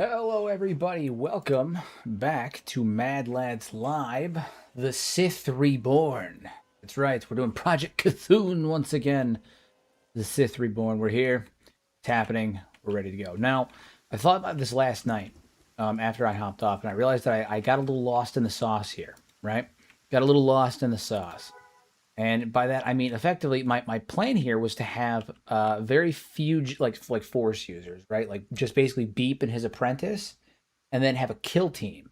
Hello, everybody. Welcome back to Mad Lads Live, the Sith Reborn. That's right, we're doing Project Kathun once again. The Sith Reborn. We're here. It's happening. We're ready to go. Now, I thought about this last night after I hopped off, and I realized that I got a little lost in the sauce here, right? Got a little lost in the sauce. And by that I mean effectively my plan here was to have very few like force users, right? Like just basically Beep and his apprentice, and then have a kill team.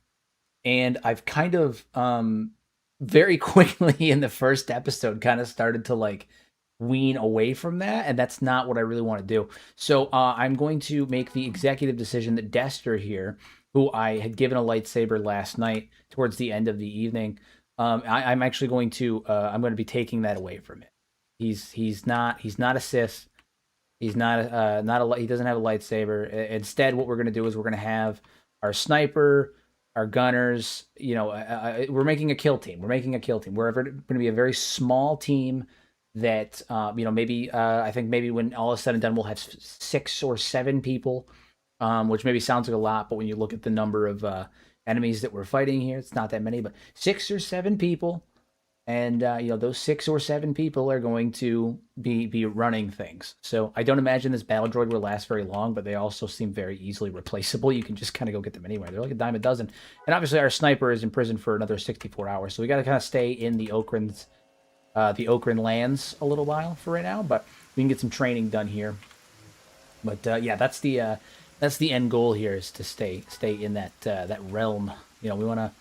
And I've kind of very quickly in the first episode kind of started to like wean away from that, and that's not what I really want to do. So I'm going to make the executive decision that Dester here, who I had given a lightsaber last night towards the end of the evening, I'm actually going to I'm going to be taking that away from him. He's not a Sith. He's not a he doesn't have a lightsaber. Instead, what we're going to do is we're going to have our sniper, our gunners. We're making a kill team. We're making a kill team. We're going to be a very small team that maybe I think maybe when all is said and done, we'll have 6 or 7 people, which maybe sounds like a lot, but when you look at the number of enemies that we're fighting here, it's not that many, but 6 or 7 people, and those 6 or 7 people are going to be running things. So I don't imagine this battle droid will last very long, but they also seem very easily replaceable. You can just kind of go get them anywhere. They're like a dime a dozen, and obviously our sniper is in prison for another 64 hours, so we got to kind of stay in the Okran lands a little while for right now, but we can get some training done here. But yeah, that's the end goal here, is to stay in that realm. We want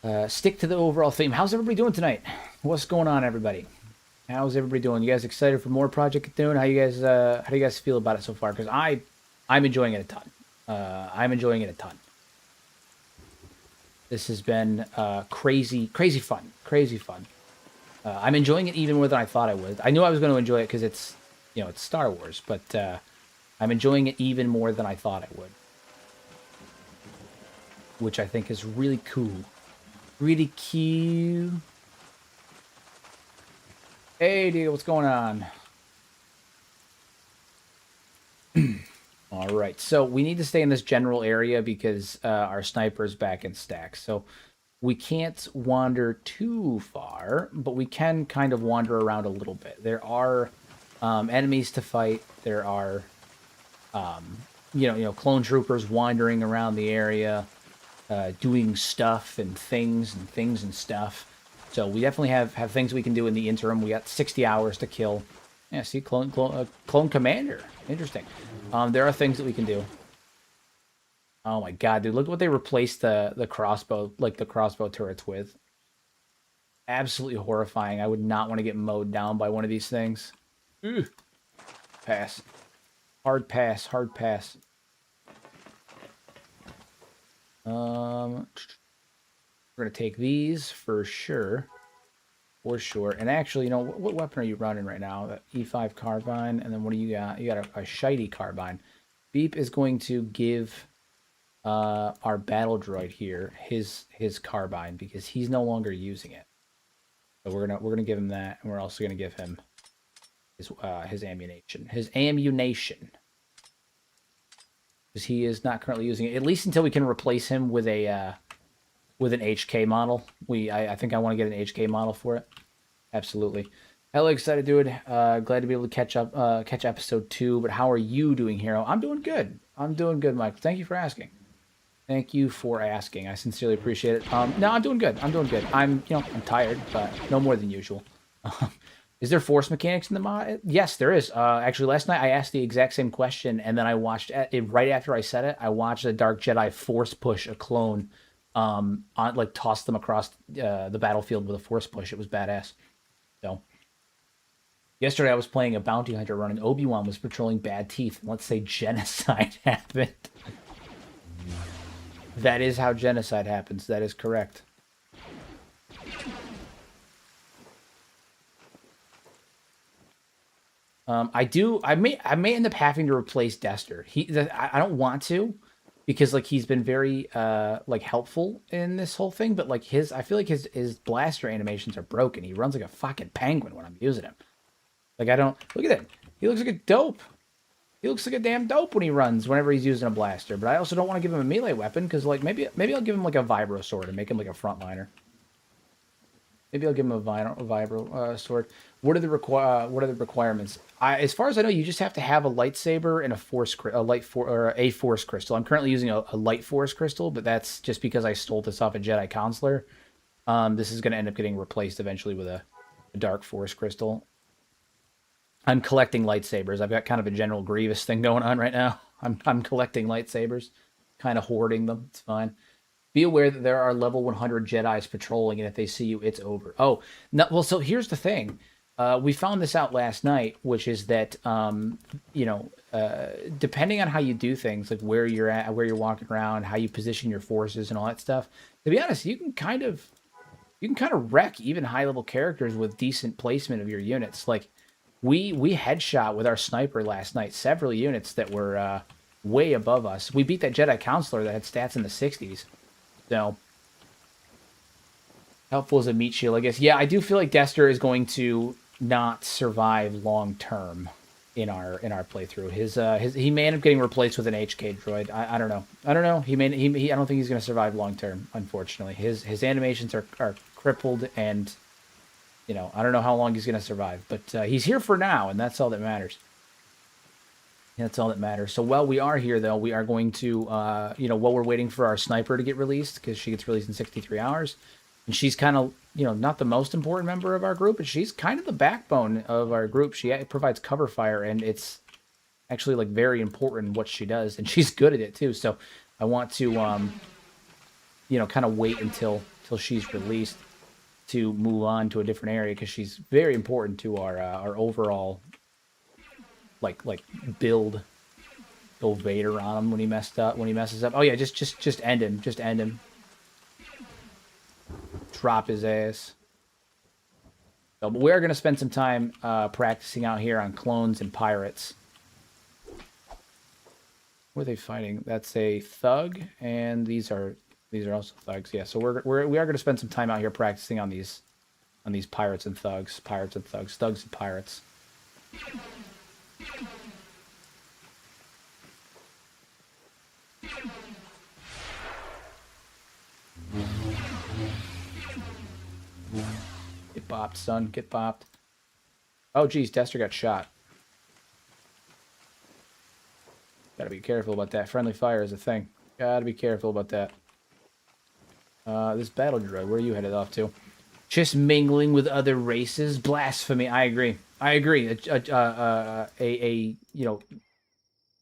to stick to the overall theme. How's everybody doing tonight? What's going on, everybody? How's everybody doing? You guys excited for more Project Kathun? How do you guys feel about it so far? Because I'm enjoying it a ton. I'm enjoying it a ton. This has been crazy fun. I'm enjoying it even more than I thought I would. I knew I was going to enjoy it because it's Star Wars, but I'm enjoying it even more than I thought I would, which I think is really cool. Really cute. Hey, dude, what's going on? All right, so we need to stay in this general area because our sniper's back in stacks. So we can't wander too far, but we can kind of wander around a little bit. There are enemies to fight. There are, clone troopers wandering around the area, doing stuff and things and stuff. So we definitely have things we can do in the interim. We got 60 hours to kill. Yeah, see, clone commander. Interesting. There are things that we can do. Oh my god, dude! Look what they replaced the crossbow, like the crossbow turrets with. Absolutely horrifying. I would not want to get mowed down by one of these things. Ugh. Pass. Hard pass. Hard pass. We're gonna take these for sure. For sure. And actually, what weapon are you running right now? That E5 carbine, and then what do you got? You got a shiny carbine. Beep is going to give our battle droid here his carbine because he's no longer using it. So we're gonna give him that, and we're also gonna give him his ammunition. His ammunition. Because he is not currently using it, at least until we can replace him with an HK model. I think I want to get an HK model for it. Absolutely. Hella excited, dude. Glad to be able to catch episode 2. But how are you doing, Hero? I'm doing good. I'm doing good, Mike. Thank you for asking. Thank you for asking. I sincerely appreciate it. No, I'm doing good. I'm doing good. I'm tired, but no more than usual. Is there force mechanics in the mod? Yes, there is. Actually, last night I asked the exact same question, and then I watched it right after I said it. I watched a Dark Jedi force push a clone, toss them across the battlefield with a force push. It was badass. So, yesterday I was playing a bounty hunter run, and Obi-Wan was patrolling Bad Teeth. And let's say genocide happened. That is how genocide happens. That is correct. I may end up having to replace Dester. I don't want to, because he's been very helpful in this whole thing, but I feel like his blaster animations are broken. He runs like a fucking penguin when I'm using him. I don't look at him. He looks like a dope. He looks like a damn dope when he runs whenever he's using a blaster. But I also don't want to give him a melee weapon because like maybe I'll give him like a vibro sword and make him like a frontliner. Maybe I'll give him a vibro sword. What are the requirements? As far as I know, you just have to have a lightsaber and a force crystal. I'm currently using a light force crystal, but that's just because I stole this off a Jedi counselor. This is going to end up getting replaced eventually with a dark force crystal. I'm collecting lightsabers. I've got kind of a General Grievous thing going on right now. I'm collecting lightsabers, kind of hoarding them. It's fine. Be aware that there are level 100 Jedi's patrolling, and if they see you, it's over. Oh, no, well, so here's the thing. We found this out last night, which is that, depending on how you do things, like where you're at, where you're walking around, how you position your forces, and all that stuff. To be honest, you can kind of wreck even high level characters with decent placement of your units. Like we headshot with our sniper last night several units that were way above us. We beat that Jedi counselor that had stats in the 60s. So helpful as a meat shield, I guess. Yeah, I do feel like Dester is going to not survive long term in our playthrough. He may end up getting replaced with an HK droid. I don't know. I don't know. I don't think he's going to survive long term. Unfortunately, his animations are crippled, and I don't know how long he's going to survive. But he's here for now, and that's all that matters. That's all that matters. So while we are here, though, we are going to, while we're waiting for our sniper to get released, because she gets released in 63 hours, and she's kind of, not the most important member of our group, but she's kind of the backbone of our group. She provides cover fire, and it's actually, like, very important what she does, and she's good at it, too. So I want to, kind of wait until she's released to move on to a different area, because she's very important to our overall like build. Go Vader on him when he messes up. Oh yeah, just end him. Just end him. Drop his ass. So, but we are gonna spend some time practicing out here on clones and pirates. What are they fighting? That's a thug, and these are also thugs. Yeah, so we are gonna spend some time out here practicing on these pirates and thugs, thugs and pirates. Get bopped, son. Get bopped. Oh, geez, Dester got shot. Gotta be careful about that. Friendly fire is a thing. Gotta be careful about that. This battle droid, where are you headed off to? Just mingling with other races? Blasphemy. I agree. A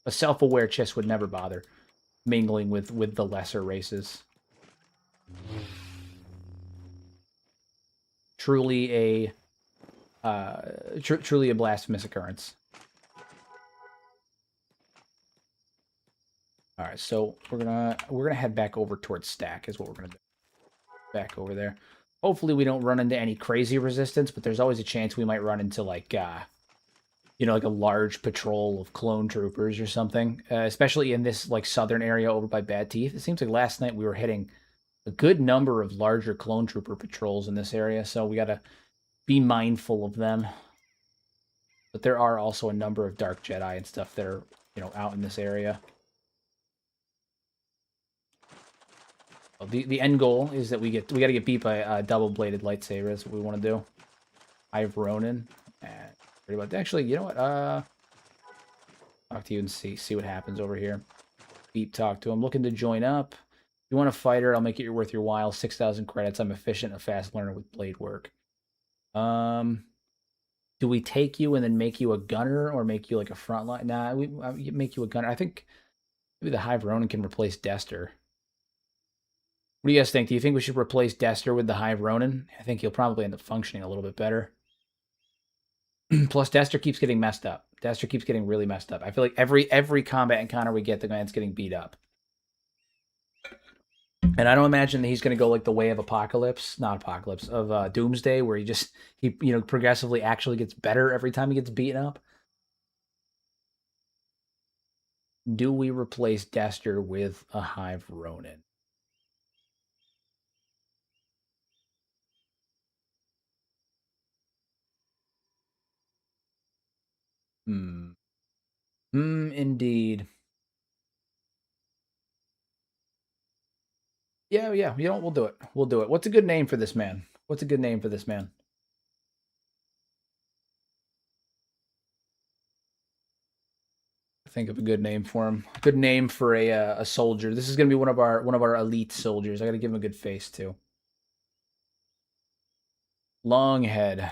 self-aware Chiss would never bother mingling with the lesser races. Truly a blasphemous occurrence. All right, so we're gonna head back over towards Stack is what we're gonna do. Back over there. Hopefully we don't run into any crazy resistance, but there's always a chance we might run into like like a large patrol of clone troopers or something. Especially in this like southern area over by Bad Teeth. It seems like last night we were hitting a good number of larger clone trooper patrols in this area, so we gotta be mindful of them. But there are also a number of Dark Jedi and stuff that are, out in this area. Well, the end goal is that we got to get beat by a double-bladed lightsaber. That's what we want to do. I have Ronin. Actually, you know what? Talk to you and see what happens over here. Beep talk to him. Looking to join up. If you want a fighter, I'll make it worth your while. 6,000 credits. I'm efficient, a fast learner with blade work. Do we take you and then make you a gunner or make you like a frontline? Nah, we make you a gunner. I think maybe the Hive Ronin can replace Dester. What do you guys think? Do you think we should replace Dester with the Hive Ronin? I think he'll probably end up functioning a little bit better. Plus, Dester keeps getting messed up. Dester keeps getting really messed up. I feel like every combat encounter we get, the man's getting beat up. And I don't imagine that he's going to go like the way of Doomsday, where he progressively actually gets better every time he gets beaten up. Do we replace Dester with a Hive Ronin? Indeed. Yeah, yeah. You know, we'll do it. We'll do it. What's a good name for this man? What's a good name for this man? Think of a good name for him. Good name for a soldier. This is gonna be one of our elite soldiers. I gotta give him a good face too. Longhead,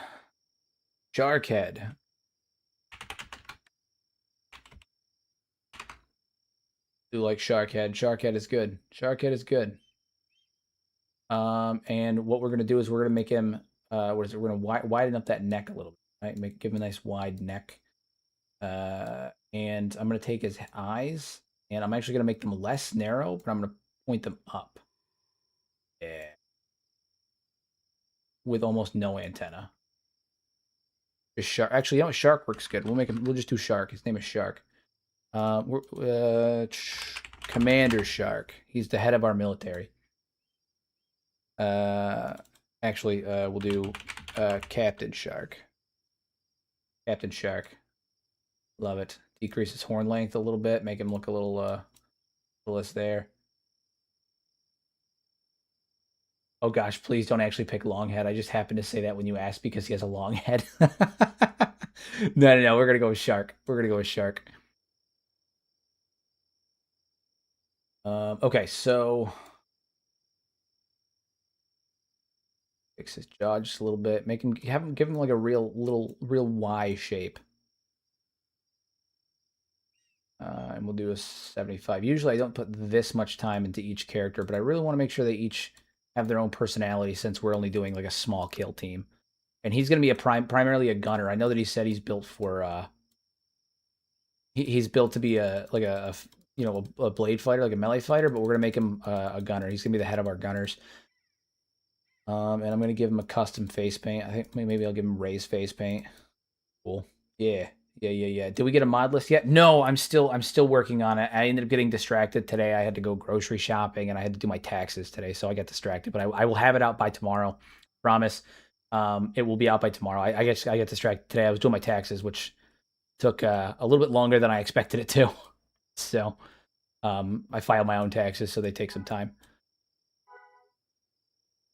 Sharkhead. Do like Sharkhead. Sharkhead is good. Sharkhead is good. And what we're gonna do is we're gonna make him. What is it? We're gonna widen up that neck a little bit. Right? Give him a nice wide neck. And I'm gonna take his eyes, and I'm actually gonna make them less narrow, but I'm gonna point them up. Yeah. With almost no antenna. Just shark. Actually, you know what? Shark works good. We'll make him. We'll just do Shark. His name is Shark. Commander Shark. He's the head of our military. Uh, actually, we'll do Captain Shark. Captain Shark. Love it. Decrease his horn length a little bit. Make him look a little less there. Oh gosh, please don't actually pick Longhead. I just happened to say that when you asked because he has a long head. No. We're gonna go with Shark. We're gonna go with Shark. Okay, so fix his jaw just a little bit. Give him like a real Y shape. And we'll do a 75. Usually I don't put this much time into each character, but I really want to make sure they each have their own personality since we're only doing like a small kill team. And he's going to be primarily a gunner. I know that he said he's built for he's built to be a blade fighter, like a melee fighter, but we're going to make him a gunner. He's going to be the head of our gunners. And I'm going to give him a custom face paint. I think maybe I'll give him raised face paint. Cool. Yeah. Did we get a mod list yet? No, I'm still working on it. I ended up getting distracted today. I had to go grocery shopping and I had to do my taxes today, so I got distracted. But I will have it out by tomorrow. Promise. It will be out by tomorrow. I guess I got distracted today. I was doing my taxes, which took a little bit longer than I expected it to. So I filed my own taxes, so they take some time.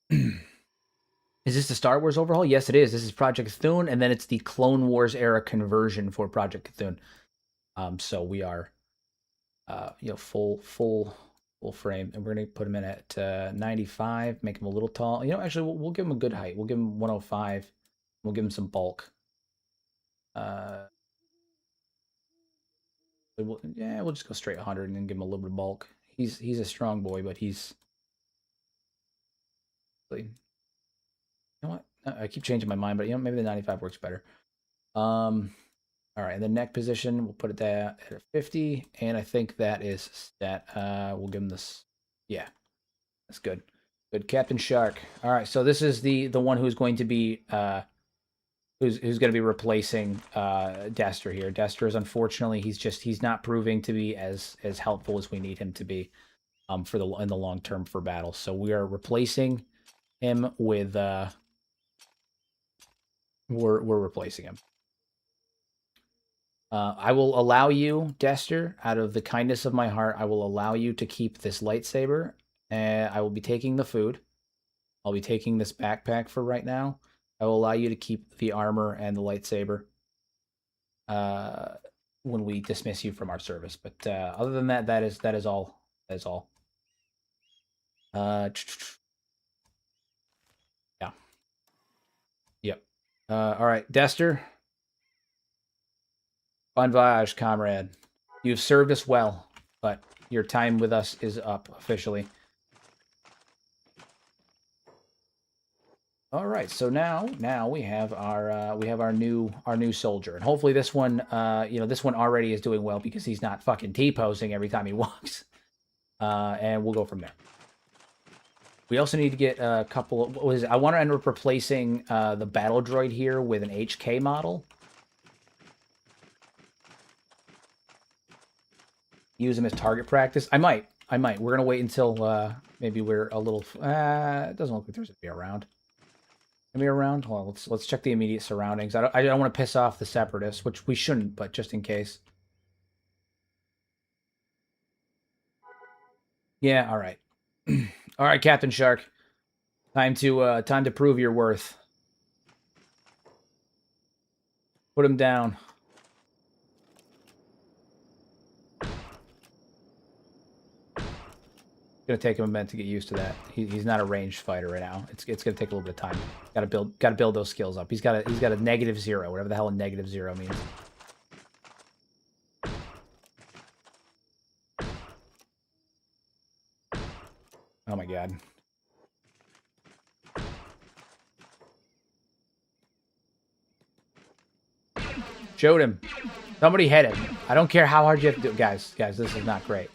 Is this the Star Wars overhaul? Yes, it is. This is Project Kathun, and then it's the Clone Wars era conversion for Project Kathun. So we are, full frame, and we're gonna put him in at 95, make him a little tall. Actually, we'll give him a good height. We'll give him 105. We'll give him some bulk. We'll just go straight 100 and then give him a little bit of bulk. He's a strong boy, but he's. You know what? I keep changing my mind, but maybe the 95 works better. All right, the neck position, we'll put it at 50, and I think that is that. We'll give him this. Yeah, that's good. Good, Captain Shark. All right, so this is the one who's going to be who's going to be replacing Dester here. Dester is unfortunately he's not proving to be as helpful as we need him to be in the long term for battle. So we are replacing him with we're replacing him. I will allow you, Dester, out of the kindness of my heart, I will allow you to keep this lightsaber. And I will be taking the food. I'll be taking this backpack for right now. I will allow you to keep the armor and the lightsaber when we dismiss you from our service. But other than that, that is all. That is all. Yeah. Yep. All right, Dester. Bon voyage, comrade. You've served us well, but your time with us is up officially. All right, so now we have our new soldier, and hopefully this one this one already is doing well because he's not fucking T-posing every time he walks, and we'll go from there. We also need to get a couple. I want to end up replacing the battle droid here with an HK model. Use him as target practice. I might. We're gonna wait until maybe we're a little. It doesn't look like there's a be around. Maybe around. Hold on, let's check the immediate surroundings. I don't want to piss off the separatists, which we shouldn't, but just in case. Yeah, all right. All right, Captain Shark. Time to prove your worth. Put him down. Gonna take him a minute to get used to that. He's not a ranged fighter right now. It's gonna take a little bit of time. Gotta build those skills up. He's got a -0, whatever the hell a -0 means. Oh my god. Showed him. Somebody hit him. I don't care how hard you have to do it. Guys, this is not great.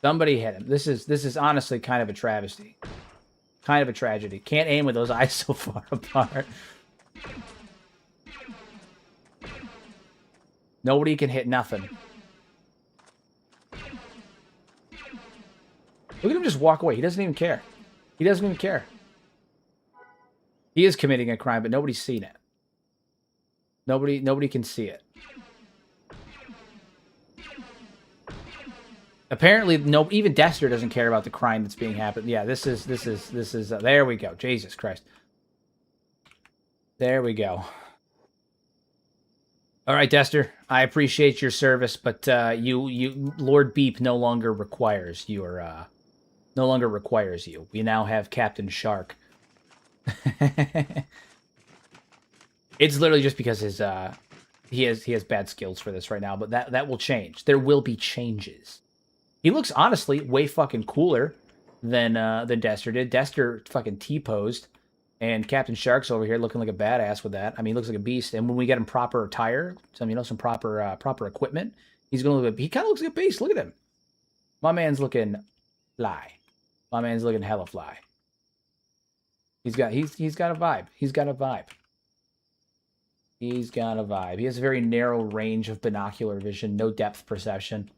Somebody hit him. This is honestly kind of a travesty. Kind of a tragedy. Can't aim with those eyes so far apart. Nobody can hit nothing. Look at him just walk away. He doesn't even care. He doesn't even care. He is committing a crime, but nobody's seen it. Nobody can see it. Apparently, no. Even Dester doesn't care about the crime that's being happened. Yeah, this is. There we go. Jesus Christ. There we go. All right, Dester. I appreciate your service, but you Lord Beep no longer requires your no longer requires you. We now have Captain Shark. It's literally just because his he has bad skills for this right now, but that will change. There will be changes. He looks honestly way fucking cooler than Dester did. Dester fucking T-posed, and Captain Shark's over here looking like a badass with that. I mean, he looks like a beast. And when we get him proper attire, some proper equipment, he's gonna look. He kind of looks like a beast. Look at him. My man's looking fly. My man's looking hella fly. He's got a vibe. He's got a vibe. He's got a vibe. He has a very narrow range of binocular vision, no depth perception.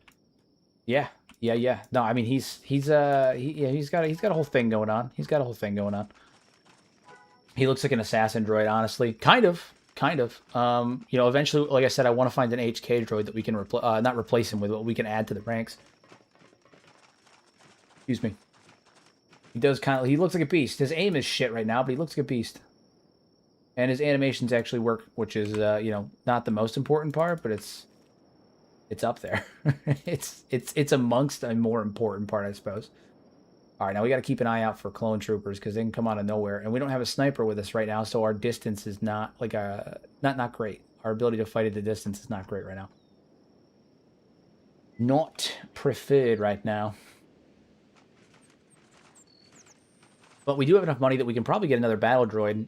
Yeah. No, I mean he's got a whole thing going on. He's got a whole thing going on. He looks like an assassin droid, honestly. Kind of. Eventually, like I said, I want to find an HK droid that we can not replace him with, but we can add to the ranks. Excuse me. He looks like a beast. His aim is shit right now, but he looks like a beast. And his animations actually work, which is, not the most important part, but it's up there. it's amongst a more important part, I suppose. All right, now we got to keep an eye out for clone troopers because they can come out of nowhere, and we don't have a sniper with us right now, so our distance is not not great. Our ability to fight at the distance is not great right now. Not preferred right now. But we do have enough money that we can probably get another battle droid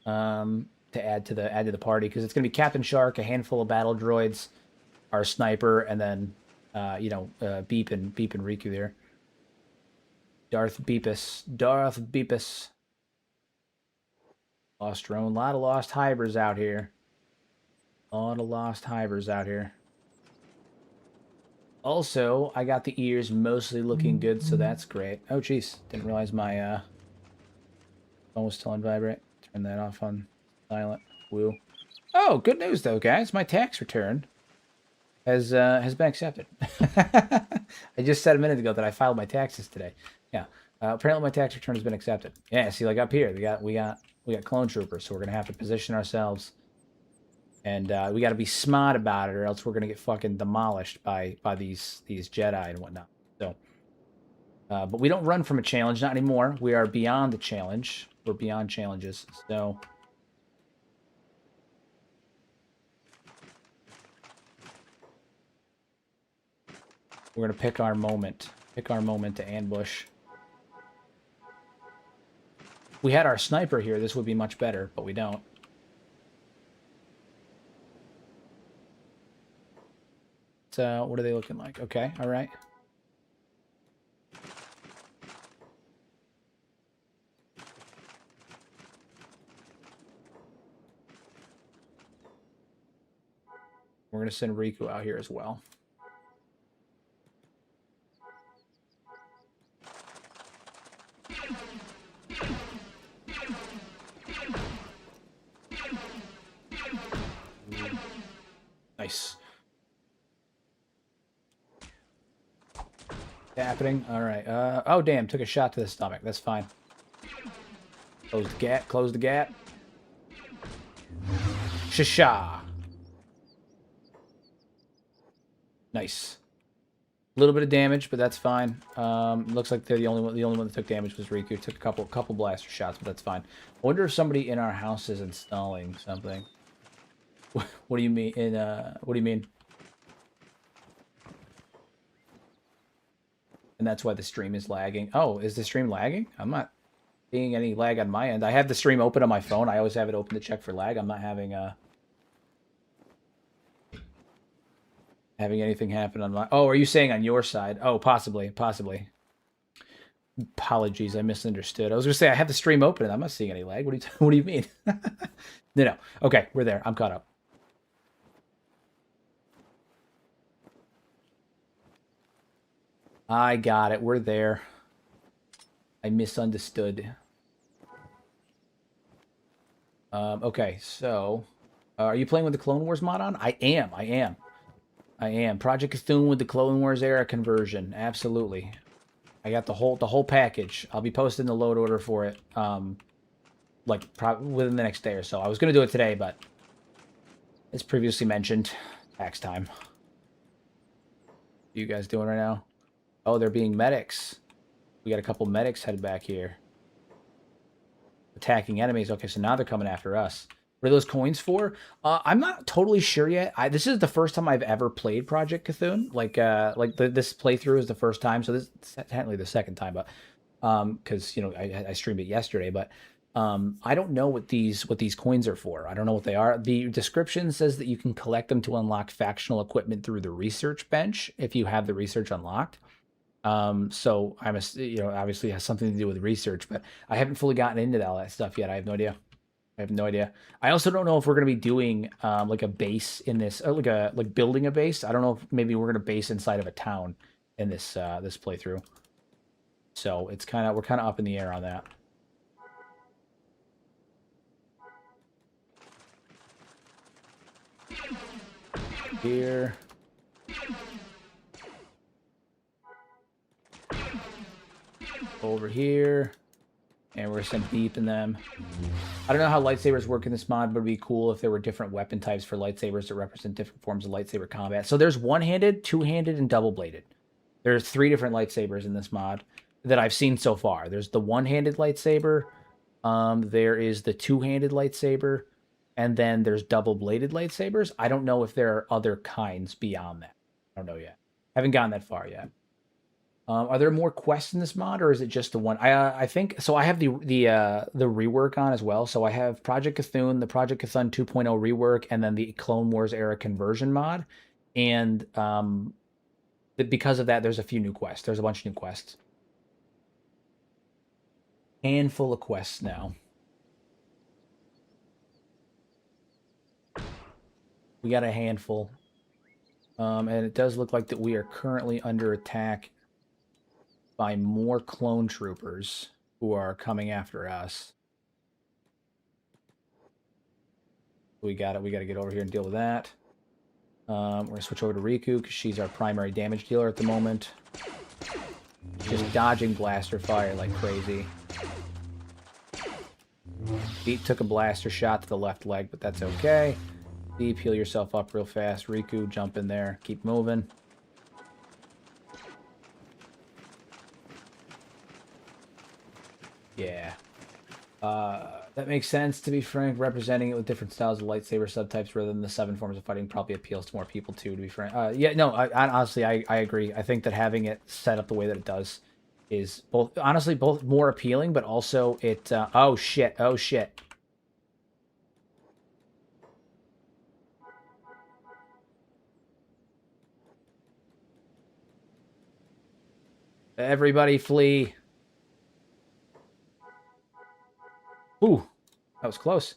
to add to the party, because it's going to be Captain Shark, a handful of battle droids, our sniper, and then Beep and Riku there. Darth Beepus. Lost drone. A lot of lost hybrids out here. Also, I got the ears mostly looking good, so that's great. Oh, jeez. Didn't realize my phone was still on vibrate. Turn that off on silent. Woo. Oh, good news, though, guys. My tax return has been accepted. I just said a minute ago that I filed my taxes today. Yeah. Apparently my tax return has been accepted. Yeah, see, like up here, we got clone troopers, so we're gonna have to position ourselves, and we got to be smart about it, or else we're gonna get fucking demolished by these Jedi and whatnot. So, but we don't run from a challenge, not anymore. We are beyond the challenge. We're beyond challenges. So. We're going to pick our moment. Pick our moment to ambush. If we had our sniper here, this would be much better, but we don't. So, what are they looking like? Okay, all right. We're going to send Riku out here as well. Nice. Happening. All right. Oh, damn. Took a shot to the stomach. That's fine. Close the gap. Close the gap. Shisha. Nice. A little bit of damage, but that's fine. Looks like they're the only one. The only one that took damage was Riku. Took a couple blaster shots, but that's fine. I wonder if somebody in our house is installing something. What do you mean? What do you mean? And that's why the stream is lagging. Oh, is the stream lagging? I'm not seeing any lag on my end. I have the stream open on my phone. I always have it open to check for lag. I'm not having anything happen on my... Oh, are you saying on your side? Oh, possibly. Apologies, I misunderstood. I was going to say I have the stream open and I'm not seeing any lag. What do you mean? No. Okay, we're there. I'm caught up. I got it. We're there. I misunderstood. Okay, so... are you playing with the Clone Wars mod on? I am. Project Kathun with the Clone Wars era conversion. Absolutely. I got the whole package. I'll be posting the load order for it, like probably within the next day or so. I was gonna do it today, but as previously mentioned, tax time. What are you guys doing right now? Oh, they're being medics. We got a couple medics headed back here. Attacking enemies. Okay, so now they're coming after us. What are those coins for? I'm not totally sure yet. This is the first time I've ever played Project Kathun. This playthrough is the first time, so this is technically the second time, but because I streamed it yesterday, but I don't know what these coins are for. I don't know what they are. The description says that you can collect them to unlock factional equipment through the research bench if you have the research unlocked. So I'm obviously it has something to do with research, but I haven't fully gotten into all that stuff yet. I have no idea. I also don't know if we're going to be doing like a base in this, or like building a base. I don't know if maybe we're going to base inside of a town in this this playthrough. So we're kind of up in the air on that. Here. Over here. And we're sent deep in them. I don't know how lightsabers work in this mod, but it'd be cool if there were different weapon types for lightsabers that represent different forms of lightsaber combat. So there's one-handed, two-handed, and double-bladed. There's 3 different lightsabers in this mod that I've seen so far. There's the one-handed lightsaber, there is the two-handed lightsaber, and then there's double-bladed lightsabers. I don't know if there are other kinds beyond that. I don't know yet. Haven't gotten that far yet. Are there more quests in this mod, or is it just the one? I think so. I have the rework on as well. So I have Project Kathun, the Project Kathun 2.0 rework, and then the Clone Wars era conversion mod. And because of that, there's a few new quests. There's a bunch of new quests. Handful of quests now. We got a handful, and it does look like that we are currently under attack by more clone troopers who are coming after us. We got to get over here and deal with that. We're gonna switch over to Riku because she's our primary damage dealer at the moment. Just dodging blaster fire like crazy. Beat took a blaster shot to the left leg, but that's okay. Deep, heal yourself up real fast. Riku, jump in there. Keep moving. Yeah. That makes sense, to be frank. Representing it with different styles of lightsaber subtypes rather than the 7 forms of fighting probably appeals to more people, too, to be frank. Yeah, no, honestly, I agree. I think that having it set up the way that it does is both more appealing, but also it... oh, shit. Everybody flee. Ooh, that was close.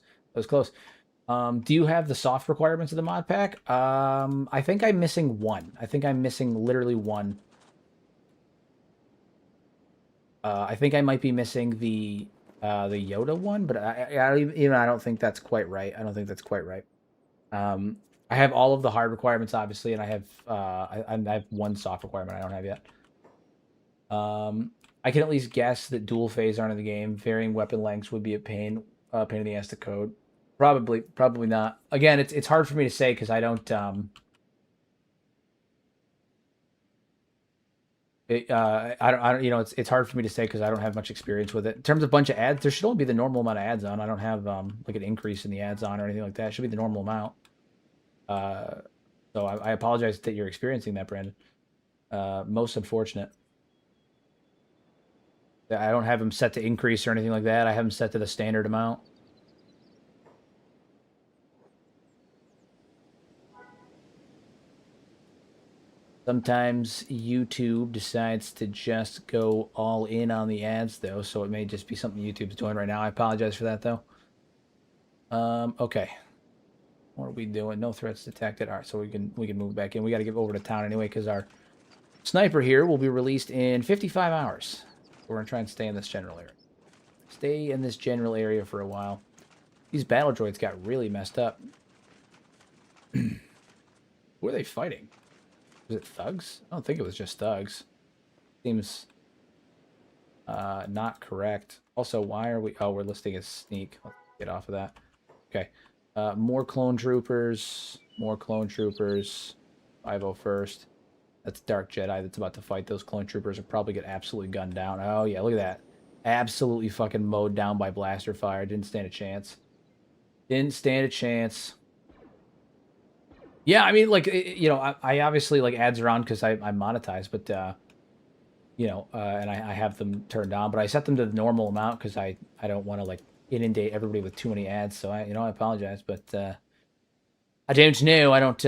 Do you have the soft requirements of the mod pack? I think I'm missing one. I think I'm missing literally one. I think I might be missing the Yoda one, but I don't think that's quite right. I have all of the hard requirements, obviously, and I have I have one soft requirement I don't have yet. I can at least guess that dual phase aren't in the game. Varying weapon lengths would be a pain in the ass to code. Probably not. Again, it's hard for me to say because I don't I don't, it's hard for me to say because I don't have much experience with it. In terms of bunch of ads, there should only be the normal amount of ads on. I don't have like an increase in the ads on or anything like that. It should be the normal amount. Uh, so I apologize that you're experiencing that, Brandon. Most unfortunate. I don't have them set to increase or anything like that. I have them set to the standard amount. Sometimes YouTube decides to just go all in on the ads, though, so it may just be something YouTube's doing right now. I apologize for that, though. Okay. What are we doing? No threats detected. All right, so we can move back in. We got to get over to town anyway because our sniper here will be released in 55 hours. We're gonna try and stay in this general area. Stay in this general area for a while. These battle droids got really messed up. Who are they fighting? Was it thugs? I don't think it was just thugs. Seems not correct. Also, why are we... Oh, we're listing as sneak. Let's get off of that. Okay. More clone troopers. More clone troopers. 501st. That's Dark Jedi that's about to fight. Those clone troopers will probably get absolutely gunned down. Oh, yeah, look at that. Absolutely fucking mowed down by blaster fire. Didn't stand a chance. Didn't stand a chance. Yeah, I mean, like, I obviously, like, ads are on because I monetize, but, and I have them turned on, but I set them to the normal amount because I don't want to, like, inundate everybody with too many ads, so I apologize, but, I don't know. I don't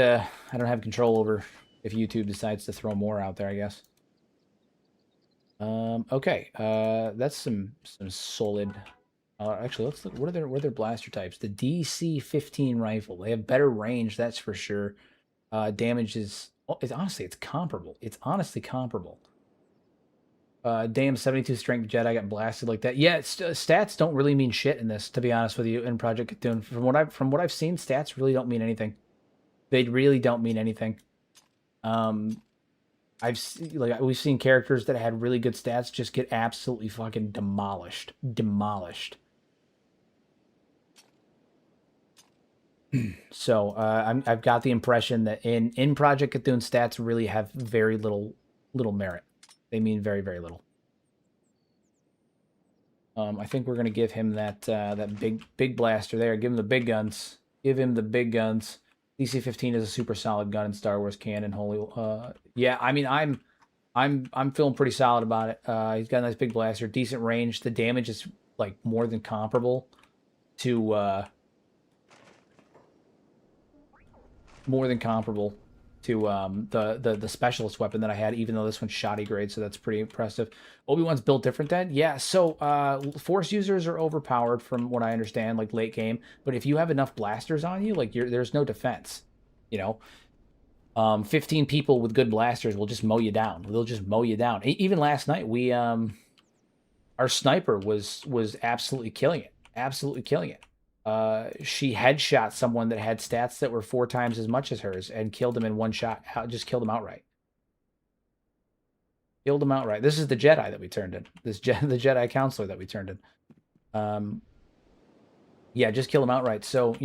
have control over if YouTube decides to throw more out there, I guess. Okay, that's some solid... actually, let's look. What are their blaster types? The DC-15 rifle. They have better range, that's for sure. Damage is... It's honestly, it's comparable. It's honestly comparable. Damn, 72 strength Jedi got blasted like that. Yeah, stats don't really mean shit in this, to be honest with you, in Project Kathun. From what I've seen, stats really don't mean anything. They really don't mean anything. We've seen characters that had really good stats just get absolutely fucking demolished. So I've got the impression that in Project Kathun, stats really have very little merit. They mean very, very little. I think we're gonna give him that big blaster there. Give him the big guns. Give him the big guns. DC-15 is a super solid gun in Star Wars canon. Yeah, I mean I'm feeling pretty solid about it. He's got a nice big blaster, decent range. The damage is like more than comparable to the specialist weapon that I had, even though this one's shoddy grade, so that's pretty impressive. Obi-Wan's built different then? Yeah, so Force users are overpowered from what I understand, like late game, but if you have enough blasters on you, like there's no defense, 15 people with good blasters will just mow you down. They'll just mow you down. Even last night, our sniper was absolutely killing it. Absolutely killing it. She headshot someone that had stats that were 4 times as much as hers and killed him in one shot. Just killed him outright. Killed him outright. This is the Jedi that we turned in. The Jedi counselor that we turned in. Yeah, just kill him outright. So,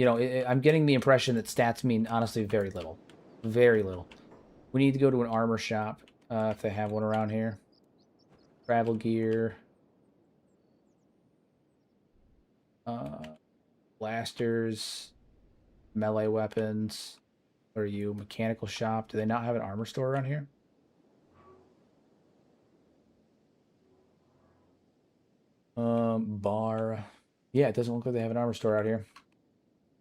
I'm getting the impression that stats mean, honestly, very little. Very little. We need to go to an armor shop, if they have one around here. Travel gear. Blasters. Melee weapons. What are you? Mechanical shop. Do they not have an armor store around here? Bar. Yeah, it doesn't look like they have an armor store out here.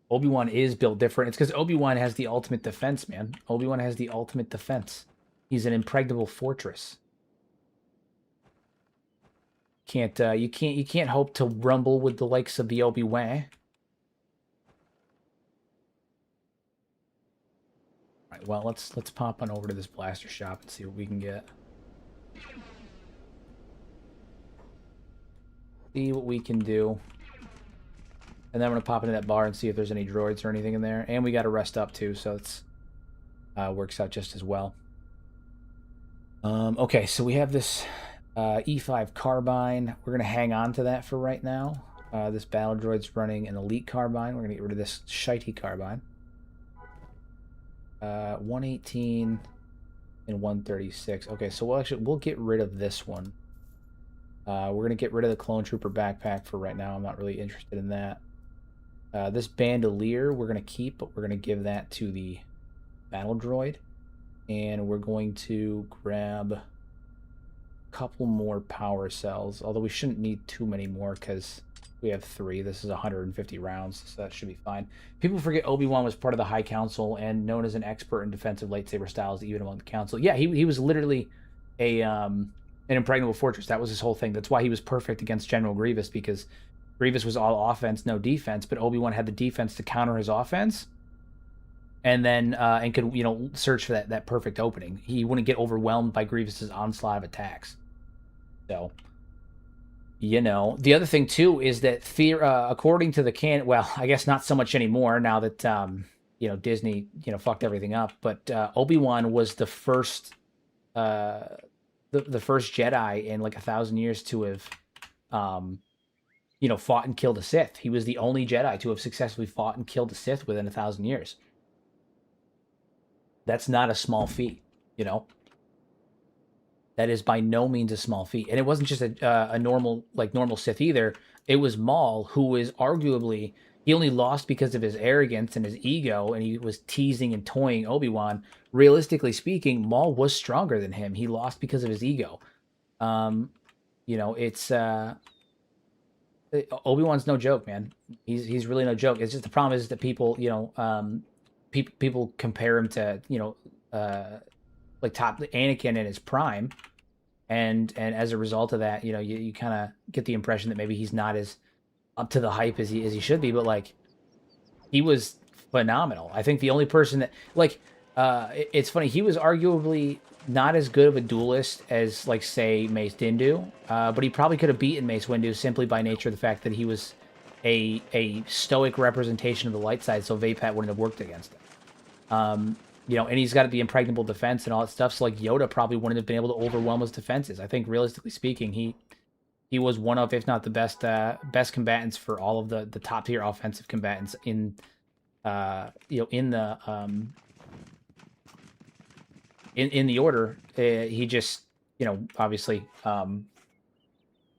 Obi-Wan is built different. It's because Obi-Wan has the ultimate defense, man. Obi-Wan has the ultimate defense. He's an impregnable fortress. You can't hope to rumble with the likes of the Obi-Wan. Alright, well, let's pop on over to this blaster shop and see what we can get. See what we can do. And then I'm going to pop into that bar and see if there's any droids or anything in there. And we got to rest up too, so it's works out just as well. Okay, so we have this E5 carbine. We're going to hang on to that for right now. This battle droid's running an elite carbine. We're going to get rid of this shitey carbine. 118 and 136. Okay, so we'll get rid of this one. We're going to get rid of the clone trooper backpack for right now. I'm not really interested in that. This bandolier we're going to keep, but we're going to give that to the battle droid. And we're going to grab a couple more power cells, although we shouldn't need too many more because we have 3. This is 150 rounds, so that should be fine. People forget Obi-Wan was part of the High Council and known as an expert in defensive lightsaber styles, even among the Council. Yeah, he was literally an impregnable fortress. That was his whole thing. That's why he was perfect against General Grievous, because Grievous was all offense, no defense, but Obi-Wan had the defense to counter his offense. And then and could search for that perfect opening. He wouldn't get overwhelmed by Grievous's onslaught of attacks. So, the other thing too is that according to the canon, well, I guess not so much anymore now that Disney fucked everything up. But Obi-Wan was the first the first Jedi in like 1,000 years to have fought and killed a Sith. He was the only Jedi to have successfully fought and killed a Sith within 1,000 years. That's not a small feat, That is by no means a small feat. And it wasn't just a normal Sith either. It was Maul, who is arguably, he only lost because of his arrogance and his ego, and he was teasing and toying Obi-Wan. Realistically speaking, Maul was stronger than him. He lost because of his ego. It's Obi-Wan's no joke, man. He's really no joke. It's just the problem is that people, people compare him to like top Anakin in his prime, and as a result of that, you kind of get the impression that maybe he's not as up to the hype as he should be. But like, he was phenomenal. I think the only person that it's funny, he was arguably not as good of a duelist as like say Mace Windu, but he probably could have beaten Mace Windu simply by nature of the fact that he was a stoic representation of the light side, so Vapat wouldn't have worked against him. And he's got the impregnable defense and all that stuff. So like Yoda probably wouldn't have been able to overwhelm his defenses. I think realistically speaking, he was one of, if not the best combatants for all of the top tier offensive combatants in the order. He just obviously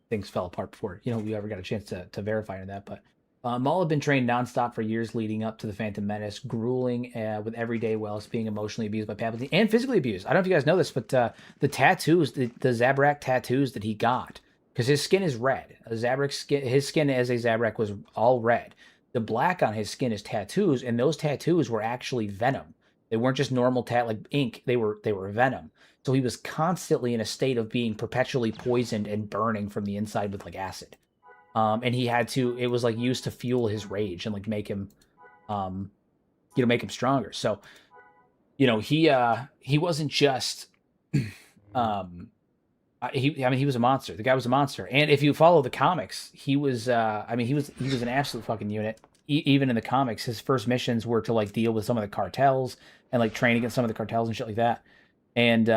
things fell apart before we ever got a chance to verify that, but. Maul had been trained nonstop for years leading up to the Phantom Menace, grueling with every day whilst being emotionally abused by Palpatine and physically abused. I don't know if you guys know this, but the tattoos, the Zabrak tattoos that he got, because his skin is red. His skin as a Zabrak was all red. The black on his skin is tattoos, and those tattoos were actually venom. They weren't just normal like ink. They were venom. So he was constantly in a state of being perpetually poisoned and burning from the inside with like acid. And he had to, it was like used to fuel his rage and like make him, make him stronger. So, he wasn't just, he was a monster. The guy was a monster. And if you follow the comics, he was, he was an absolute fucking unit. Even in the comics, his first missions were to like deal with some of the cartels and like train against some of the cartels and shit like that. And,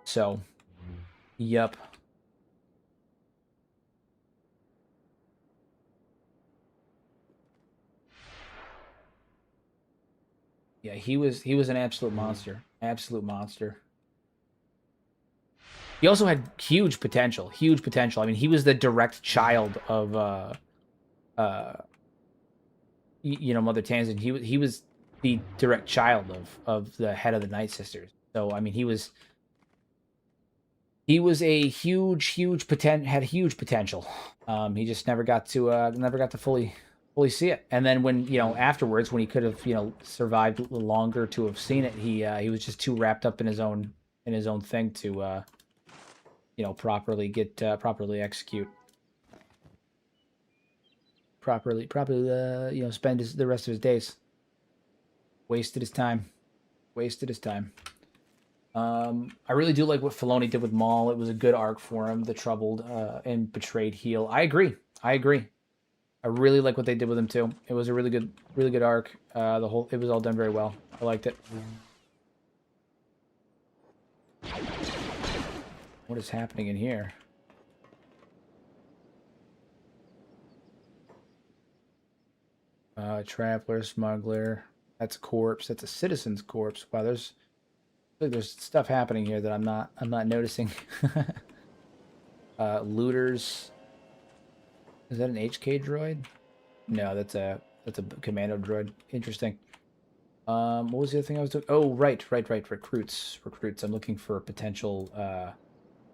so, yep. Yeah, he was an absolute monster. Absolute monster. He also had huge potential. Huge potential. I mean, he was the direct child of Mother Tanzin. He was the direct child of the head of the Night Sisters. So I mean, he was a huge potential. He just never got to fully see it. And then when afterwards, when he could have survived longer to have seen it, he was just too wrapped up in his own thing to properly execute, properly spend the rest of his days. Wasted his time. I really do like what Filoni did with Maul. It was a good arc for him, the troubled and betrayed heel. I agree. I agree. I really like what they did with him too. It was a really good arc. It was all done very well. I liked it. What is happening in here? Traveler, smuggler. That's a corpse. That's a citizen's corpse. Wow, there's stuff happening here that I'm not noticing. Looters. Is that an HK droid? No, that's a commando droid. Interesting. What was the other thing I was doing? Oh, right. Recruits. I'm looking for a potential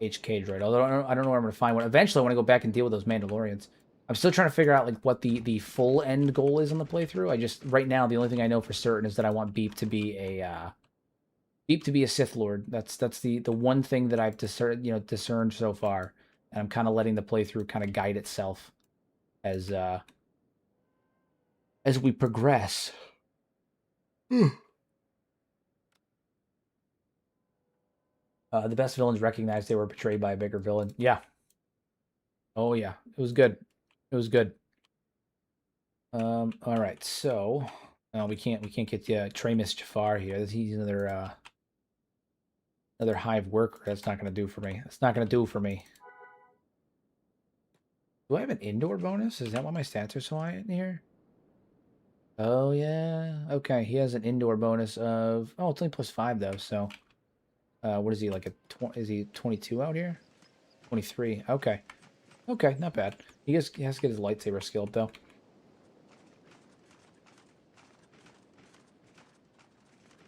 HK droid. Although I don't know where I'm gonna find one. Eventually, I want to go back and deal with those Mandalorians. I'm still trying to figure out like what the full end goal is on the playthrough. I just right now the only thing I know for certain is that I want Beep to be a Sith Lord. That's the one thing that I've discerned so far, and I'm kind of letting the playthrough kind of guide itself as we progress. The best villains recognized they were betrayed by a bigger villain. Yeah. Oh yeah, it was good. It was good. All right, so we can't get Tramus Jafar here. He's another hive worker. That's not gonna do for me. That's not gonna do for me. Do I have an indoor bonus? Is that why my stats are so high in here? Oh yeah. Okay, he has an indoor bonus of it's only +5 though. So, what is he like is he 22 out here? 23. Okay. Okay, not bad. He has to get his lightsaber skill up though.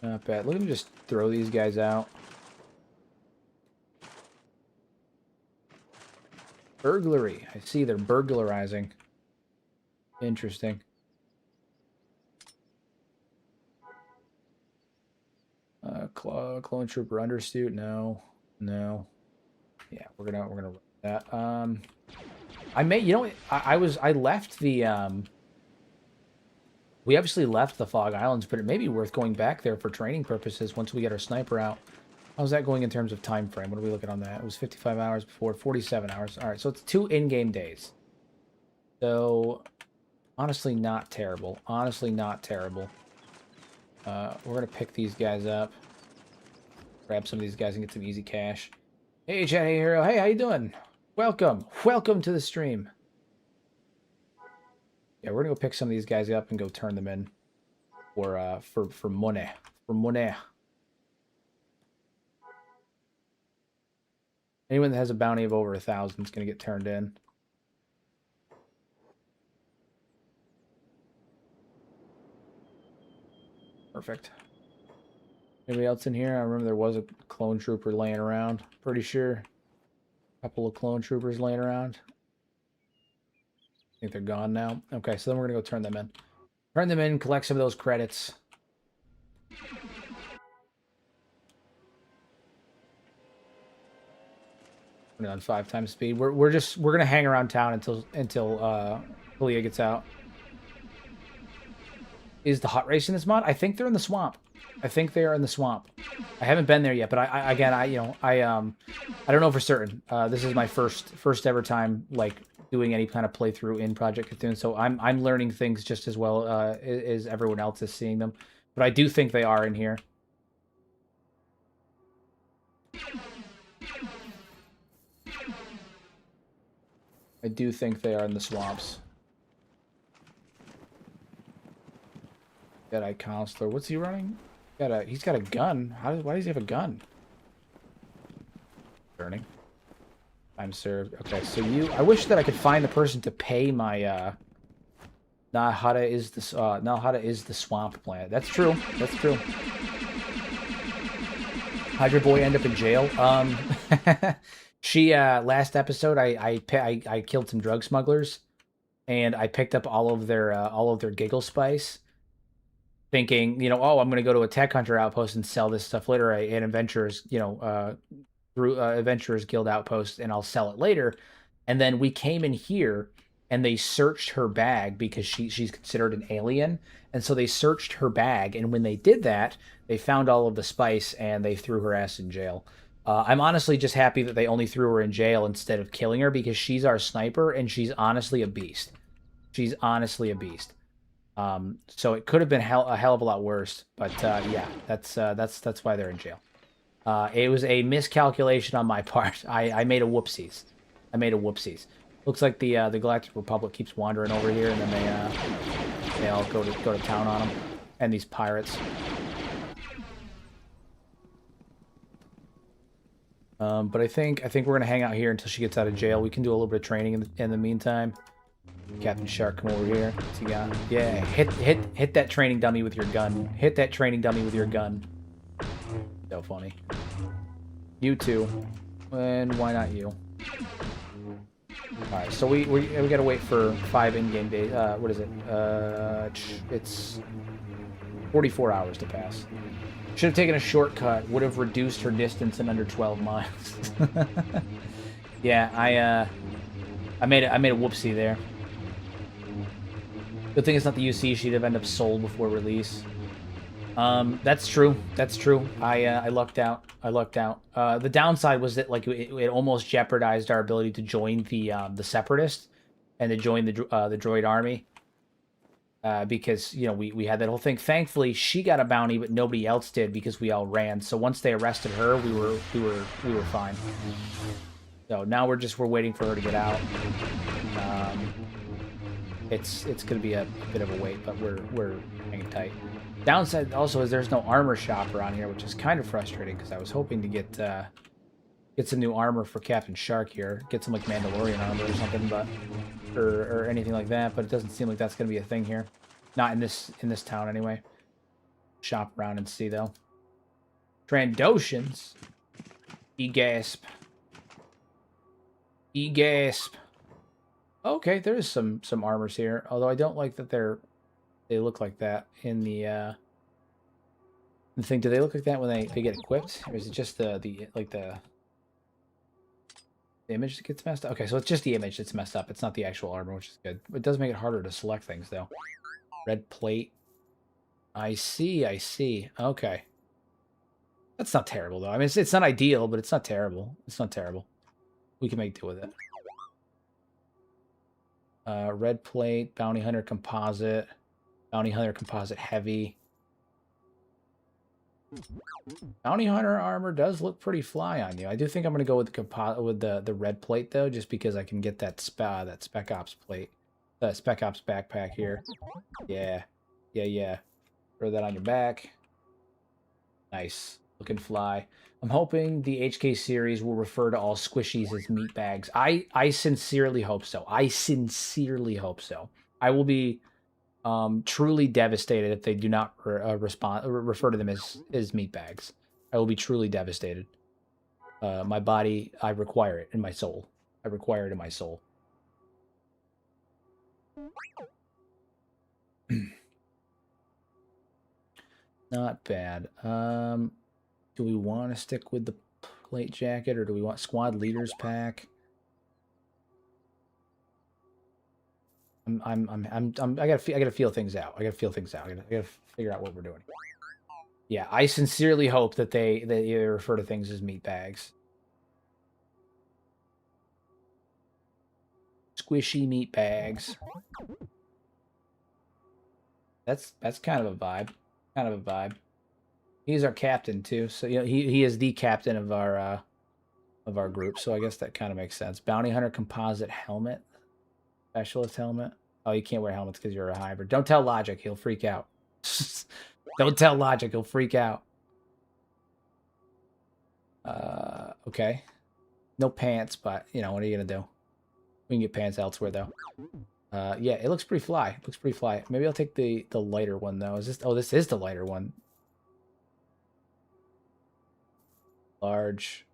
Not bad. Let me just throw these guys out. Burglary. I see they're burglarizing. Interesting. Clone trooper undersuit. No. Yeah, we're gonna run that. I may. I left the. We obviously left the Fog Islands, but it may be worth going back there for training purposes once we get our sniper out. How's that going in terms of time frame? What are we looking on that? It was 55 hours before, 47 hours. All right, so it's 2 in-game days. So, honestly, not terrible. Honestly, not terrible. We're going to pick these guys up. Grab some of these guys and get some easy cash. Hey, Chat, hey, Hero. Hey, how you doing? Welcome. Welcome to the stream. Yeah, we're going to go pick some of these guys up and go turn them in for money. For money. Anyone that has a bounty of over 1,000 is going to get turned in. Perfect. Anybody else in here? I remember there was a clone trooper laying around. Pretty sure. A couple of clone troopers laying around. I think they're gone now. Okay, so then we're going to go turn them in. Turn them in, collect some of those credits. Put it on 5 times speed. We're gonna hang around town until Leah gets out. Is the hot race in this mod? I think they're in the swamp. I think they are in the swamp. I haven't been there yet, but I don't know for certain. This is my first ever time like doing any kind of playthrough in Project Kathun, so I'm learning things just as well as everyone else is seeing them. But I do think they are in here. I do think they are in the swamps. Jedi Counselor. What's he running? He's got a gun. Why does he have a gun? Burning. Time served. Okay, so I wish that I could find the person to pay my Nahada is the swamp planet. That's true. That's true. Hydra Boy end up in jail. She last episode I killed some drug smugglers, and I picked up all of their giggle spice, thinking, I'm gonna go to a tech hunter outpost and sell this stuff later, an adventurers, through Adventurers Guild outpost, and I'll sell it later. And then we came in here, and they searched her bag because she's considered an alien. And so they searched her bag, and when they did that, they found all of the spice and they threw her ass in jail. I'm honestly just happy that they only threw her in jail instead of killing her, because she's our sniper and she's honestly a beast. She's honestly a beast. So it could have been a hell of a lot worse, but yeah, that's why they're in jail. It was a miscalculation on my part. I made a whoopsies. I made a whoopsies. Looks like the Galactic Republic keeps wandering over here, and then they all go to town on them, and these pirates. But I think we're gonna hang out here until she gets out of jail. We can do a little bit of training in the meantime. Captain Shark, come over here. What's he got? Yeah, hit that training dummy with your gun. Hit that training dummy with your gun. So funny. You too. And why not you? Alright, so we gotta wait for 5 in-game days. What is it? It's 44 hours to pass. Should have taken a shortcut. Would have reduced her distance in under 12 miles. Yeah, I made a whoopsie there. Good thing it's not the UC. She'd have ended up sold before release. That's true. That's true. I lucked out. I lucked out. The downside was that like it almost jeopardized our ability to join the Separatists and to join the droid army. Because you know we had that whole thing. Thankfully, she got a bounty, but nobody else did because we all ran. So once they arrested her, we were fine. So now we're waiting for her to get out. It's going to be a bit of a wait, but we're hanging tight. Downside also is there's no armor shop around here, which is kind of frustrating because I was hoping to get some new armor for Captain Shark here, get some like Mandalorian armor or something, but or anything like that. But it doesn't seem like that's going to be a thing here, not in this town anyway. Shop around and see though. Trandoshans. E-gasp. E-gasp. Okay, there is some armors here, although I don't like that they look like that in the thing. Do they look like that when they get equipped, or is it just the image that gets messed up? Okay, so it's just the image that's messed up. It's not the actual armor, which is good. It does make it harder to select things though. Red plate. I see. Okay, that's not terrible though. I mean, it's not ideal, but it's not terrible. It's not terrible. We can make do with it. Red plate, bounty hunter composite, bounty hunter composite heavy. Bounty hunter armor does look pretty fly on you. I do think I'm gonna go with the red plate though, just because I can get that spec ops plate, the spec ops backpack here. Yeah. Throw that on your back. Nice, looking fly. I'm hoping the HK series will refer to all squishies as meat bags. I sincerely hope so. I sincerely hope so. I will be truly devastated if they do not refer to them as meat bags. I will be truly devastated. My body, I require it in my soul. I require it in my soul. Not bad. Do we want to stick with the plate jacket, or do we want squad leaders pack? I gotta feel things out. I gotta figure out what we're doing. Yeah, I sincerely hope that they refer to things as meat bags. Squishy meat bags. That's kind of a vibe. Kind of a vibe. He's our captain too, so you know he is the captain of our group. So I guess that kind of makes sense. Bounty hunter composite helmet, specialist helmet. Oh, you can't wear helmets because you're a hybrid. Don't tell Logic; he'll freak out. Don't tell Logic; he'll freak out. Okay. No pants, but you know what are you gonna do? We can get pants elsewhere though. Yeah, it looks pretty fly. It looks pretty fly. Maybe I'll take the lighter one though. Is this? Oh, this is the lighter one. Large.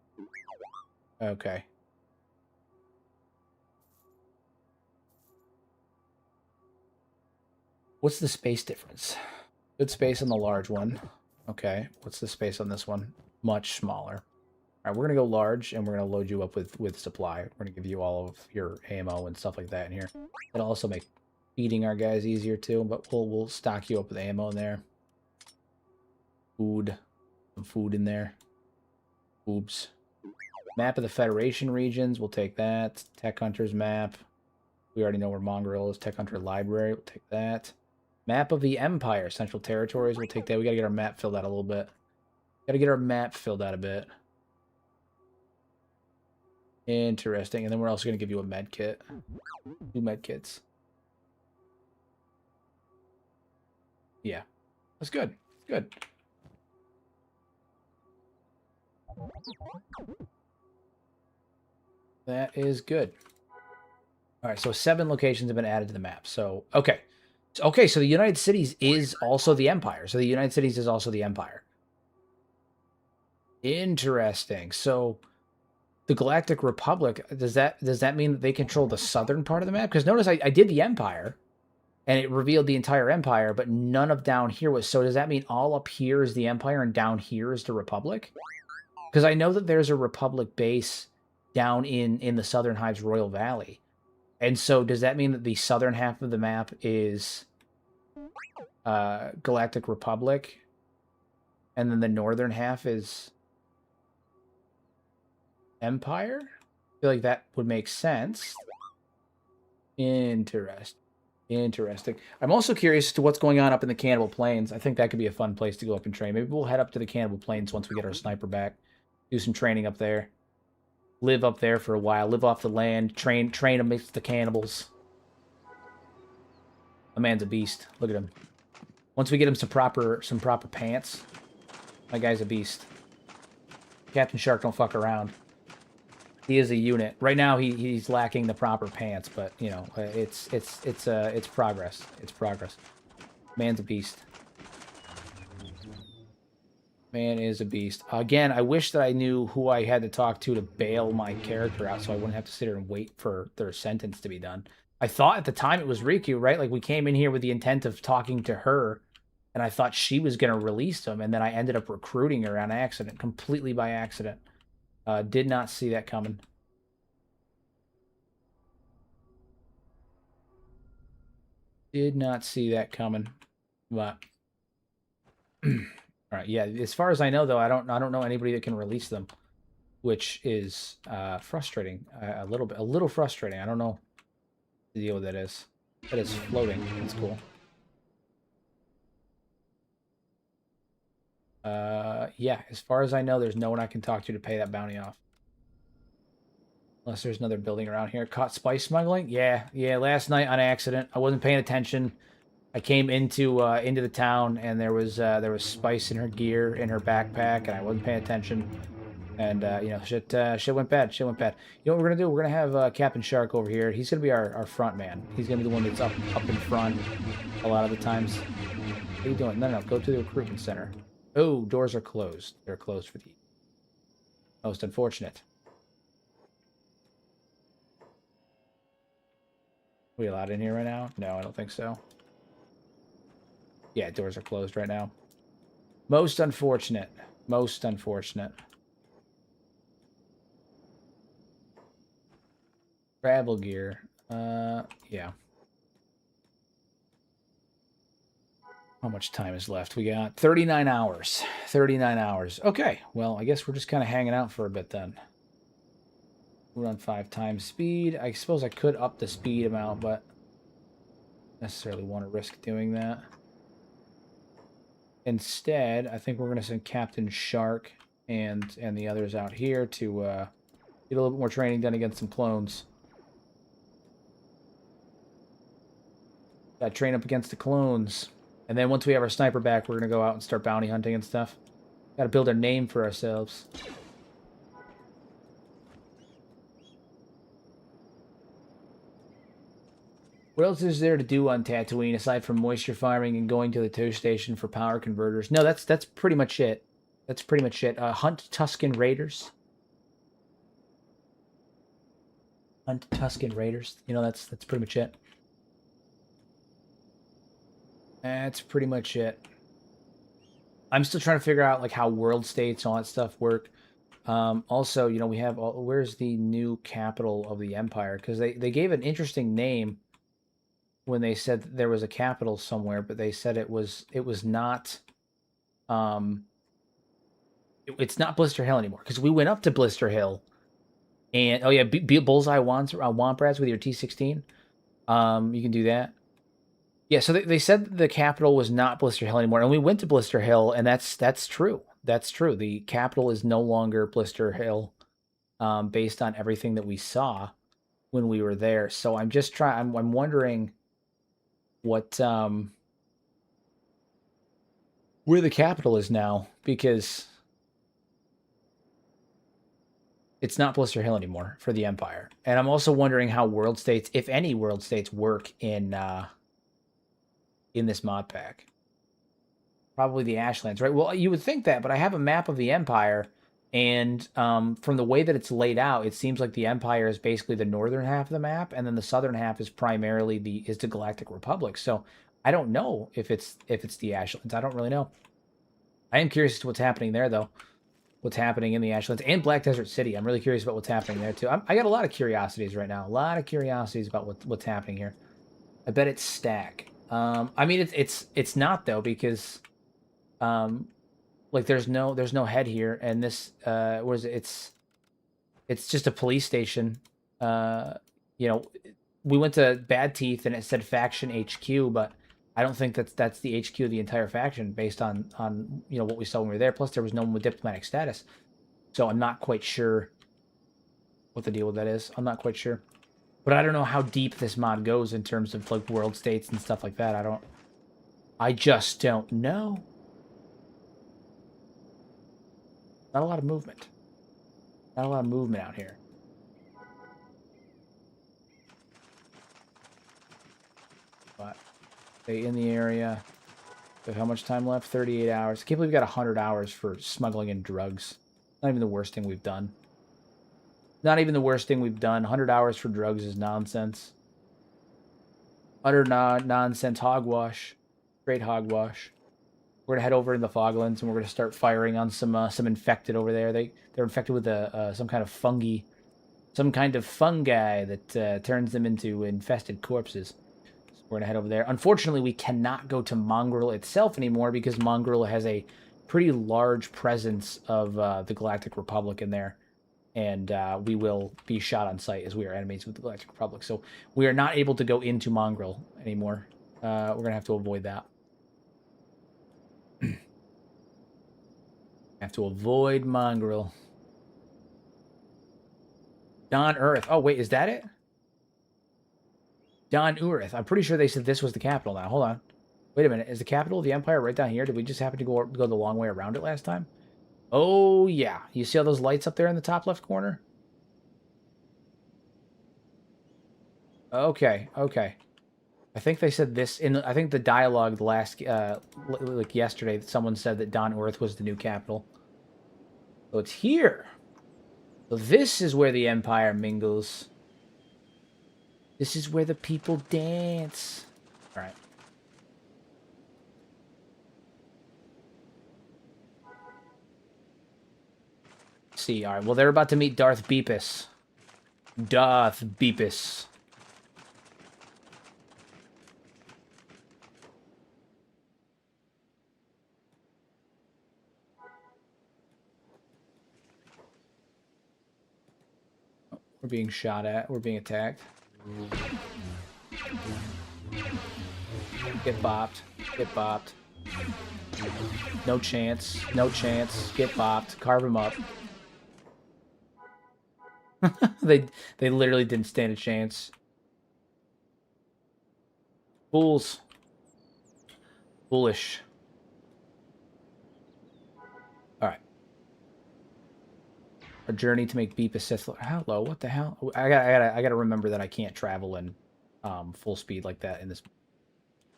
Okay. What's the space difference? Good space on the large one. Okay. What's the space on this one? Much smaller. All right, we're gonna go large, and we're gonna load you up with supply. We're gonna give you all of your ammo and stuff like that in here. It'll also make feeding our guys easier too, but we'll stock you up with ammo in there. Food, some food in there. Oops. Map of the Federation regions, we'll take that. Tech Hunter's map. We already know where Mongrel is. Tech Hunter Library, we'll take that. Map of the Empire, Central Territories, we'll take that. We gotta get our map filled out a little bit. Gotta get our map filled out a bit. Interesting. And then we're also gonna give you a med kit. 2 med kits. Yeah. That's good. Good. That is good. All right, so 7 locations have been added to the map. So, okay. Okay, so the United Cities is also the Empire. So the United Cities is also the Empire. Interesting. So the Galactic Republic, does that mean that they control the southern part of the map? Because notice I did the Empire, and it revealed the entire Empire, but none of down here was. So does that mean all up here is the Empire and down here is the Republic? Because I know that there's a Republic base down in the Southern Hives Royal Valley. And so does that mean that the southern half of the map is Galactic Republic, and then the northern half is Empire? I feel like that would make sense. Interesting. I'm also curious as to what's going on up in the Cannibal Plains. I think that could be a fun place to go up and train. Maybe we'll head up to the Cannibal Plains once we get our sniper back. Do some training up there. Live up there for a while. Live off the land. Train amidst the cannibals. A man's a beast. Look at him. Once we get him some proper pants, my guy's a beast. Captain Shark don't fuck around. He is a unit. Right now he's lacking the proper pants, but you know, it's progress. It's progress. Man's a beast. Man is a beast. Again, I wish that I knew who I had to talk to bail my character out so I wouldn't have to sit here and wait for their sentence to be done. I thought at the time it was Riku, right? Like, we came in here with the intent of talking to her, and I thought she was going to release him, and then I ended up recruiting her on accident, completely by accident. Did not see that coming. Did not see that coming. But... All right, yeah. As far as I know, though, I don't know anybody that can release them, which is frustrating. A little frustrating. I don't know the deal with that is. But it's floating. That's cool. Yeah. As far as I know, there's no one I can talk to pay that bounty off. Unless there's another building around here. Caught spice smuggling? Yeah. Last night on accident. I wasn't paying attention. I came into the town, and there was spice in her gear, in her backpack, and I wasn't paying attention. And you know, shit went bad. You know what we're gonna do? We're gonna have Captain Shark over here. He's gonna be our front man. He's gonna be the one that's up in front a lot of the times. What are you doing? No. Go to the recruitment center. Oh, doors are closed. They're closed for the most unfortunate. Are we allowed in here right now? No, I don't think so. Yeah, doors are closed right now. Most unfortunate. Most unfortunate. Travel gear. Yeah. How much time is left? We got 39 hours. 39 hours. Okay, well, I guess we're just kind of hanging out for a bit then. We're on 5 times speed. I suppose I could up the speed amount, but necessarily want to risk doing that. Instead, I think we're going to send Captain Shark and the others out here to get a little bit more training done against some clones. Got to train up against the clones. And then once we have our sniper back, we're going to go out and start bounty hunting and stuff. Got to build a name for ourselves. What else is there to do on Tatooine aside from moisture farming and going to the tow station for power converters? No, that's pretty much it. That's pretty much it. Hunt Tusken Raiders. Hunt Tusken Raiders. You know, that's pretty much it. That's pretty much it. I'm still trying to figure out like how world states and all that stuff work. Also, you know, we have where's the new capital of the empire? Because they gave an interesting name when they said that there was a capital somewhere, but they said it was not. It's not Blister Hill anymore because we went up to Blister Hill, and oh yeah, Bullseye Womp with your T16. You can do that. Yeah, so they said the capital was not Blister Hill anymore, and we went to Blister Hill, and that's true. That's true. The capital is no longer Blister Hill, based on everything that we saw when we were there. So I'm just trying. I'm wondering what where the capital is now, because it's not Blister Hill anymore for the Empire. And I'm also wondering how world states, if any world states, work in this mod pack. Probably the Ashlands, right? Well, you would think that, but I have a map of the Empire, and from the way that it's laid out, it seems like the Empire is basically the northern half of the map, and then the southern half is primarily the Galactic Republic. So I don't know if it's the Ashlands. I don't really know. I am curious as to what's happening there, though. What's happening in the Ashlands and Black Desert City. I'm really curious about what's happening there, too. I got a lot of curiosities right now. A lot of curiosities about what's happening here. I bet it's Stack. I mean, it's not, though, because like there's no head here, and this it's just a police station. You know, we went to Bad Teeth and it said Faction HQ, but I don't think that's the HQ of the entire faction based on you know what we saw when we were there. Plus, there was no one with diplomatic status, so I'm not quite sure what the deal with that is. I'm not quite sure, but I don't know how deep this mod goes in terms of like world states and stuff like that. I just don't know. Not a lot of movement. Not a lot of movement out here. But stay in the area. But how much time left? 38 hours. I can't believe we got 100 hours for smuggling in drugs. Not even the worst thing we've done. Not even the worst thing we've done. 100 hours for drugs is nonsense. Utter nonsense. Hogwash. Straight hogwash. We're gonna head over in the Foglands, and we're gonna start firing on some infected over there. They're infected with some kind of fungi, some kind of fungi that turns them into infested corpses. So we're gonna head over there. Unfortunately, we cannot go to Mongrel itself anymore because Mongrel has a pretty large presence of the Galactic Republic in there, and we will be shot on sight as we are enemies with the Galactic Republic. So we are not able to go into Mongrel anymore. We're gonna have to avoid that. Have to avoid Mongrel. Don Earth. Oh, wait, is that it? Don Earth. I'm pretty sure they said this was the capital now. Hold on. Wait a minute. Is the capital of the Empire right down here? Did we just happen to go the long way around it last time? Oh, yeah. You see all those lights up there in the top left corner? Okay, okay. I think they said this in. I think the dialogue last, like yesterday, someone said that Don Earth was the new capital. So it's here. So this is where the Empire mingles. This is where the people dance. All right. See, all right. Well, they're about to meet Darth Beepus. Darth Beepus. We're being shot at. We're being attacked. Get bopped. Get bopped. No chance. No chance. Get bopped. Carve him up. They literally didn't stand a chance. Fools. Foolish. A journey to make Beep a Sith. Hello, what the hell? I gotta remember that I can't travel in full speed like that in this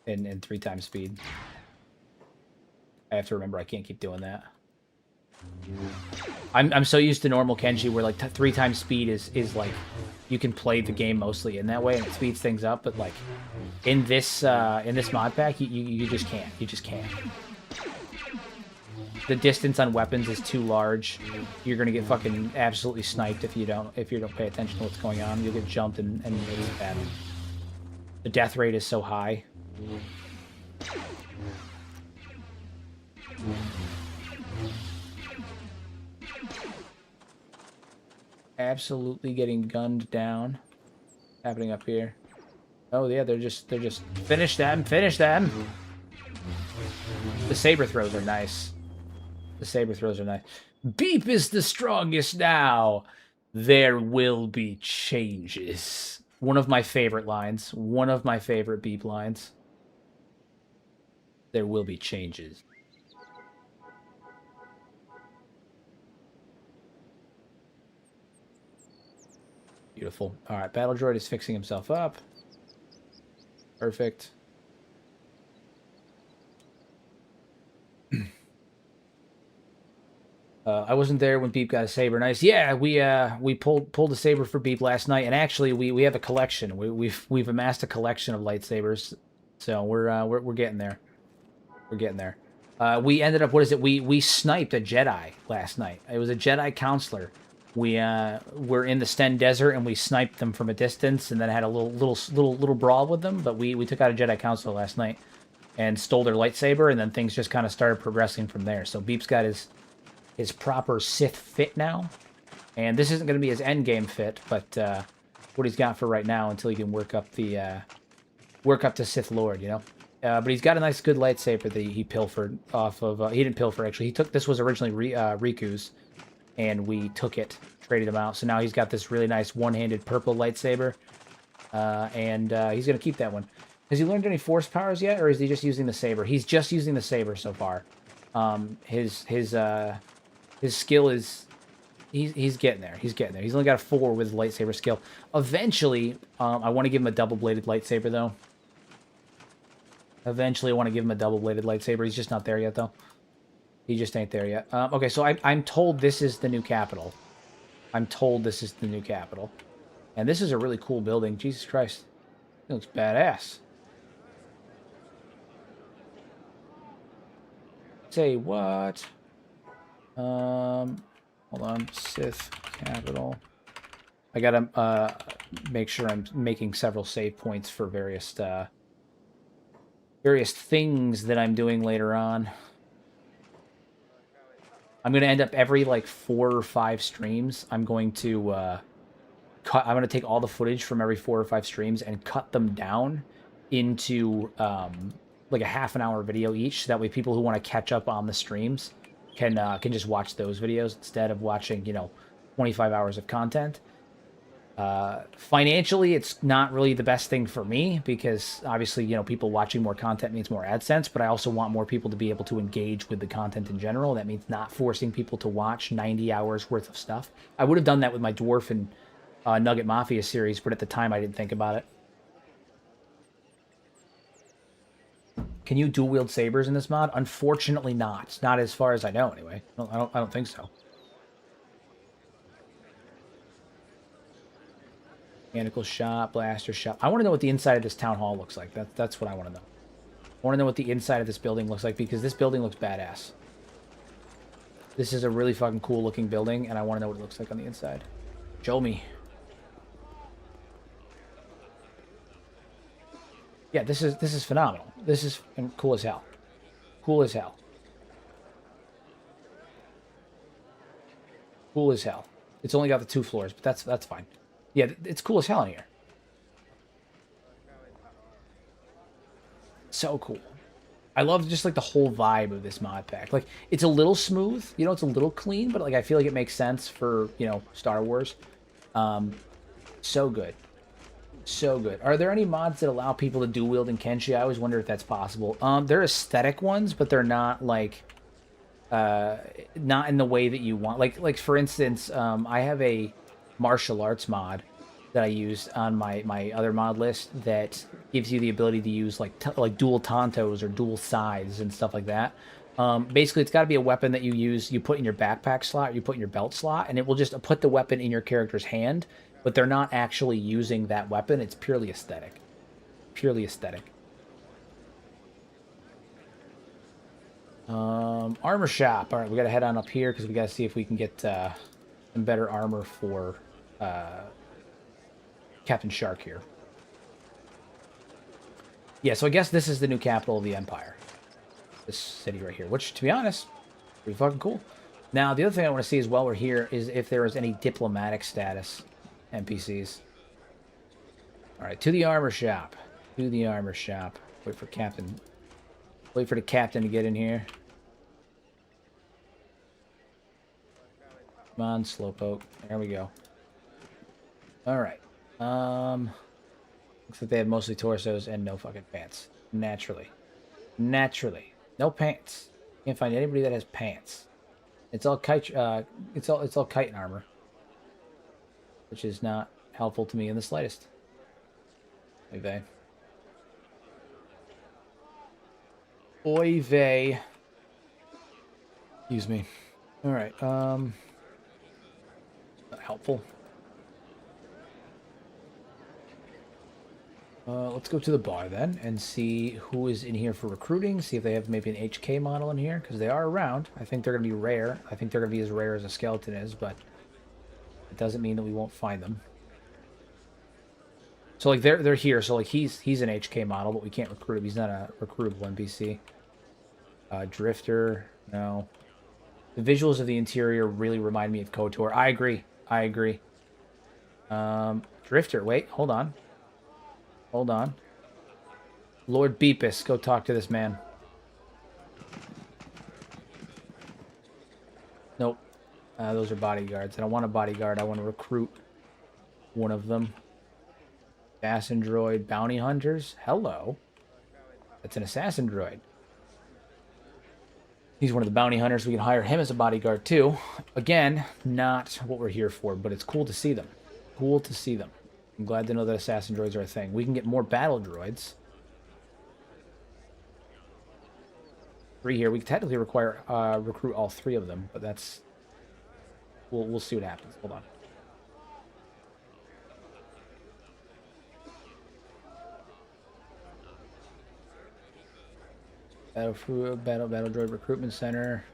in 3 times speed. I have to remember I can't keep doing that. I'm so used to normal Kenshi where like 3 times speed is like you can play the game mostly in that way and it speeds things up, but like in this mod pack you just can't. You just can't. the distance on weapons is too large. You're gonna get fucking absolutely sniped if you don't pay attention to what's going on. You'll get jumped and it's bad. The death rate is so high. Absolutely getting gunned down. Happening up here. Oh yeah, they're just finish them. The saber throws are nice. The saber throws are nice. Beep is the strongest now. There will be changes. One of my favorite lines. One of my favorite Beep lines. There will be changes. Beautiful. All right, Battle Droid is fixing himself up. Perfect. I wasn't there when Beep got a saber. Nice. Yeah, we pulled a saber for Beep last night, and actually we have a collection. We've amassed a collection of lightsabers, so we're getting there. We're getting there. We ended up, what is it? We sniped a Jedi last night. It was a Jedi counselor. We were in the Sten Desert and we sniped them from a distance, and then had a little brawl with them. But we took out a Jedi counselor last night and stole their lightsaber, and then things just kind of started progressing from there. So Beep's got his proper Sith fit now, and this isn't going to be his end game fit, but what he's got for right now until he can work up to Sith Lord, you know. But he's got a nice, good lightsaber that he pilfered off of. He didn't pilfer, actually. This was originally Riku's, and we took it, traded him out. So now he's got this really nice one-handed purple lightsaber, and he's going to keep that one. Has he learned any force powers yet, or is he just using the saber? He's just using the saber so far. His skill is... He's getting there. He's getting there. He's only got a 4 with lightsaber skill. Eventually, I want to give him a double-bladed lightsaber, though. Eventually, I want to give him a double-bladed lightsaber. He's just not there yet, though. He just ain't there yet. Okay, so I'm told this is the new capital. I'm told this is the new capital. And this is a really cool building. Jesus Christ. It looks badass. Say what? Hold on. Sith capital. I gotta make sure I'm making several save points for various things that I'm doing later on. I'm gonna end up every like 4 or 5 streams. I'm going to I'm gonna take all the footage from every 4 or 5 streams and cut them down into like a half-an-hour video each. So that way, people who want to catch up on the streams can just watch those videos instead of watching 25 hours of content. Financially, it's not really the best thing for me because obviously, people watching more content means more AdSense, but I also want more people to be able to engage with the content in general. That means not forcing people to watch 90 hours worth of stuff. I would have done that with my Dwarf and Nugget Mafia series, but at the time I didn't think about it. Can you dual wield sabers in this mod? Unfortunately not. Not as far as I know anyway. I don't think so. Mechanical shop, blaster shop. I want to know what the inside of this town hall looks like. That's what I want to know. I want to know what the inside of this building looks like because this building looks badass. This is a really fucking cool looking building, and I want to know what it looks like on the inside. Show me. Yeah, this is phenomenal. This is cool as hell. Cool as hell. Cool as hell. It's only got the 2 floors, but that's fine. Yeah, it's cool as hell in here. So cool. I love just like the whole vibe of this mod pack. Like, it's a little smooth, it's a little clean, but like I feel like it makes sense for, Star Wars. So good. So good. Are there any mods that allow people to dual wield in Kenshi? I always wonder if that's possible. They're aesthetic ones, but they're not like not in the way that you want. Like for instance, I have a martial arts mod that I used on my other mod list that gives you the ability to use like dual tantos or dual scythes and stuff like that. Basically, it's got to be a weapon that you put in your backpack slot, you put in your belt slot, and it will just put the weapon in your character's hand, but they're not actually using that weapon. It's purely aesthetic. Purely aesthetic. Armor shop. All right, we got to head on up here because we got to see if we can get some better armor for Captain Shark here. Yeah, so I guess this is the new capital of the Empire. This city right here, which, to be honest, pretty fucking cool. Now, the other thing I want to see as well, we're here, is if there is any diplomatic status NPCs. All right, to the armor shop. To the armor shop. Wait for Captain. Wait for the captain to get in here. Come on, slowpoke. There we go. All right. Looks like they have mostly torsos and no fucking pants. Naturally. Naturally. No pants. Can't find anybody that has pants. It's all kite. It's all chitin armor, which is not helpful to me in the slightest. Oy vey. Oy vey. Excuse me. All right. Not helpful. Let's go to the bar then and see who is in here for recruiting. See if they have maybe an HK model in here, because they are around. I think they're going to be rare. I think they're going to be as rare as a skeleton is, but it doesn't mean that we won't find them. So like they're here. So like he's an HK model, but we can't recruit him. He's not a recruitable NPC. Drifter, no. The visuals of the interior really remind me of KOTOR. I agree. I agree. Drifter, wait, hold on. Hold on. Lord Beepus, go talk to this man. Nope. Those are bodyguards. I don't want a bodyguard. I want to recruit one of them. Assassin droid, bounty hunters. Hello. That's an assassin droid. He's one of the bounty hunters. We can hire him as a bodyguard too. Again, not what we're here for, but it's cool to see them. Cool to see them. I'm glad to know that assassin droids are a thing. We can get more battle droids. 3 here. We can technically require recruit all 3 of them, but that's we'll see what happens. Hold on. Battle droid recruitment center.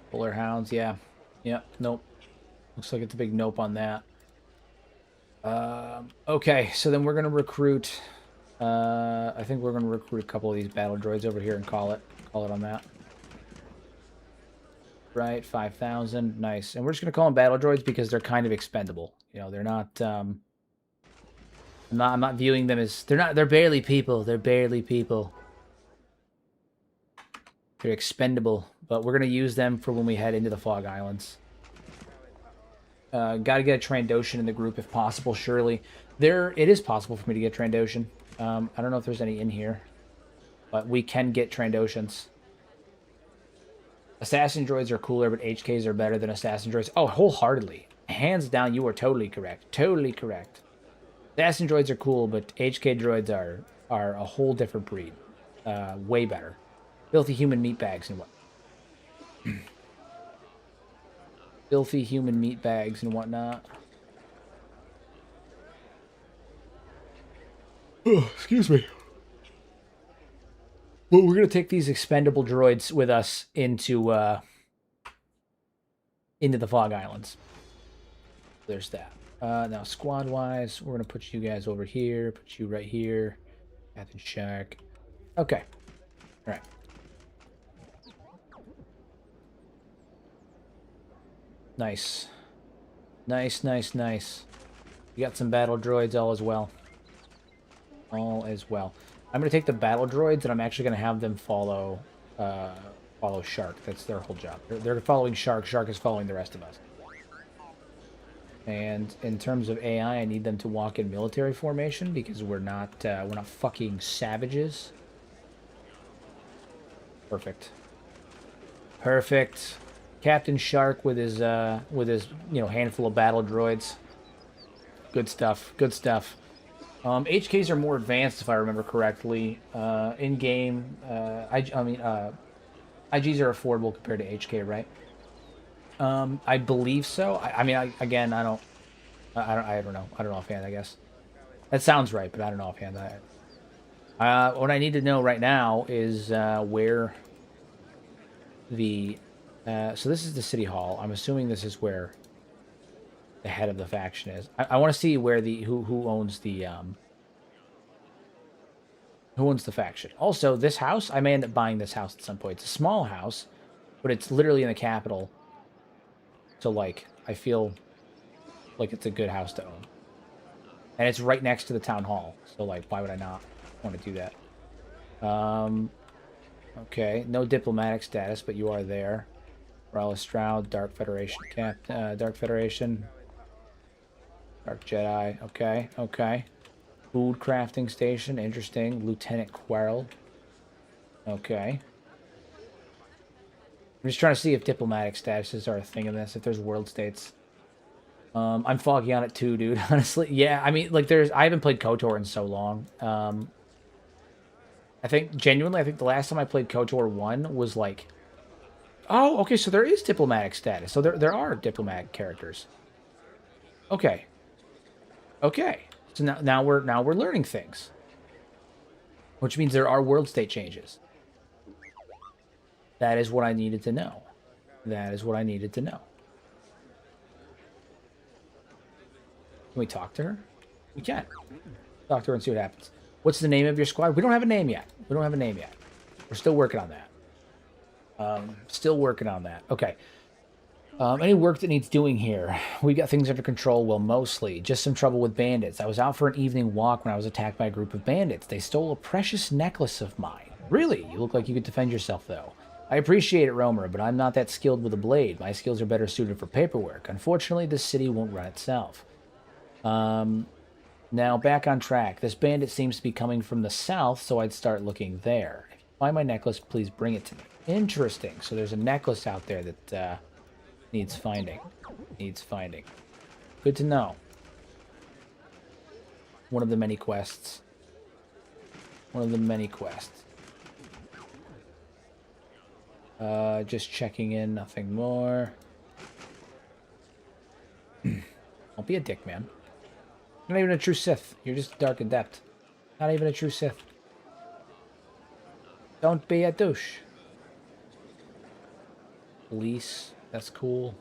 Polar hounds. Yeah. Nope. Looks like it's a big nope on that. Okay, so then we're going to recruit, I think we're going to recruit a couple of these battle droids over here and call it on that. Right, 5,000, nice. And we're just going to call them battle droids because they're kind of expendable. You know, they're not, I'm not viewing them as, they're barely people. They're barely people. They're expendable, but we're going to use them for when we head into the Fog Islands. Got to get a Trandoshan in the group if possible, surely. It is possible for me to get Trandoshan. I don't know if there's any in here, but we can get Trandoshans. Assassin droids are cooler, but HKs are better than assassin droids. Oh, wholeheartedly. Hands down, you are totally correct. Totally correct. Assassin droids are cool, but HK droids are a whole different breed. Way better. Filthy human meat bags and what? Filthy human meat bags and whatnot. Oh, excuse me. Well, we're going to take these expendable droids with us into the Fog Islands. There's that. Now, squad-wise, we're going to put you guys over here. Put you right here. Captain Shark. Okay. All right. Nice. Nice, nice, nice. We got some battle droids all as well. All as well. I'm going to take the battle droids, and I'm actually going to have them follow Shark. That's their whole job. They're following Shark. Shark is following the rest of us. And in terms of AI, I need them to walk in military formation because we're not fucking savages. Perfect. Perfect. Captain Shark with his handful of battle droids. Good stuff. Good stuff. HKs are more advanced if I remember correctly. In game, IGs are affordable compared to HK, right? I believe so. I don't know. I don't know offhand. I guess that sounds right, but I don't know offhand. What I need to know right now is where the so this is the city hall. I'm assuming this is where the head of the faction is. I want to see where the who owns the faction. Also, this house, I may end up buying this house at some point. It's a small house, but it's literally in the capital. So, like, I feel like it's a good house to own. And it's right next to the town hall. So, like, why would I not want to do that? Okay, no diplomatic status, but you are there. Rala Stroud, Dark Federation Dark Federation. Dark Jedi, okay, okay. Food crafting station, interesting. Lieutenant Quarrel. Okay. I'm just trying to see if diplomatic statuses are a thing in this, if there's world states. I'm foggy on it too, dude, honestly. Yeah, I mean, like, I haven't played KOTOR in so long. I think, genuinely, I think the last time I played KOTOR 1 was, like... Oh, okay, so there is diplomatic status. So there are diplomatic characters. Okay. Okay. So now we're learning things, which means there are world state changes. That is what I needed to know. That is what I needed to know. Can we talk to her? We can. Talk to her and see what happens. What's the name of your squad? We don't have a name yet. We don't have a name yet. We're still working on that. Still working on that. Okay. Any work that needs doing here? We got things under control. Well, mostly. Just some trouble with bandits. I was out for an evening walk when I was attacked by a group of bandits. They stole a precious necklace of mine. Really? You look like you could defend yourself, though. I appreciate it, Romer, but I'm not that skilled with a blade. My skills are better suited for paperwork. Unfortunately, this city won't run itself. Now, back on track. This bandit seems to be coming from the south, so I'd start looking there. If you find my necklace, please bring it to me. Interesting. So there's a necklace out there that needs finding. Needs finding. Good to know. One of the many quests. One of the many quests. Just checking in, nothing more. Don't be a dick, man. You're not even a true Sith. You're just a Dark Adept. Not even a true Sith. Don't be a douche. Police. That's cool.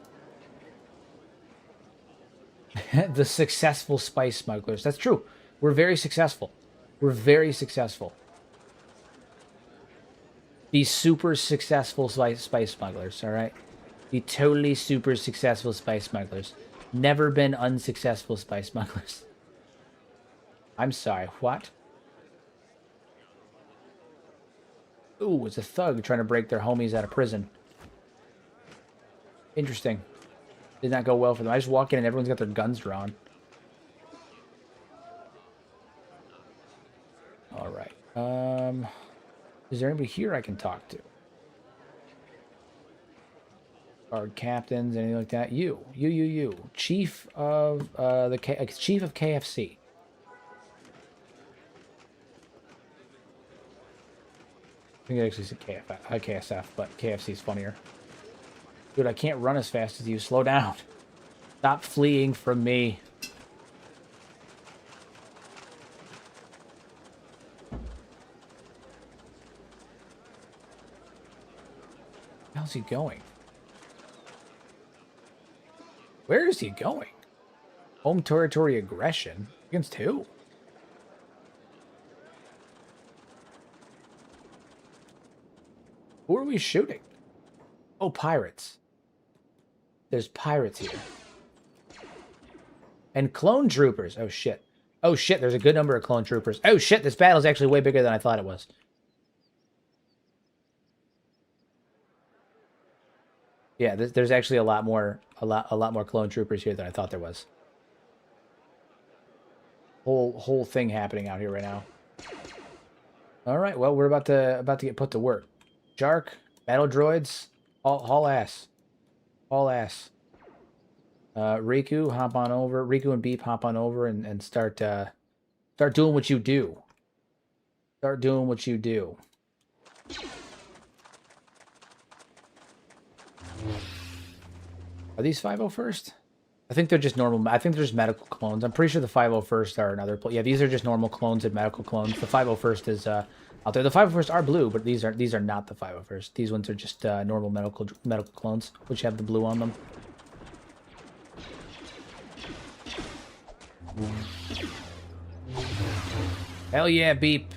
The successful spice smugglers. That's true. We're very successful. We're very successful. The super successful spice smugglers, alright? The totally super successful spice smugglers. Never been unsuccessful spice smugglers. I'm sorry, what? Ooh, it's a thug trying to break their homies out of prison. Interesting. Did not go well for them. I just walk in and everyone's got their guns drawn. Alright. Is there anybody here I can talk to? Guard captains, anything like that? You. Chief of Chief of KFC. I think it actually said KSF, but KFC is funnier. Dude, I can't run as fast as you. Slow down. Stop fleeing from me. How's he going? Where is he going? Home territory aggression? Against who? Who are we shooting? Oh, pirates. There's pirates here. And clone troopers. Oh, shit. Oh, shit, there's a good number of clone troopers. Oh, shit, this battle is actually way bigger than I thought it was. Yeah, there's actually a lot more clone troopers here than I thought there was. Whole thing happening out here right now. All right, well, we're about to get put to work. Shark, battle droids, haul ass. Haul ass. Riku, hop on over. Riku and Beep, hop on over and start doing what you do. Start doing what you do. Are these 501st? I think they're just normal. I think they're just medical clones. I'm pretty sure the 501st are another. Yeah, these are just normal clones and medical clones. The 501st is out there. The 501st are blue, but these are not the 501st. These ones are just normal medical clones, which have the blue on them. Hell yeah, Beep.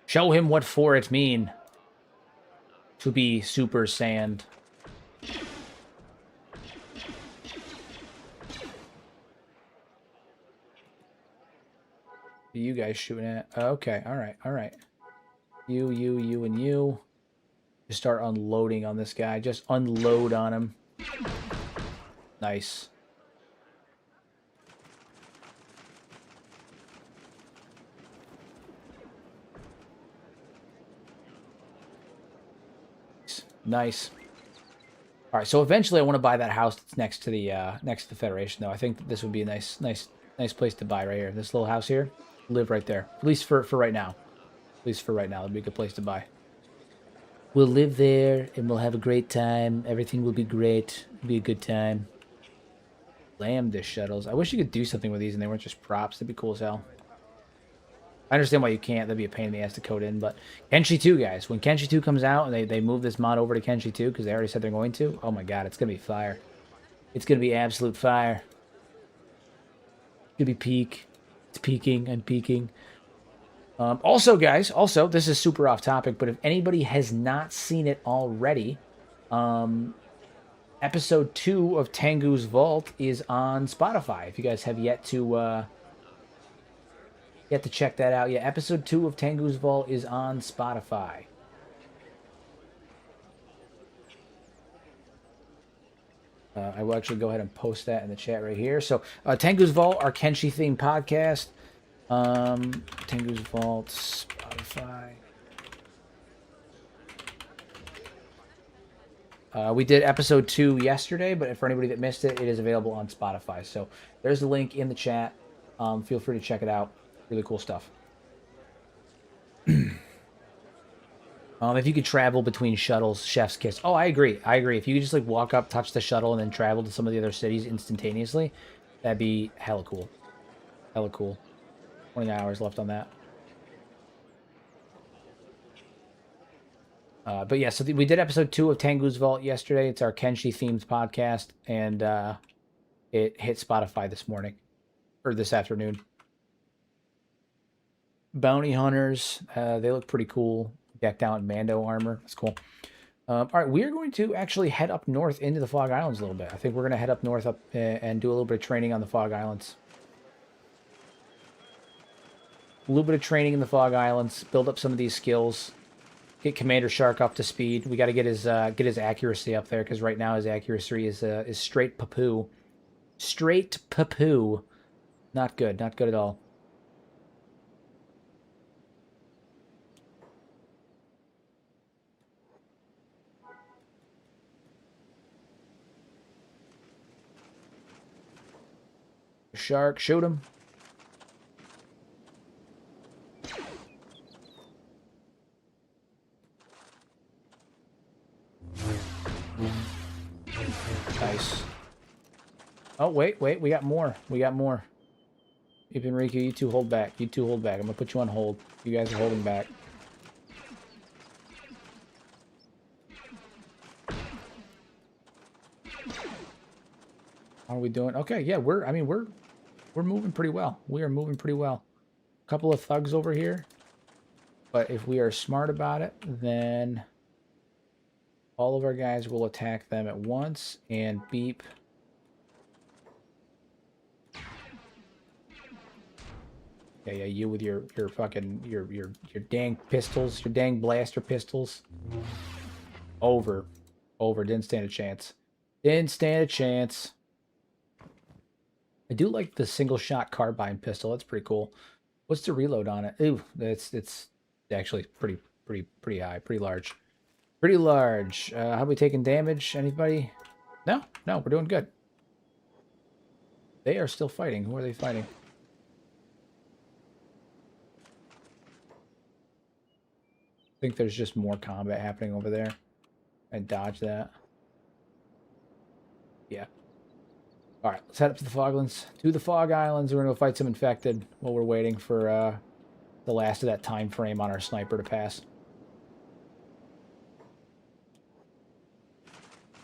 Show him what for it mean to be Super Sand. What are you guys shooting at? Okay, all right, all right. You, and you. Just start unloading on this guy. Just unload on him. Nice. Nice. All right, so eventually I want to buy that house that's next to the Federation, though. I think this would be a nice place to buy right here. This little house here, live right there. At least for right now. At least for right now, it'd be a good place to buy. We'll live there and we'll have a great time. Everything will be great. It'll be a good time. Lambda shuttles. I wish you could do something with these and they weren't just props. That'd be cool as hell. I understand why you can't. That'd be a pain in the ass to code in. But Kenshi 2, guys. When Kenshi 2 comes out and they move this mod over to Kenshi 2, because they already said they're going to, oh my god, it's going to be fire. It's going to be absolute fire. It's going to be peak. It's peaking. I'm peaking. Also, guys, this is super off topic, but if anybody has not seen it already, episode 2 of Tengu's Vault is on Spotify. If you guys have yet to check that out, yeah, episode 2 of Tengu's Vault is on Spotify. I will actually go ahead and post that in the chat right here. So, Tengu's Vault, our Kenshi themed podcast. Tengu's Vault, Spotify. We did episode 2 yesterday, but for anybody that missed it, it is available on Spotify. So there's the link in the chat. Feel free to check it out. Really cool stuff. If you could travel between shuttles, chef's kiss. Oh, I agree. If you could just like walk up, touch the shuttle, and then travel to some of the other cities instantaneously, that'd be hella cool. Hella cool. 20 hours left on that. But yeah, so we did episode 2 of Tengu's Vault yesterday. It's our Kenshi themed podcast, and it hit Spotify this morning or this afternoon. Bounty hunters, they look pretty cool. Decked out in Mando armor. That's cool. All right, we are going to actually head up north into the Fog Islands a little bit. I think we're going to head up north and do a little bit of training on the Fog Islands. A little bit of training in the Fog Islands. Build up some of these skills. Get Commander Shark up to speed. We got to get his accuracy up there because right now his accuracy is straight poo-poo. Straight poo-poo. Not good. Not good at all. Shark, shoot him. Nice. Oh, wait. We got more. Ip and Riku, you two hold back. I'm going to put you on hold. You guys are holding back. How are we doing? Okay, yeah, we're moving pretty well. We are moving pretty well. A couple of thugs over here. But if we are smart about it, then all of our guys will attack them at once and beep. Yeah, you with your fucking your dang pistols, your dang blaster pistols. Over. Didn't stand a chance. I do like the single shot carbine pistol. That's pretty cool. What's the reload on it? Ooh, it's actually pretty high, pretty large. How are we taking damage? Anybody? No, we're doing good. They are still fighting. Who are they fighting? I think there's just more combat happening over there. I dodge that. Yeah. All right, let's head up to the Fog Islands. We're gonna go fight some infected while we're waiting for the last of that time frame on our sniper to pass.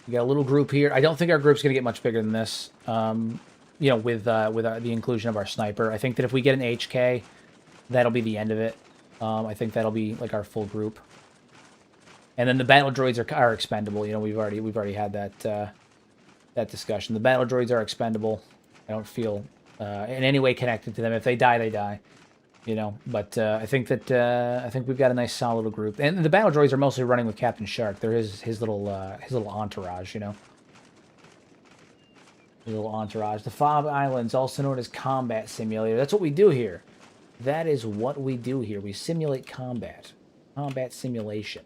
We got a little group here. I don't think our group's going to get much bigger than this. You know, with the inclusion of our sniper. I think that if we get an HK, that'll be the end of it. I think that'll be like our full group. And then the battle droids are expendable. You know, we've already had that that discussion. The battle droids are expendable. I don't feel in any way connected to them. If they die, they die. You know, but I think we've got a nice solid little group. And the battle droids are mostly running with Captain Shark. They're his little entourage. You know. Little entourage. The Fob Islands, also known as Combat Simulator. That's what we do here. That is what we do here. We simulate combat. Combat simulation.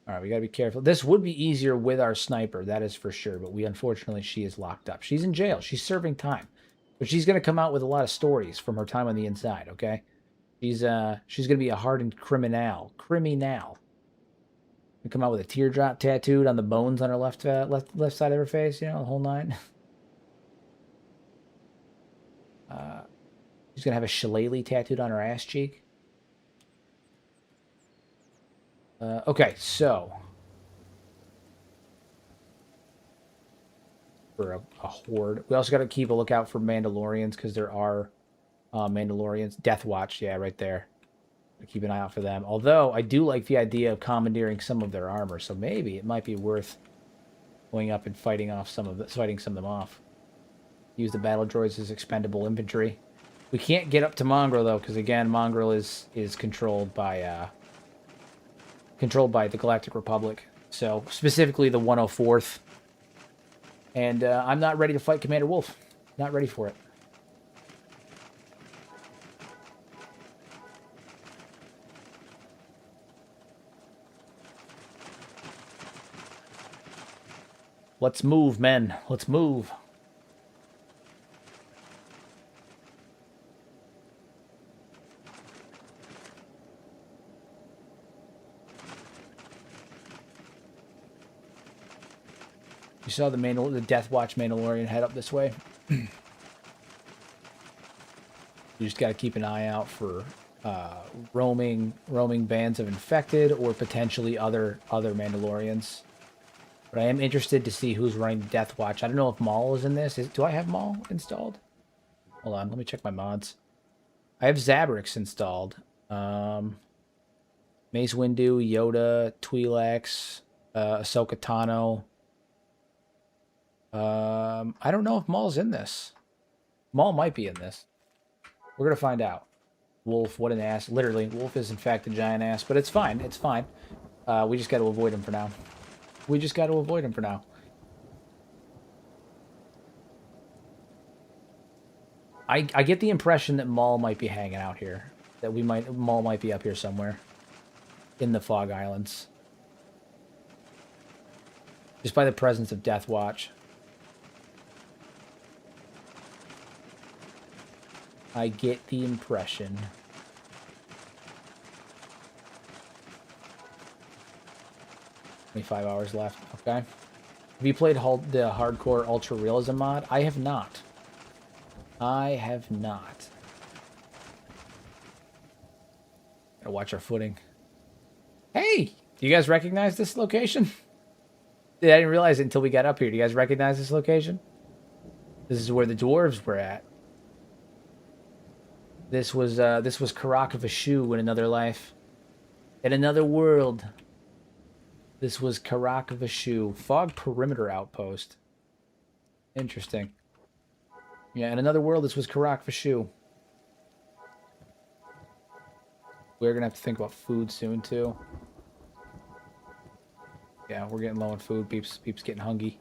Alright, we gotta be careful. This would be easier with our sniper, that is for sure. But unfortunately, she is locked up. She's in jail. She's serving time. But she's gonna come out with a lot of stories from her time on the inside, okay? She's gonna be a hardened criminal. Come out with a teardrop tattooed on the bones on her left side of her face, you know, the whole nine. She's gonna have a shillelagh tattooed on her ass cheek. Okay, so for a horde, we also got to keep a lookout for Mandalorians because there are Mandalorians. Death Watch, yeah, right there. Keep an eye out for them. Although I do like the idea of commandeering some of their armor, so maybe it might be worth going up and fighting some of them off. Use the battle droids as expendable infantry. We can't get up to Mongrel though, because again, Mongrel is controlled by the Galactic Republic. So specifically the 104th. And I'm not ready to fight Commander Wolf. Not ready for it. Let's move, men. Let's move. You saw the Death Watch Mandalorian head up this way. You just got to keep an eye out for roaming bands of infected or potentially other Mandalorians. But I am interested to see who's running Death Watch. I don't know if Maul is in this. Do I have Maul installed? Hold on, let me check my mods. I have Zabrix installed. Mace Windu, Yoda, Twi'leks, Ahsoka Tano. I don't know if Maul's in this. Maul might be in this. We're gonna find out. Wolf, what an ass. Literally, Wolf is in fact a giant ass, but it's fine. It's fine. We just got to avoid him for now. I get the impression that Maul might be hanging out here. That Maul might be up here somewhere. In the Fog Islands. Just by the presence of Death Watch. I get the impression. 25 hours left. Okay. Have you played the hardcore ultra realism mod? I have not. Gotta watch our footing. Hey! Do you guys recognize this location? I didn't realize it until we got up here. Do you guys recognize this location? This is where the dwarves were at. This was Karak of Ashu in another life. In another world. This was Karak of Ashu. Fog Perimeter Outpost. Interesting. Yeah, in another world, this was Karak of Ashu. We're going to have to think about food soon, too. Yeah, we're getting low on food. Peeps getting hungry.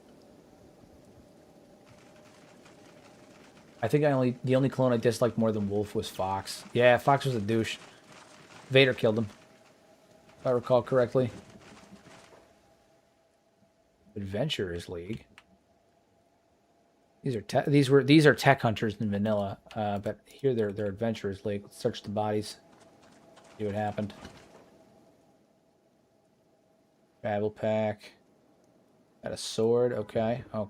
I think the only clone I disliked more than Wolf was Fox. Yeah, Fox was a douche. Vader killed him. If I recall correctly. Adventurers League. These are tech hunters in vanilla, but here they're Adventurers League. Let's search the bodies. See what happened. Travel pack. Got a sword. Okay. I'm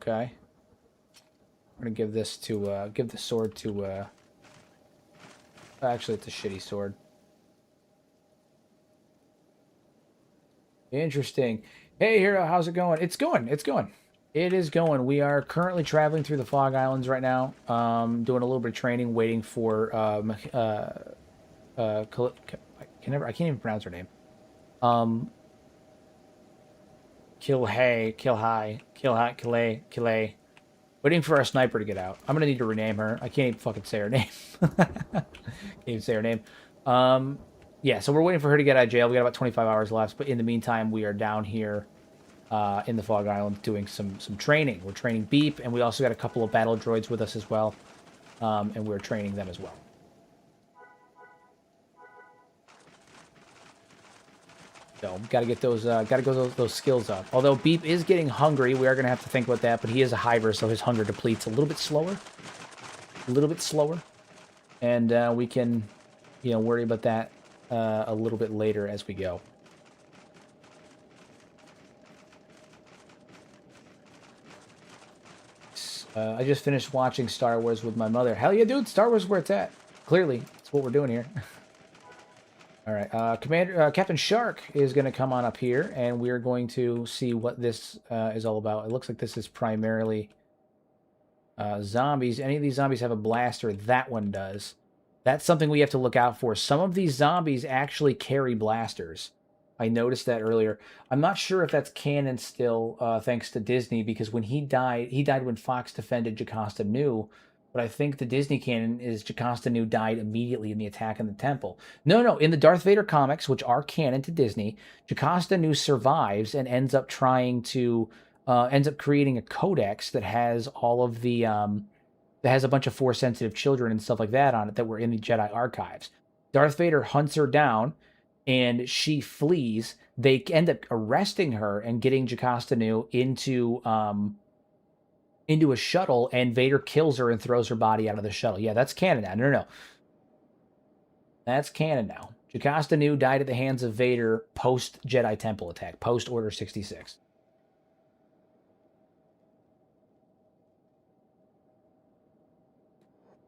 gonna give this to give the sword to Actually, it's a shitty sword. Interesting. Hey, Hero, how's it going? It's going. It's going. It is going. We are currently traveling through the Fog Islands right now. Doing a little bit of training, waiting for I can't even pronounce her name. Um, Kilhay. Waiting for our sniper to get out. I'm gonna need to rename her. I can't even fucking say her name. Can't even say her name. Yeah, so we're waiting for her to get out of jail. We got about 25 hours left, but in the meantime, we are down here in the Fog Islands doing some training. We're training Beep, and we also got a couple of battle droids with us as well, and we're training them as well. So got to get those, those skills up. Although Beep is getting hungry, we are going to have to think about that. But he is a hiver, so his hunger depletes a little bit slower. And we can, worry about that a little bit later as we go. I just finished watching Star Wars with my mother. Hell yeah, dude! Star Wars is where it's at. Clearly, that's what we're doing here. All right, Captain Shark is going to come on up here, and we're going to see what this is all about. It looks like this is primarily zombies. Any of these zombies have a blaster? That one does. That's something we have to look out for. Some of these zombies actually carry blasters. I noticed that earlier. I'm not sure if that's canon still, thanks to Disney, because when he died when Fox defended Jocasta Nu. But I think the Disney canon is Jocasta Nu died immediately in the attack on the temple. No. In the Darth Vader comics, which are canon to Disney, Jocasta Nu survives and ends up creating a codex that has all of the that has a bunch of Force-sensitive children and stuff like that on it that were in the Jedi archives. Darth Vader hunts her down, and she flees. They end up arresting her and getting Jocasta Nu into a shuttle, and Vader kills her and throws her body out of the shuttle. Yeah, that's canon now. No. That's canon now. Jocasta Nu died at the hands of Vader post-Jedi Temple attack, post-Order 66.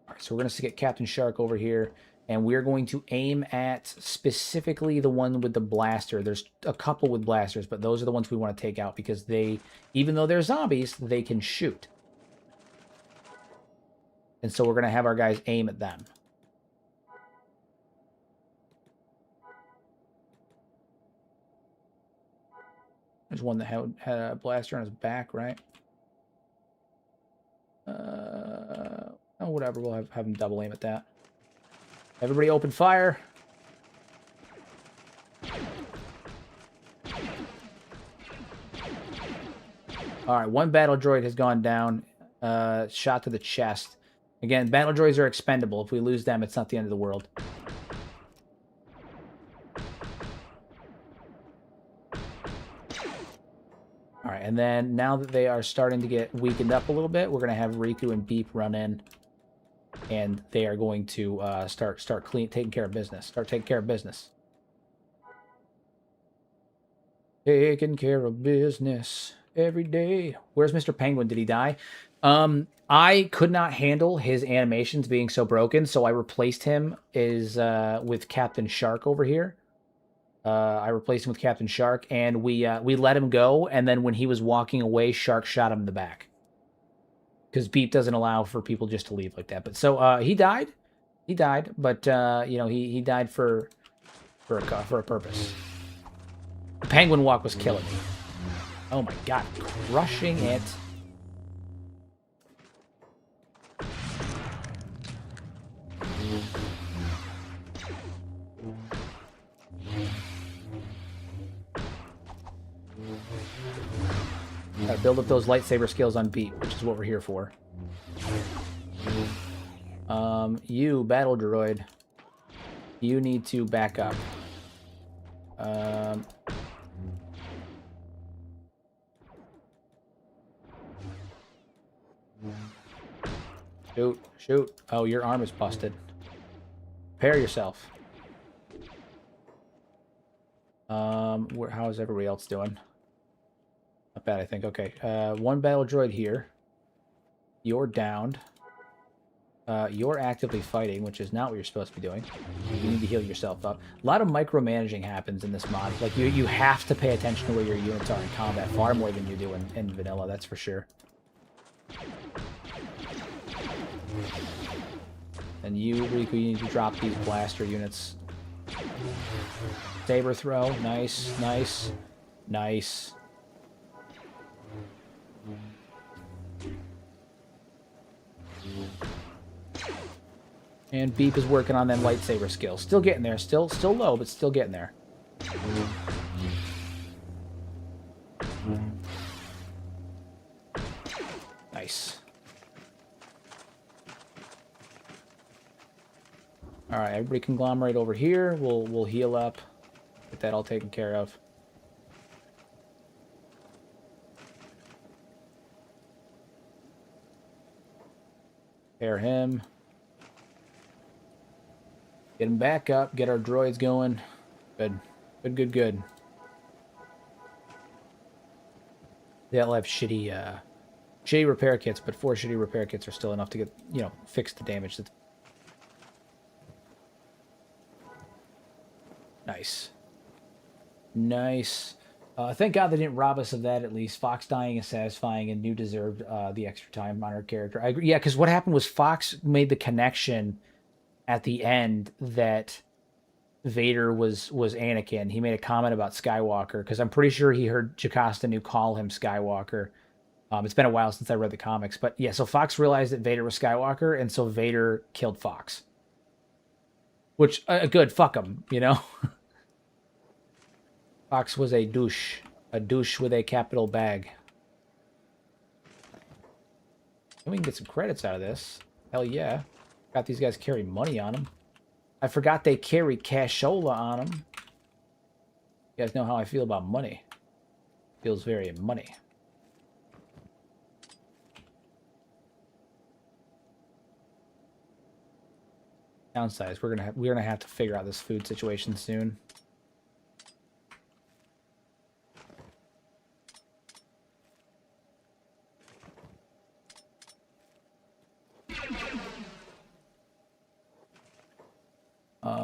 All right, so we're going to get Captain Shark over here, and we're going to aim at specifically the one with the blaster. There's a couple with blasters, but those are the ones we want to take out because they, even though they're zombies, they can shoot. And so we're going to have our guys aim at them. There's one that had a blaster on his back, right? Oh, whatever. We'll have him double aim at that. Everybody open fire. All right, one battle droid has gone down. Shot to the chest. Again, battle droids are expendable. If we lose them, it's not the end of the world. All right, and then now that they are starting to get weakened up a little bit, we're going to have Riku and Beep run in, and they are going to start taking care of business. Taking care of business. Taking care of business every day. Where's Mr. Penguin? Did he die? I could not handle his animations being so broken, so I replaced him with Captain Shark over here. And we let him go, and then when he was walking away, Shark shot him in the back. Because Beep doesn't allow for people just to leave like that. But so he died. He died, but he died for a purpose. The penguin walk was killing me. Oh my god, crushing it. Gotta build up those lightsaber skills on Beep, which is what we're here for. You, battle droid, you need to back up. Shoot. Oh, your arm is busted. Prepare yourself. How is everybody else doing? Not bad, I think. Okay, one battle droid here. You're downed. You're actively fighting, which is not what you're supposed to be doing. You need to heal yourself up. A lot of micromanaging happens in this mod. Like, you have to pay attention to where your units are in combat far more than you do in vanilla, that's for sure. And you, Riku, you need to drop these blaster units. Saber throw. Nice, nice, nice. And Beep is working on them lightsaber skills. Still getting there. Still low, but still getting there. Nice. All right, everybody conglomerate over here. We'll heal up. Get that all taken care of. Pair him. Get him back up. Get our droids going. Good. Good, good, good. They all have shitty repair kits, but 4 shitty repair kits are still enough to get, you know, fix the damage. Nice. Nice. Thank God they didn't rob us of that, at least. Fox dying is satisfying, and you deserved the extra time on her character. I agree. Yeah, because what happened was Fox made the connection at the end that Vader was Anakin. He made a comment about Skywalker, because I'm pretty sure he heard Jocasta Nu call him Skywalker. It's been a while since I read the comics. But yeah, so Fox realized that Vader was Skywalker, and so Vader killed Fox. Which, good, fuck him, you know? Fox was a douche with a capital bag. And we can get some credits out of this. Hell yeah. Got these guys carry money on them. I forgot they carry cashola on them. You guys know how I feel about money. Feels very money. Downsides, we're gonna have to figure out this food situation soon.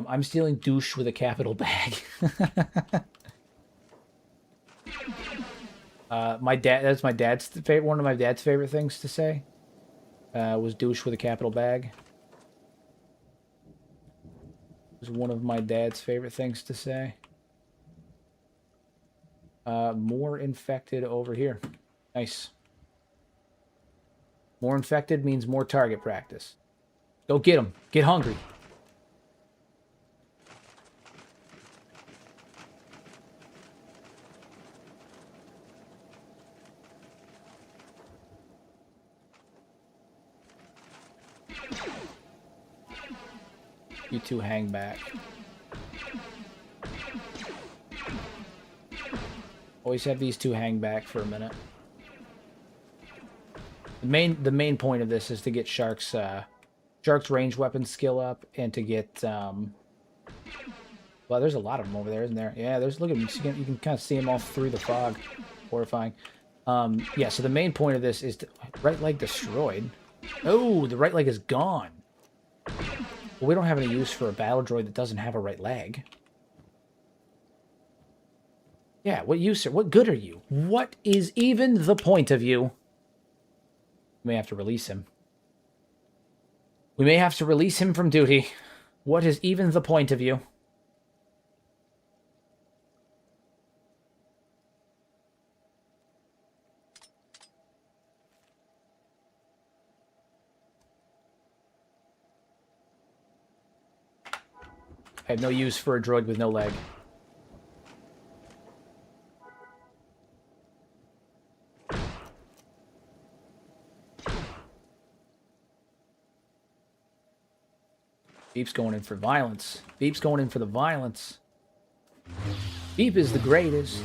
I'm stealing douche with a capital bag. My dad, that's my dad's favorite, one of my dad's favorite things to say. Was douche with a capital bag. Was one of my dad's favorite things to say. More infected over here. Nice. More infected means more target practice. Go get them. Get hungry. You two hang back. Always have these two hang back for a minute. The main point of this is to get Shark's range weapon skill up, and to get well, there's a lot of them over there, isn't there? Yeah, there's, look at them. You can kind of see them all through the fog. Horrifying. Yeah, so the main point of this is to, right leg destroyed. Oh, the right leg is gone. Well, we don't have any use for a battle droid that doesn't have a right leg. Yeah, what use? What good are you? What is even the point of you? We may have to release him. We may have to release him from duty. What is even the point of you? I have no use for a droid with no leg. Beep's going in for violence. Beep's going in for the violence. Beep is the greatest.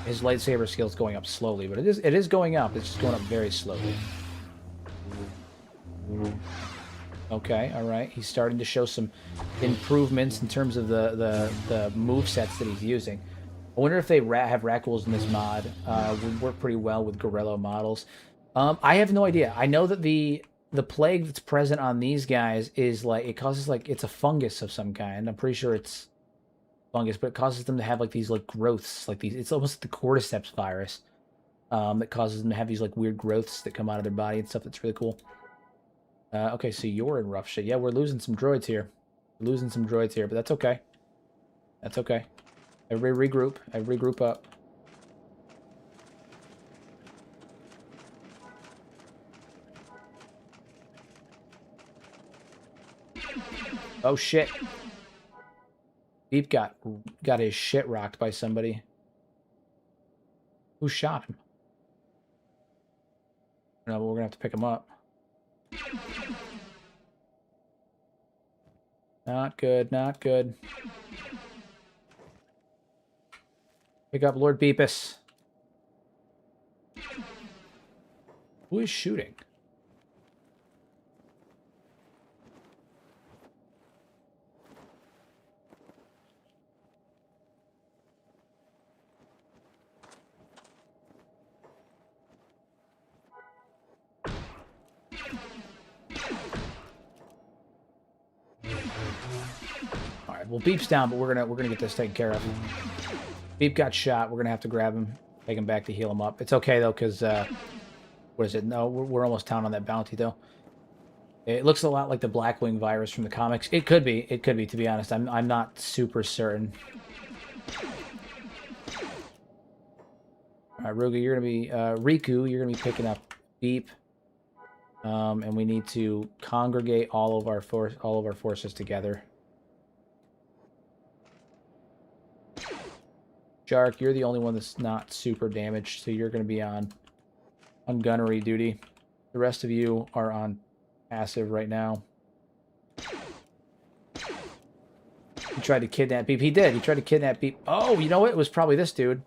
His lightsaber skill's going up slowly, but it is going up. It's just going up very slowly. Okay, all right. He's starting to show some improvements in terms of the move sets that he's using. I wonder if they have Rackles in this mod. Would work pretty well with Gorilla models. I have no idea. I know that the plague that's present on these guys is like it causes like it's a fungus of some kind. I'm pretty sure it's fungus, but it causes them to have like these like growths, like these. It's almost like the cordyceps virus that causes them to have these like weird growths that come out of their body and stuff. That's really cool. Okay, so you're in rough shit. Yeah, we're losing some droids here. We're losing some droids here, but that's okay. That's okay. Everybody regroup. Everybody group up. Oh shit. Beep got his shit rocked by somebody. Who shot him? No, but we're gonna have to pick him up. Not good, not good. Pick up Lord Beepus. Who is shooting? Alright, well Beep's down, but we're gonna get this taken care of. Beep got shot. We're gonna have to grab him, take him back to heal him up. It's okay though, because what is it? No, we're almost down on that bounty though. It looks a lot like the Blackwing virus from the comics. It could be. It could be. To be honest, I'm not super certain. All right, Ruga, you're gonna be Riku. You're gonna be picking up Beep, and we need to congregate all of our forces together. Jark, you're the only one that's not super damaged, so you're going to be on gunnery duty. The rest of you are on passive right now. He tried to kidnap Beep. He did. He tried to kidnap Beep. Oh, you know what? It was probably this dude.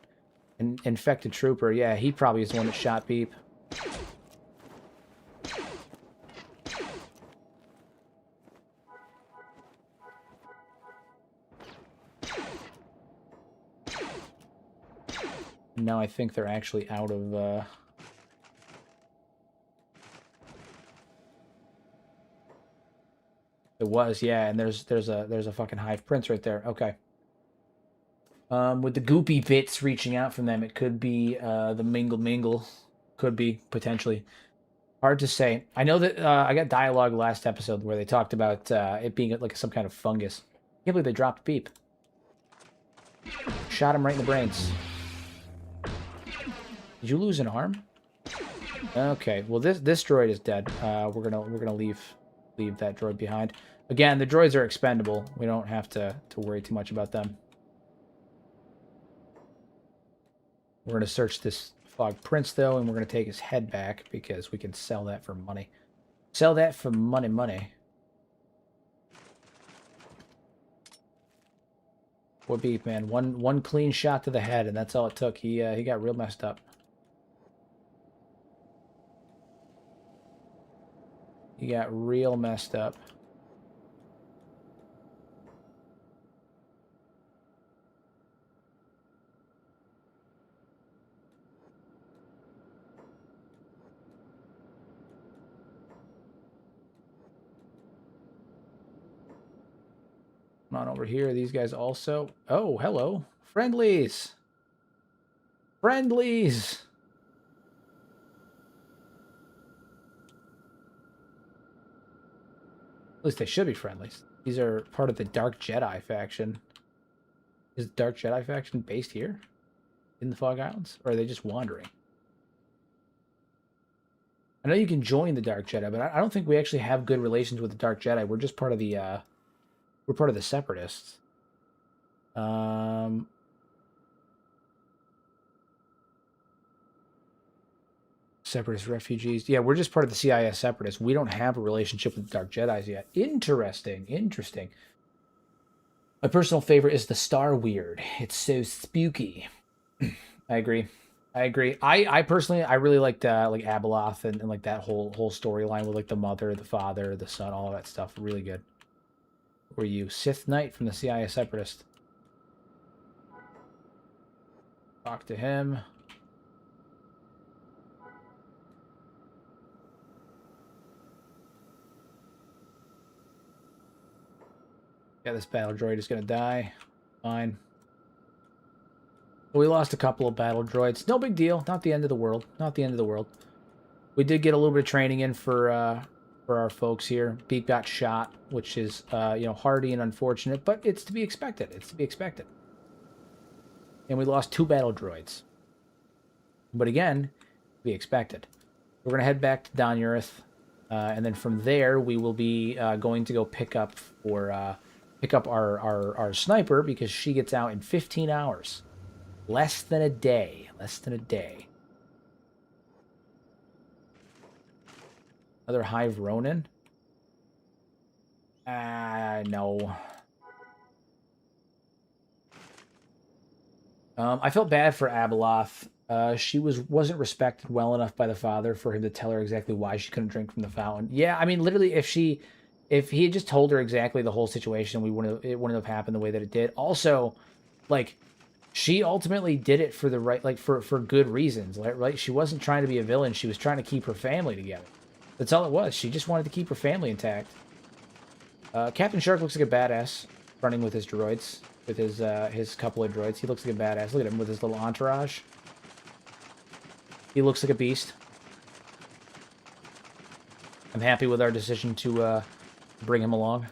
An infected trooper. Yeah, he probably is the one that shot Beep. Now I think they're actually out of It was, yeah, and there's a fucking Hive Prince right there. Okay. With the goopy bits reaching out from them, it could be the Mingle. Could be, potentially. Hard to say. I know that I got dialogue last episode where they talked about it being like some kind of fungus. I can't believe they dropped Beep. Shot him right in the brains. Did you lose an arm? Okay, well this droid is dead. We're gonna leave that droid behind. Again, the droids are expendable. We don't have to worry too much about them. We're gonna search this Fog Prince though, and we're gonna take his head back because we can sell that for money. Sell that for money. Poor Beep, man. One clean shot to the head, and that's all it took. He got real messed up. He got real messed up. Come on over here. These guys also. Oh, hello. Friendlies. Friendlies. At least they should be friendlies. These are part of the Dark Jedi faction. Is the Dark Jedi faction based here? In the Fog Islands? Or are they just wandering? I know you can join the Dark Jedi, but I don't think we actually have good relations with the Dark Jedi. We're just part of the, we're part of the Separatists. Separatist refugees. Yeah, we're just part of the CIS Separatists. We don't have a relationship with the Dark Jedis yet. Interesting. My personal favorite is the Star Weird. It's so spooky. I agree. I personally, I really liked like Abeloth and like that whole storyline with like the mother, the father, the son, all of that stuff. Really good. Were you Sith Knight from the CIS Separatist? Talk to him. Yeah, this battle droid is gonna die. Fine. We lost a couple of battle droids. No big deal. Not the end of the world. Not the end of the world. We did get a little bit of training in for our folks here. Beep got shot, which is you know, hardy and unfortunate, but it's to be expected. It's to be expected. And we lost 2 battle droids. But again, to be expected. We're gonna head back to Donurith, and then from there we will be going to go pick up our sniper because she gets out in 15 hours. Less than a day. Less than a day. Another Hive Ronin? No. I felt bad for Abeloth. She wasn't respected well enough by the father for him to tell her exactly why she couldn't drink from the fountain. Yeah, I mean, literally, if he had just told her exactly the whole situation, it wouldn't have happened the way that it did. Also, like, she ultimately did it for the right, like, for good reasons. Right? She wasn't trying to be a villain. She was trying to keep her family together. That's all it was. She just wanted to keep her family intact. Captain Shark looks like a badass running with his droids, with his couple of droids. He looks like a badass. Look at him with his little entourage. He looks like a beast. I'm happy with our decision to bring him along.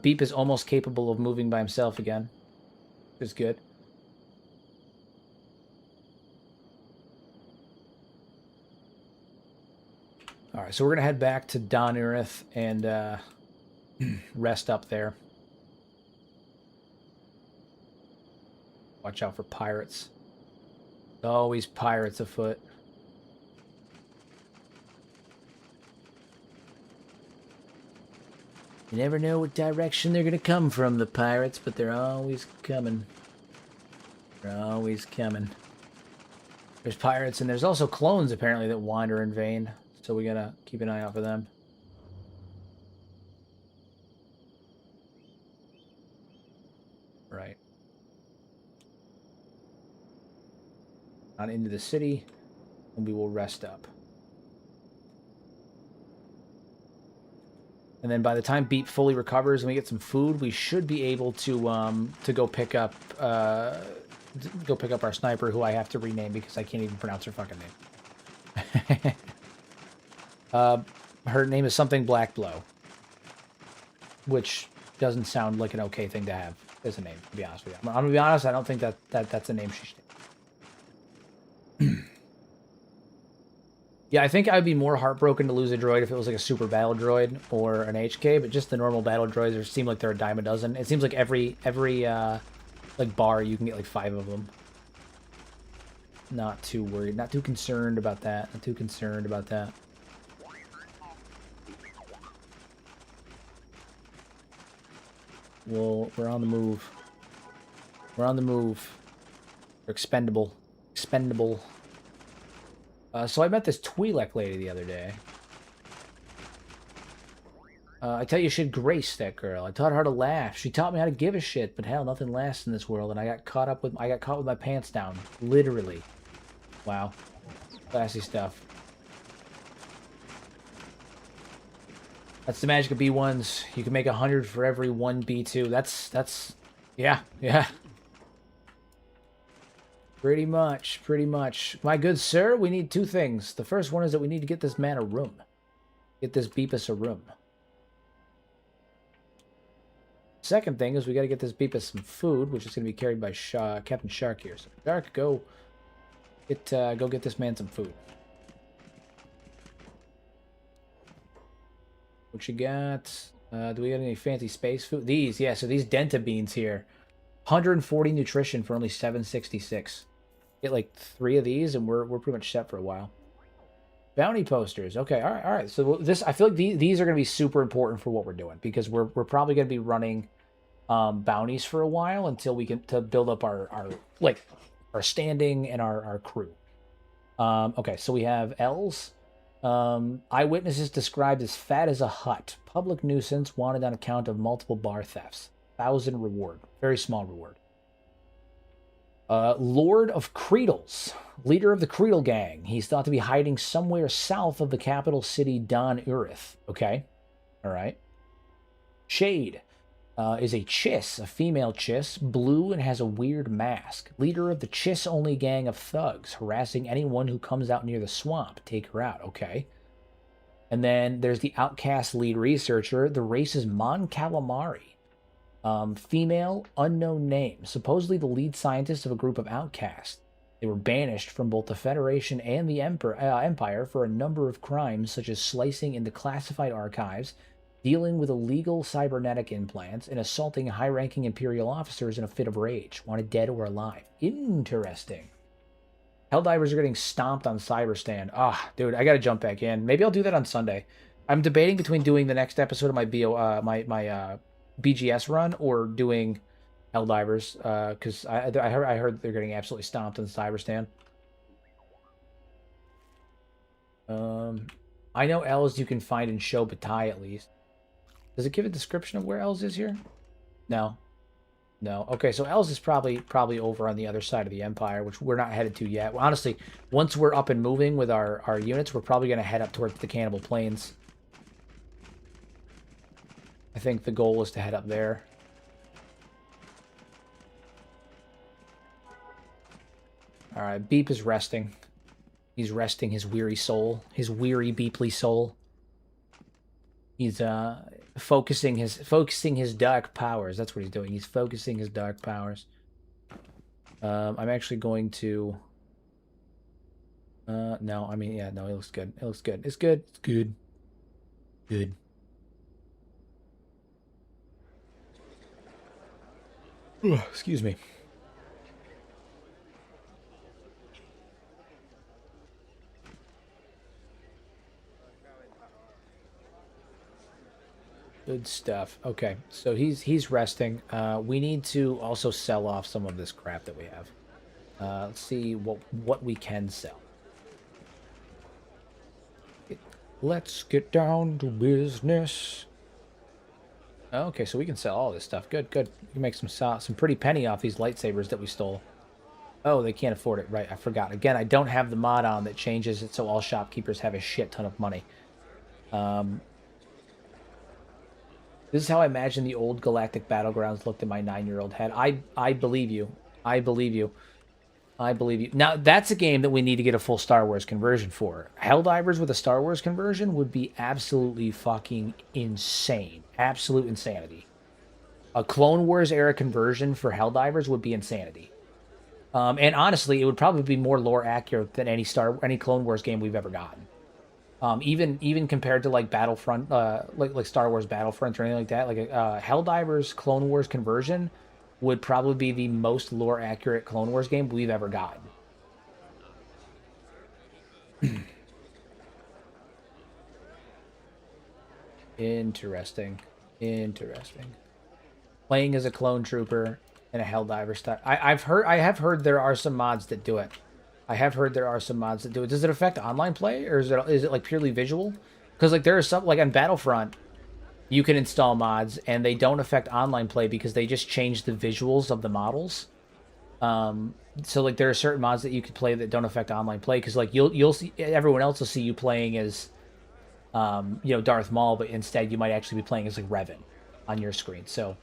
Beep is almost capable of moving by himself again. Which is good. Alright, so we're going to head back to Donurith and rest up there. Watch out for pirates. Always pirates afoot. You never know what direction they're going to come from, the pirates, but they're always coming. They're always coming. There's pirates, and there's also clones, apparently, that wander in vain. So we got to keep an eye out for them. Right. On into the city, and we will rest up. And then by the time Beep fully recovers and we get some food, we should be able to go pick up our sniper, who I have to rename because I can't even pronounce her fucking name. Her name is something Black Blow, which doesn't sound like an okay thing to have as a name, to be honest with you. I'm gonna be honest, I don't think that's a name she should take. Yeah, I think I'd be more heartbroken to lose a droid if it was like a super battle droid or an HK, but just the normal battle droids seem like they're a dime a dozen. It seems like every like bar you can get like 5 of them. Not too worried, not too concerned about that. Not too concerned about that. Well, we're on the move. We're on the move. We're expendable. Expendable. So I met this Twi'lek lady the other day. I tell you, she should grace that girl. I taught her how to laugh. She taught me how to give a shit, but hell, nothing lasts in this world, and I got caught with my pants down. Literally. Wow. Classy stuff. That's the magic of B1s. You can make 100 for every 1 B2. That's yeah. Pretty much. My good sir, we need 2 things. The first one is that we need to get this man a room. Get this Beepus a room. Second thing is we got to get this Beepus some food, which is going to be carried by Captain Shark here. So Shark, go get this man some food. What you got? Do we got any fancy space food? These, yeah, so these Denta beans here. 140 nutrition for only 766. Get like 3 of these and we're pretty much set for a while. Bounty posters. Okay, all right. So this, I feel like these are going to be super important for what we're doing because we're probably going to be running bounties for a while until we can build up our standing and our crew. Okay, so we have L's. Eyewitnesses described as fat as a hut. Public nuisance wanted on account of multiple bar thefts. 1,000 reward. Very small reward. Lord of Creedles, leader of the Creedle gang. He's thought to be hiding somewhere south of the capital city, Don Urith. Okay, all right. Shade is a Chiss, a female Chiss, blue and has a weird mask. Leader of the Chiss-only gang of thugs, harassing anyone who comes out near the swamp. Take her out. Okay. And then there's the Outcast lead researcher. The race is Mon Calamari. Female, unknown name. Supposedly the lead scientist of a group of outcasts. They were banished from both the Federation and the Empire for a number of crimes, such as slicing into classified archives, dealing with illegal cybernetic implants, and assaulting high-ranking Imperial officers in a fit of rage, wanted dead or alive. Interesting. Helldivers are getting stomped on Cyberstan. Ah, dude, I gotta jump back in. Maybe I'll do that on Sunday. I'm debating between doing the next episode of my BGS run or doing Helldivers, because I heard they're getting absolutely stomped on Cyberstan. I know Els you can find in Show Batai at least. Does it give a description of where Els is here? No. No. Okay, so Els is probably over on the other side of the Empire, which we're not headed to yet. Well, honestly, once we're up and moving with our units, we're probably going to head up towards the Cannibal Plains. I think the goal is to head up there. Alright, Beep is resting. He's resting his weary soul. His weary, beeply soul. He's focusing his dark powers. That's what he's doing. He's focusing his dark powers. I'm actually going to no, I mean, yeah, no, it looks good. It looks good. It's good. It's good. Good. Ugh, excuse me. Good stuff. Okay, so he's resting. We need to also sell off some of this crap that we have. Let's see what we can sell. Let's get down to business. Okay, so we can sell all this stuff. Good, good. We can make some pretty penny off these lightsabers that we stole. Oh, they can't afford it. Right, I forgot. Again, I don't have the mod on that changes it so all shopkeepers have a shit ton of money. This is how I imagine the old Galactic Battlegrounds looked in my 9-year-old head. I believe you. I believe you. I believe you. Now, that's a game that we need to get a full Star Wars conversion for. Helldivers with a Star Wars conversion would be absolutely fucking insane. Absolute insanity. A Clone Wars era conversion for Helldivers would be insanity. And honestly, it would probably be more lore accurate than any Clone Wars game we've ever gotten. Even compared to like Battlefront, like Star Wars Battlefront or anything like that, like a Helldivers Clone Wars conversion would probably be the most lore accurate Clone Wars game we've ever gotten. Interesting. Interesting. Playing as a clone trooper in a Helldiver style. I have heard there are some mods that do it. I have heard there are some mods that do it. Does it affect online play, or is it like purely visual? Because like there are some, like on Battlefront, you can install mods and they don't affect online play because they just change the visuals of the models. So like there are certain mods that you can play that don't affect online play because like you'll see everyone else will see you playing as Darth Maul, but instead you might actually be playing as like Revan on your screen. So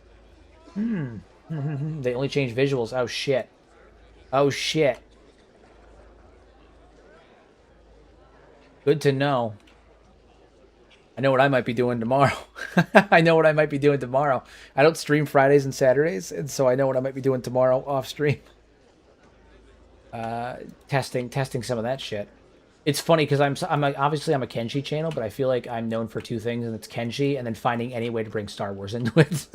they only change visuals. Oh shit. Oh shit. Good to know. I know what I might be doing tomorrow. I know what I might be doing tomorrow. I don't stream Fridays and Saturdays, and so I know what I might be doing tomorrow off stream. Testing some of that shit. It's funny because obviously I'm a Kenshi channel, but I feel like I'm known for two things, and it's Kenshi and then finding any way to bring Star Wars into it.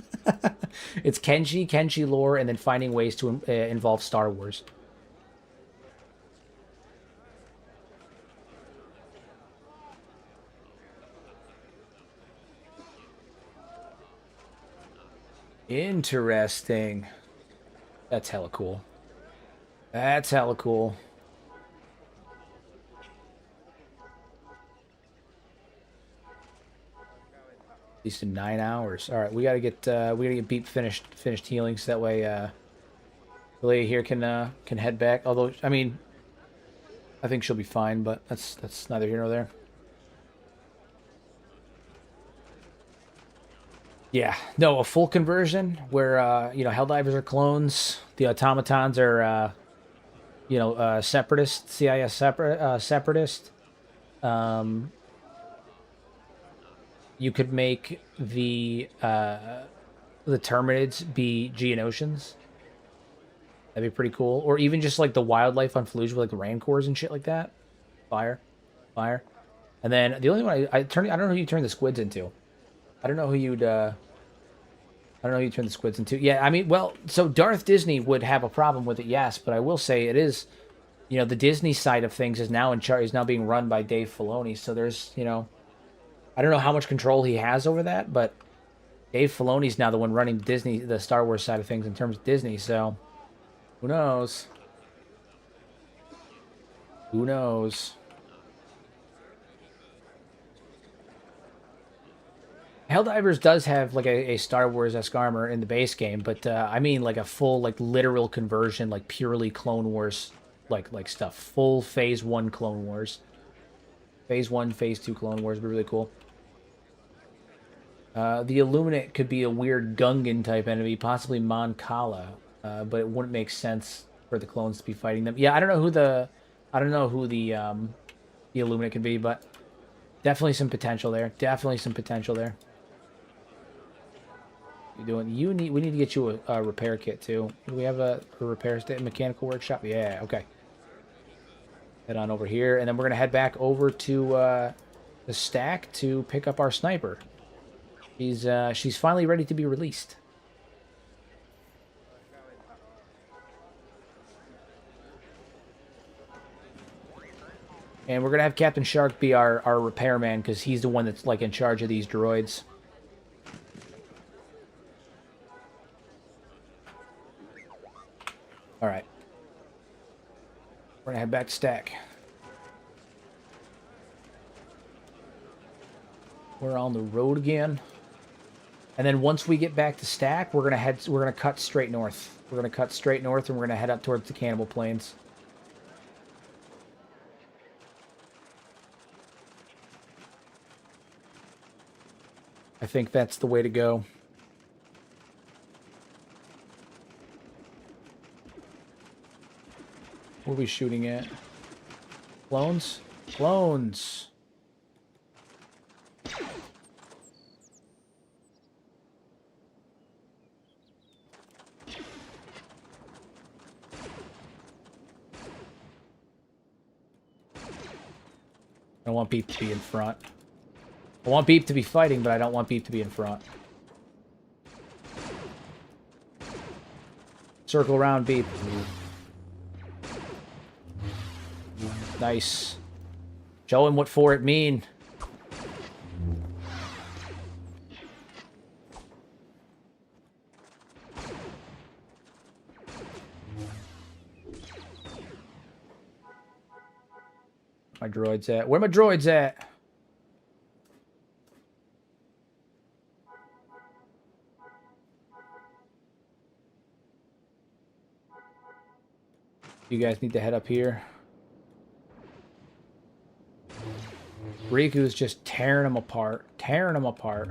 It's Kenshi lore, and then finding ways to involve Star Wars. Interesting. That's hella cool. That's hella cool. At least in 9 hours. All right, we gotta get Beep finished healing, so that way Leia here can head back. Although, I mean, I think she'll be fine, but that's neither here nor there. Yeah, no, a full conversion where you know, Helldivers are clones, the automatons are you know, separatist, CIS separatist. Um, you could make the Terminids be Geonosians. That'd be pretty cool. Or even just like the wildlife on Fallujah with like Rancors and shit like that. Fire. Fire. And then the only one I don't know who you turn the squids into. I don't know who you'd I don't know who you turn the squids into. Yeah, I mean, well, so Darth Disney would have a problem with it, yes, but I will say it is, you know, the Disney side of things is now in charge, is now being run by Dave Filoni. So there's, you know, I don't know how much control he has over that, but Dave Filoni's now the one running Disney, the Star Wars side of things in terms of Disney. So who knows? Who knows? Helldivers does have like a Star Wars-esque armor in the base game, but I mean like a full like literal conversion, like purely Clone Wars like stuff. Full Phase 1 Clone Wars. Phase 1, Phase 2 Clone Wars would be really cool. The Illuminate could be a weird Gungan type enemy, possibly Mon Cala, but it wouldn't make sense for the clones to be fighting them. Yeah, I don't know who the Illuminate could be, but definitely some potential there. Definitely some potential there. You doing? We need to get you a repair kit too. Do we have a repair mechanical workshop? Yeah, okay. Head on over here, and then we're gonna head back over to the stack to pick up our sniper. She's finally ready to be released. And we're gonna have Captain Shark be our repairman because he's the one that's like in charge of these droids. All right. We're gonna head back to stack. We're on the road again. And then once we get back to stack, we're gonna cut straight north. We're gonna cut straight north and we're gonna head up towards the Cannibal Plains. I think that's the way to go. What are we shooting at? Clones? Clones! I don't want Beep to be in front. I want Beep to be fighting, but I don't want Beep to be in front. Circle around, Beep. Nice. Show him what for it mean. My droid's at? Where my droid's at? You guys need to head up here. Riku's just tearing them apart. Tearing them apart.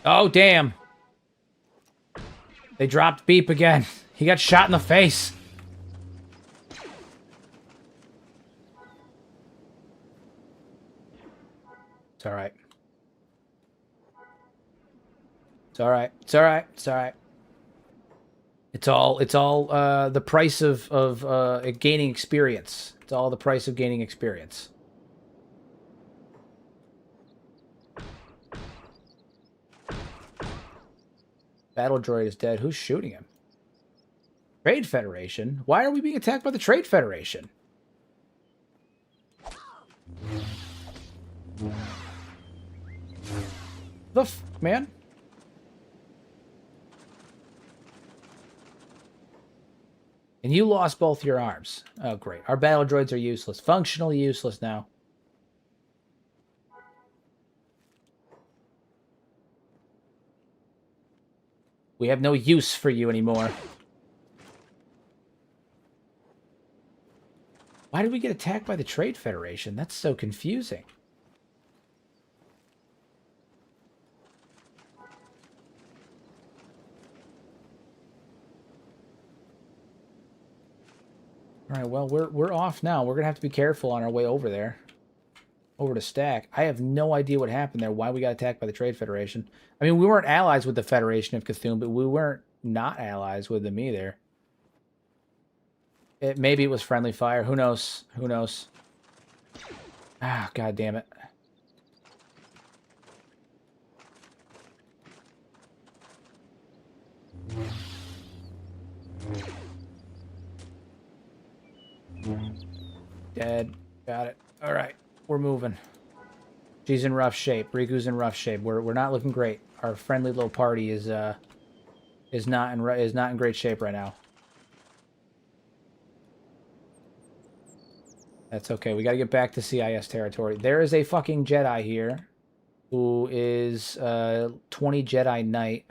Oh, damn. They dropped Beep again. He got shot in the face. It's alright. It's alright. It's alright. It's alright. It's all the price of gaining experience. It's all the price of gaining experience. Battle droid is dead. Who's shooting him? Trade Federation? Why are we being attacked by the Trade Federation? The f... man? And you lost both your arms. Oh, great. Our battle droids are useless. Functionally useless now. We have no use for you anymore. Why did we get attacked by the Trade Federation? That's so confusing. All right, well, we're off now. We're gonna have to be careful on our way over there. Over to Stack. I have no idea what happened there, why we got attacked by the Trade Federation. I mean, we weren't allies with the Federation of Kathun, but we weren't not allies with them either. Maybe it was friendly fire. Who knows? Who knows? Ah, god damn it. Dead. Got it. All right, we're moving. She's in rough shape. Riku's in rough shape. We're not looking great. Our friendly little party is not in great shape right now. That's okay. We got to get back to CIS territory. There is a fucking Jedi here who is 20 Jedi Knight.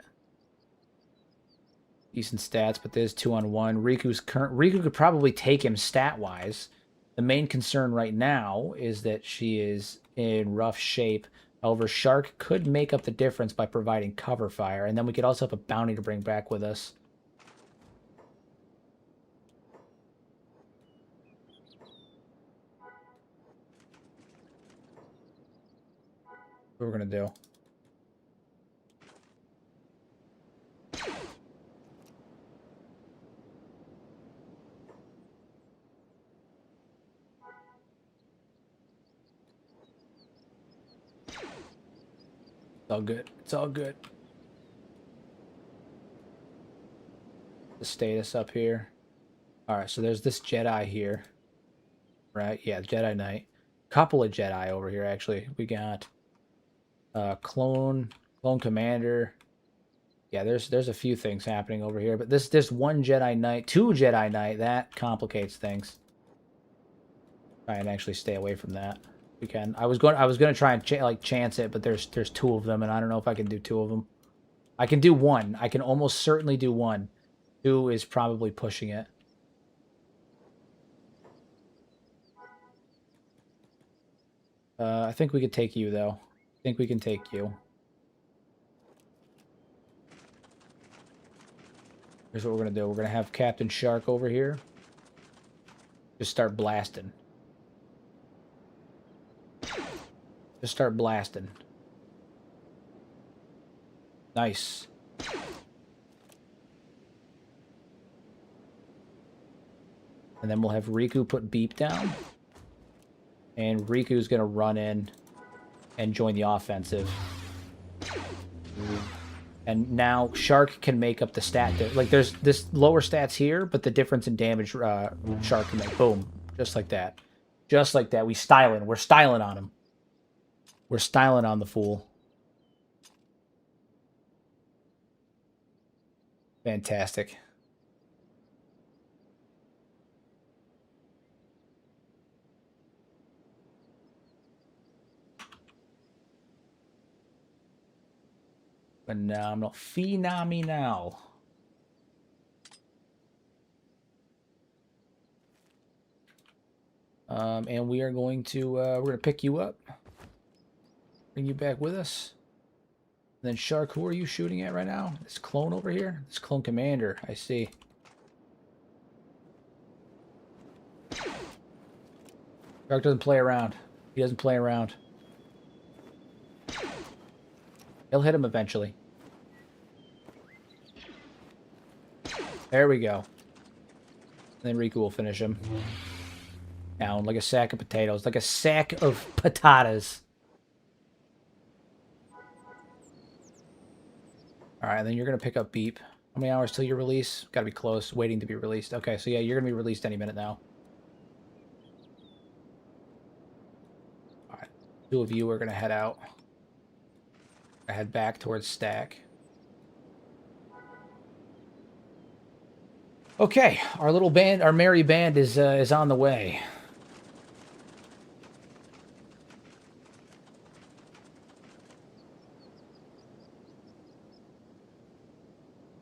Decent stats, but there's 2-on-1. Riku could probably take him stat-wise. The main concern right now is that she is in rough shape. However, Shark could make up the difference by providing cover fire, and then we could also have a bounty to bring back with us. What we're gonna do? It's all good. It's all good. The status up here. Alright, so there's this Jedi here. Right? Yeah, Jedi Knight. Couple of Jedi over here, actually. We got Clone Commander. Yeah, there's a few things happening over here, but this one Jedi Knight, 2 Jedi Knight, that complicates things. Try and actually stay away from that. We can. I was gonna try and chance it, but there's 2 of them, and I don't know if I can do 2 of them. I can do 1. I can almost certainly do 1. 2 is probably pushing it. I think we could take you though. I think we can take you. Here's what we're gonna do. We're gonna have Captain Shark over here. Just start blasting. Just start blasting. Nice. And then we'll have Riku put Beep down. And Riku's going to run in and join the offensive. And now Shark can make up the stat. Like, there's this lower stats here, but the difference in damage Shark can make. Boom. Just like that. Just like that. We're styling on him. We're styling on the fool. Fantastic. Phenomenal. Phenomenal. And we are going to we're gonna pick you up, bring you back with us. And then Shark, who are you shooting at right now? This clone over here? This clone commander, I see. Shark doesn't play around. He doesn't play around. He'll hit him eventually. There we go. And then Riku will finish him. Down like a sack of potatoes. Like a sack of patatas. Alright, then you're going to pick up Beep. How many hours till your release? Gotta be close. Waiting to be released. Okay, so yeah, you're going to be released any minute now. Alright, 2 of you are going to head out. Head back towards Stack. Okay, our little band, our merry band is on the way.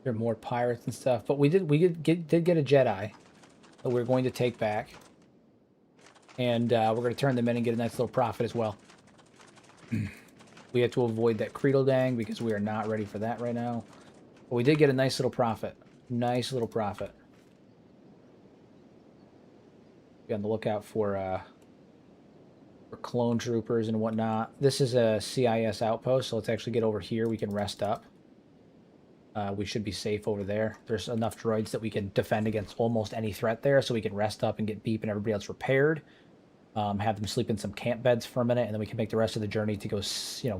There are more pirates and stuff, but we did get a Jedi that we're going to take back, and we're going to turn them in and get a nice little profit as well. We have to avoid that Creedle Dang because we are not ready for that right now. But we did get a nice little profit. Nice little profit. Be on the lookout for clone troopers and whatnot. This is a CIS outpost, so let's actually get over here. We can rest up. We should be safe over there. There's enough droids that we can defend against almost any threat there, so we can rest up and get Beep and everybody else repaired. Have them sleep in some camp beds for a minute, and then we can make the rest of the journey to go,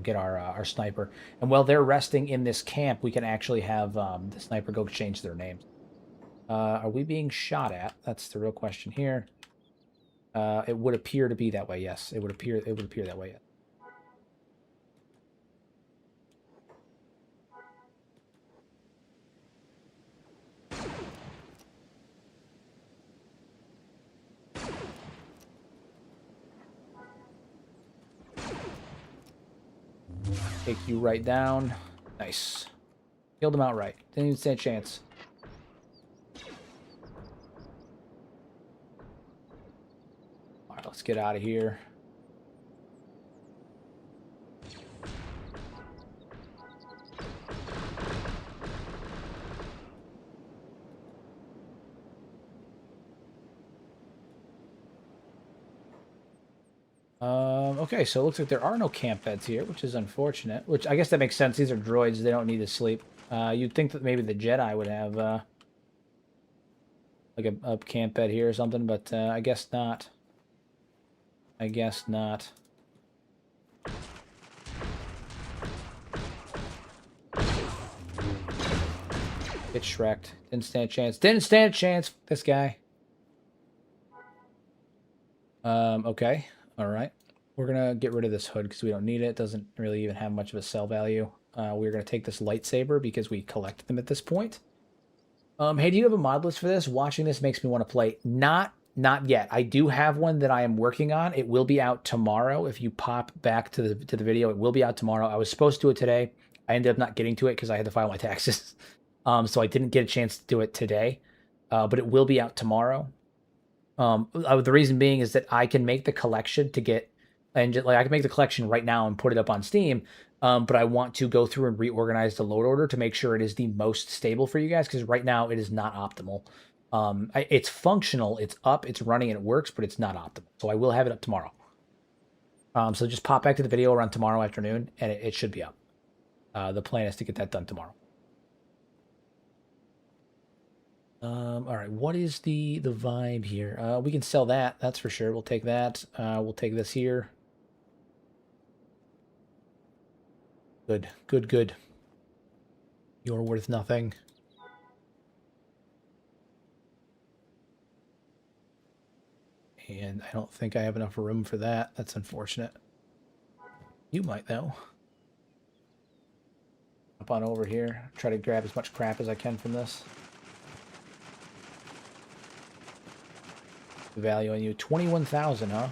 get our sniper. And while they're resting in this camp, we can actually have the sniper go change their names. Are we being shot at? That's the real question here. It would appear to be that way. Yes, it would appear that way. Yes. Take you right down. Nice. Killed him outright. Didn't even stand a chance. Alright, let's get out of here. Okay, so it looks like there are no camp beds here, which is unfortunate. Which, I guess that makes sense. These are droids. They don't need to sleep. You'd think that maybe the Jedi would have, like a camp bed here or something, but I guess not. I guess not. Get Shrek'd. Didn't stand a chance. Didn't stand a chance, this guy. Okay. Alright. We're going to get rid of this hood because we don't need it. It doesn't really even have much of a sell value. We're going to take this lightsaber because we collected them at this point. Hey, do you have a mod list for this? Watching this makes me want to play. Not yet. I do have one that I am working on. It will be out tomorrow. If you pop back to the video, it will be out tomorrow. I was supposed to do it today. I ended up not getting to it because I had to file my taxes. So I didn't get a chance to do it today. But it will be out tomorrow. The reason being is that I can make the collection to get, and just, like I can make the collection right now and put it up on Steam. But I want to go through and reorganize the load order to make sure it is the most stable for you guys, because right now it is not optimal. It's functional, it's up, it's running, and it works, but it's not optimal. So I will have it up tomorrow. So just pop back to the video around tomorrow afternoon, and it should be up. The plan is to get that done tomorrow. All right, what is the vibe here? We can sell that, that's for sure. We'll take that. We'll take this here. Good, good, good. You're worth nothing. And I don't think I have enough room for that. That's unfortunate. You might, though. Up on over here. Try to grab as much crap as I can from this. The value on you. 21,000, huh?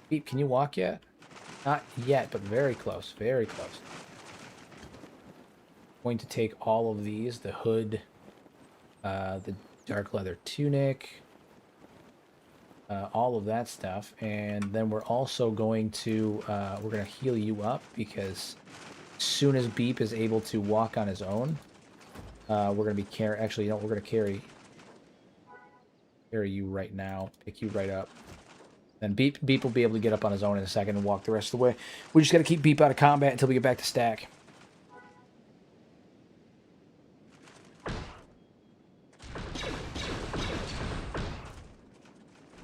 Beep, can you walk yet? Not yet, but very close. Very close. Going to take all of these. The hood. The dark leather tunic. All of that stuff. And then we're also going to... we're going to heal you up because as soon as Beep is able to walk on his own, we're going to be actually, you know, we're going to carry you right now, pick you right up. Then Beep will be able to get up on his own in a second and walk the rest of the way. We just got to keep Beep out of combat until we get back to stack.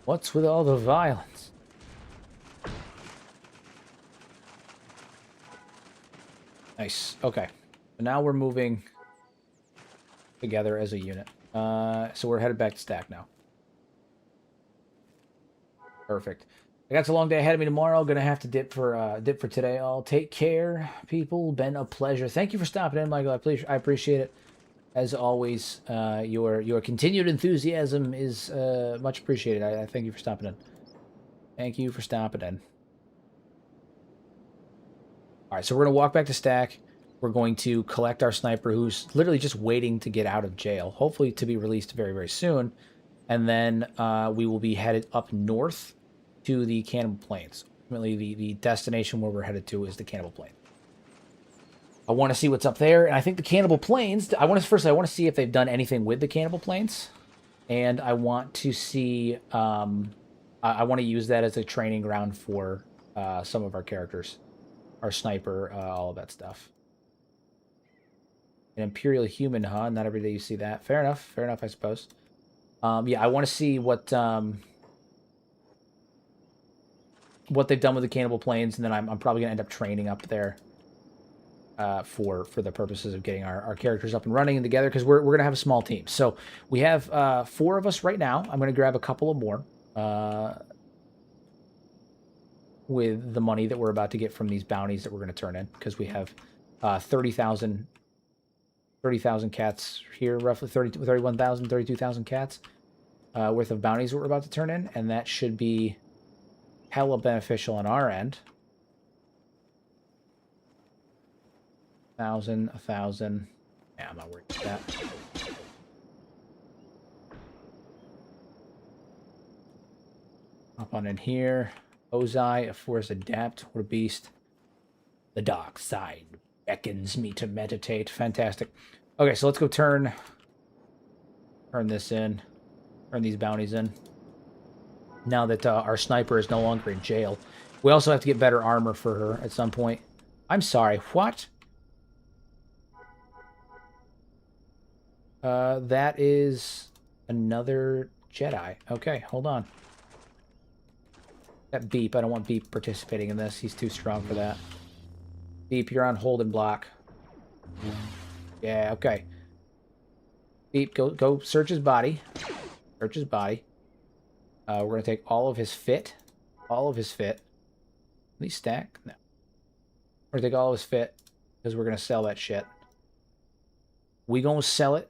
What's with all the violence? Nice. Okay. So now we're moving together as a unit. So we're headed back to stack now. Perfect. I got a long day ahead of me tomorrow. Gonna have to dip for today. I'll take care, people. Been a pleasure. Thank you for stopping in, Michael. I appreciate it. As always, your continued enthusiasm is much appreciated. I thank you for stopping in. Thank you for stopping in. All right, so we're gonna walk back to stack. We're going to collect our sniper who's literally just waiting to get out of jail, hopefully to be released very, very soon. And then we will be headed up north to the Cannibal Plains. Ultimately, the destination where we're headed to is the Cannibal Plains. I want to see what's up there, and I think the Cannibal Plains, I want to see if they've done anything with the Cannibal Plains, and I want to see, I want to use that as a training ground for some of our characters, our sniper, all of that stuff. An Imperial human, huh? Not every day you see that. Fair enough, I suppose. Yeah, I want to see what they've done with the Cannibal Plains, and then I'm probably gonna end up training up there. For the purposes of getting our characters up and running and together, because we're going to have a small team. So we have 4 of us right now. I'm going to grab a couple of more with the money that we're about to get from these bounties that we're going to turn in, because we have 30,000 cats here, roughly 31,000, 32,000 cats worth of bounties that we're about to turn in, and that should be hella beneficial on our end. 1,000, 1,000. Yeah, I'm not worried about that. Hop on in here. Ozai, a force adept. What a beast. The dark side beckons me to meditate. Fantastic. Okay, so let's go turn this in. Turn these bounties in. Now that our sniper is no longer in jail. We also have to get better armor for her at some point. I'm sorry, what? That is another Jedi. Okay, hold on. That Beep, I don't want Beep participating in this. He's too strong for that. Beep, you're on hold and block. Yeah, okay. Beep, go search his body. Search his body. We're going to take all of his fit. All of his fit. Please stack? No. We're going to take all of his fit, because we're going to sell that shit. We going to sell it.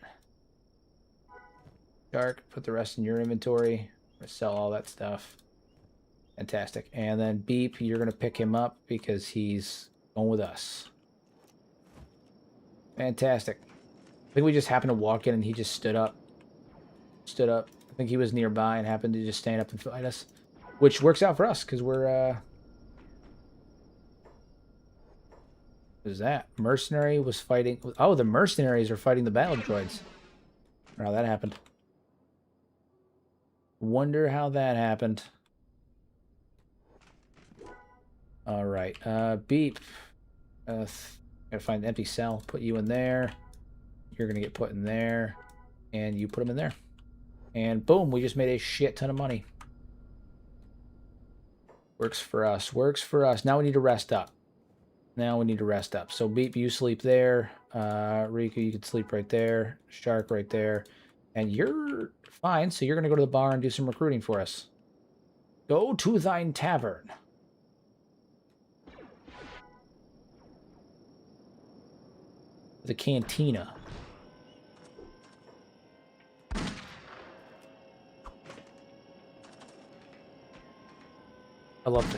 Shark, put the rest in your inventory. We're going to sell all that stuff. Fantastic. And then Beep, you're going to pick him up because he's going with us. Fantastic. I think we just happened to walk in and he just stood up. Stood up. I think he was nearby and happened to just stand up and fight us. Which works out for us because we're... What is that? Mercenary was fighting... Oh, the mercenaries are fighting the battle droids. Oh, that happened. Wonder how that happened. Alright, Beep. Gotta find an empty cell. Put you in there. You're gonna get put in there. And you put them in there. And boom, we just made a shit ton of money. Works for us. Works for us. Now we need to rest up. Now we need to rest up. So Beep, you sleep there. Riku, you can sleep right there. Shark right there. And you're fine, so you're going to go to the bar and do some recruiting for us. Go to thine tavern. The cantina.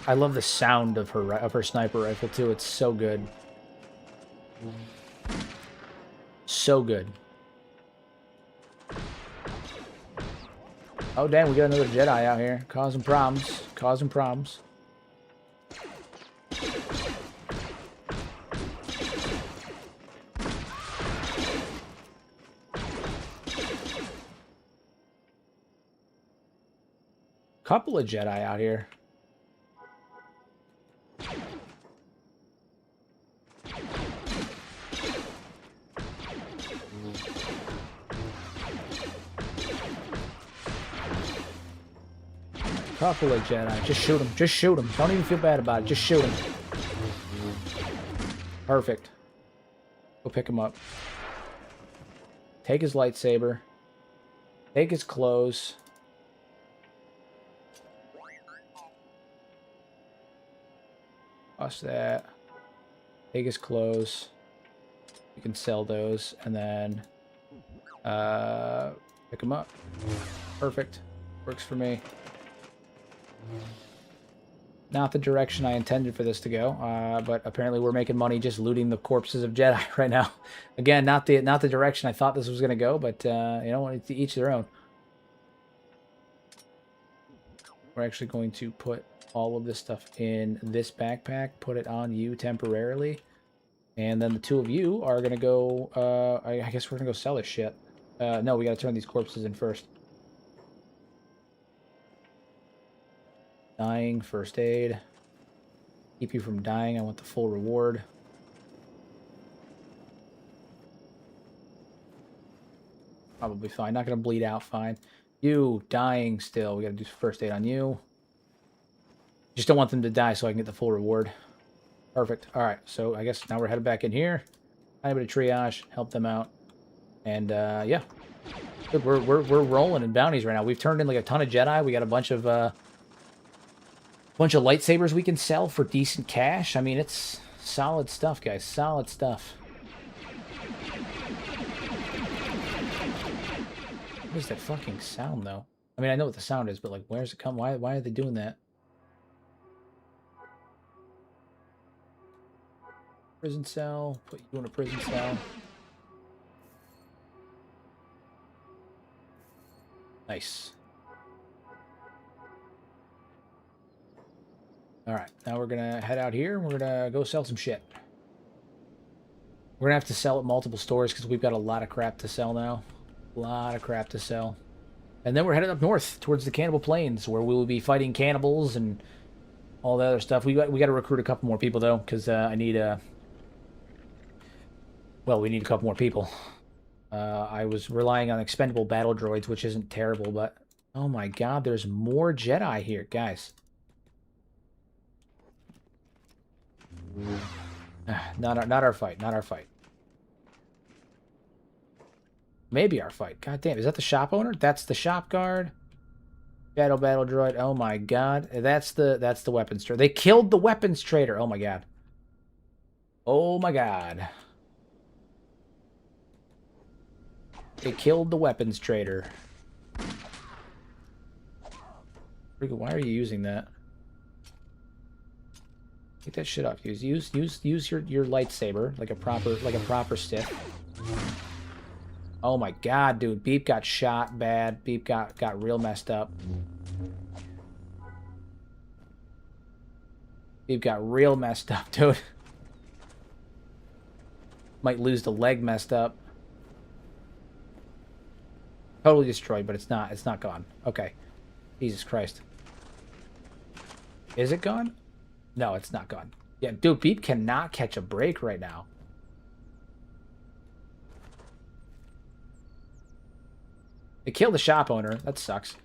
I love the sound of her sniper rifle too. It's so good. So good. Oh damn, we got another Jedi out here causing problems. Causing problems. Couple of Jedi out here. Couple of Jedi. Just shoot him. Just shoot him. Don't even feel bad about it. Just shoot him. Perfect. Go pick him up. Take his lightsaber. Take his clothes. Toss that. Take his clothes. You can sell those. And then pick him up. Perfect. Works for me. Not the direction I intended for this to go, but apparently we're making money just looting the corpses of Jedi right now. Again, not the direction I thought this was going to go, but you know, it's each their own. We're actually going to put all of this stuff in this backpack, put it on you temporarily, and then the two of you are going to go, I guess we're going to go sell this shit. No, we got to turn these corpses in first. Dying, first aid. Keep you from dying. I want the full reward. Probably fine. Not going to bleed out, fine. You, dying still. We got to do first aid on you. Just don't want them to die so I can get the full reward. Perfect. All right, so I guess now we're headed back in here. Tiny bit of triage, help them out. And, yeah. Good, we're rolling in bounties right now. We've turned in, like, a ton of Jedi. We got a bunch of lightsabers we can sell for decent cash. I mean, it's solid stuff, guys. Solid stuff. What is that fucking sound, though? I mean, I know what the sound is, but, like, where's it come? Why are they doing that? Prison cell. Put you in a prison cell. Nice. Alright, now we're gonna head out here and we're gonna go sell some shit. We're gonna have to sell at multiple stores because we've got a lot of crap to sell now. A lot of crap to sell. And then we're headed up north towards the Cannibal Plains where we will be fighting cannibals and all the other stuff. We got to recruit a couple more people though because I need well, we need a couple more people. I was relying on expendable battle droids, which isn't terrible, but oh my god, there's more Jedi here, guys. Not our fight. Not our fight. Maybe our fight. God damn, is that the shop owner? That's the shop guard. Shadow battle droid. Oh my god, that's the weapons trader. They killed the weapons trader. Oh my god. Oh my god. They killed the weapons trader. Why are you using that? Take that shit off. Use your lightsaber like a proper Sith. Oh my god, dude. Beep got shot bad. Beep got real messed up. Beep got real messed up, dude. Might lose the leg messed up. Totally destroyed, but it's not gone. Okay. Jesus Christ. Is it gone? No, it's not gone. Yeah, dude, Beep cannot catch a break right now. They killed the shop owner. That sucks.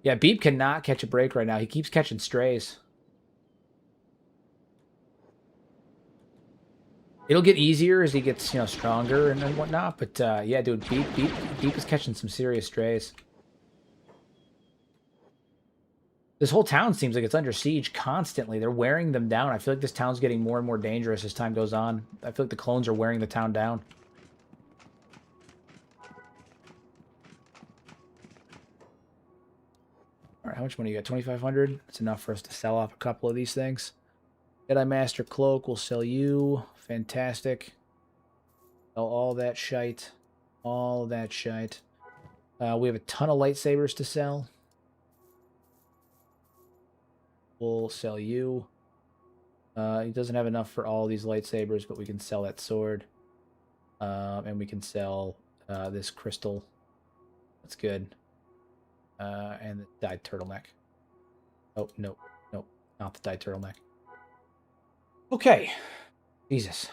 Yeah, Beep cannot catch a break right now. He keeps catching strays. It'll get easier as he gets, you know, stronger and whatnot. But, yeah, dude, Beep is catching some serious strays. This whole town seems like it's under siege constantly. They're wearing them down. I feel like this town's getting more and more dangerous as time goes on. I feel like the clones are wearing the town down. All right, how much money you got? 2,500? That's enough for us to sell off a couple of these things. Jedi Master Cloak will sell you. Fantastic. Sell all that shite. All that shite. We have a ton of lightsabers to sell. We'll sell you. He doesn't have enough for all these lightsabers, but we can sell that sword. And we can sell this crystal. That's good. And the dyed turtleneck. Oh, no. Nope. Not the dyed turtleneck. Okay. Jesus.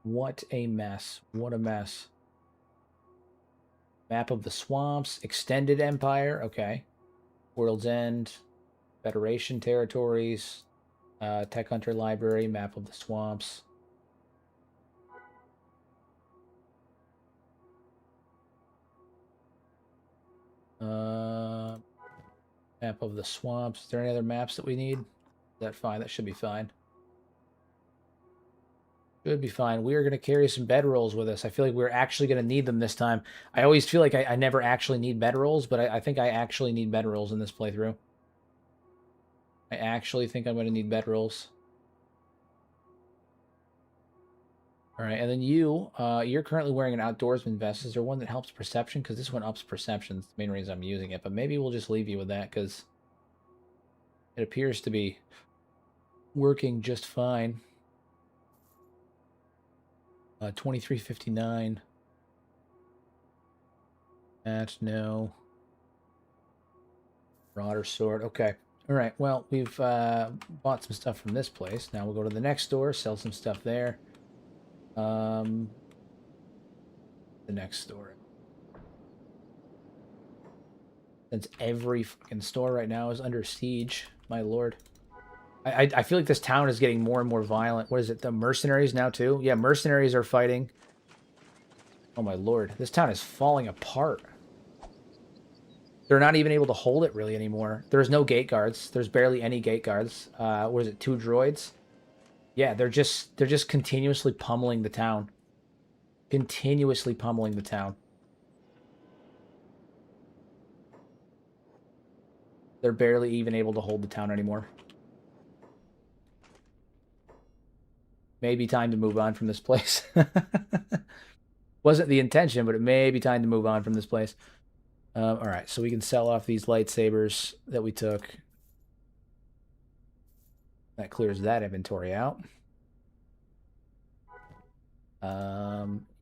What a mess. What a mess. Map of the Swamps. Extended Empire. Okay. World's End. Federation territories. Tech Hunter Library. Map of the Swamps. Map of the Swamps. Is there any other maps that we need? Is that fine? That should be fine. Should be fine. We are going to carry some bedrolls with us. I feel like we're actually going to need them this time. I always feel like I never actually need bedrolls, but I think I actually need bedrolls in this playthrough. I actually think I'm going to need bedrolls. All right, and then you're currently wearing an outdoorsman vest. Is there one that helps perception? Because this one ups perception. It's the main reason I'm using it. But maybe we'll just leave you with that because it appears to be working just fine. 2359. That, no. Rod or sword. Okay. All right. Well, we've bought some stuff from this place. Now we'll go to the next store, sell some stuff there. The next store. Since every fucking store right now is under siege, my lord. I feel like this town is getting more and more violent. What is it? The mercenaries now too? Yeah, mercenaries are fighting. Oh my lord. This town is falling apart. They're not even able to hold it really anymore. There's no gate guards. There's barely any gate guards. What is it? 2 droids? Yeah, they're just continuously pummeling the town. Continuously pummeling the town. They're barely even able to hold the town anymore. Maybe time to move on from this place. Wasn't the intention, but it may be time to move on from this place. All right, so we can sell off these lightsabers that we took. That clears that inventory out.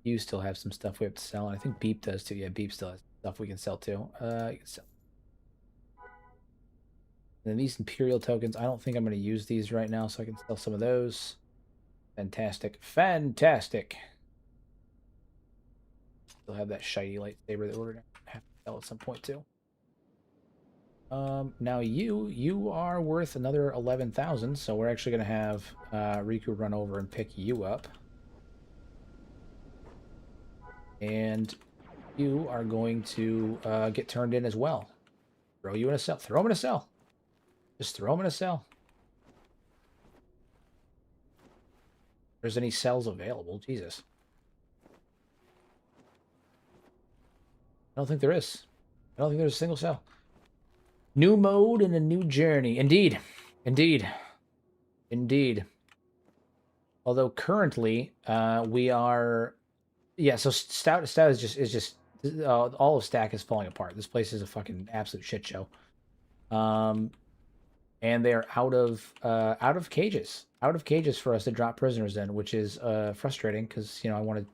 You still have some stuff we have to sell, and I think Beep does too. Yeah, Beep still has stuff we can sell too. You can sell. And then these Imperial tokens, I don't think I'm going to use these right now, so I can sell some of those. Fantastic. Fantastic. Still have that shiny lightsaber that we're going to have to sell at some point too. Now you are worth another 11,000, so we're actually going to have Riku run over and pick you up. And you are going to get turned in as well. Throw you in a cell. Throw him in a cell. Just throw him in a cell. If there's any cells available, Jesus. I don't think there is. I don't think there's a single cell. New mode and a new journey. Indeed. Indeed. Indeed. Although currently, we are... Yeah, so Stout is just all of Stack is falling apart. This place is a fucking absolute shit show. And they are out of cages. Out of cages for us to drop prisoners in, which is frustrating because, you know, I want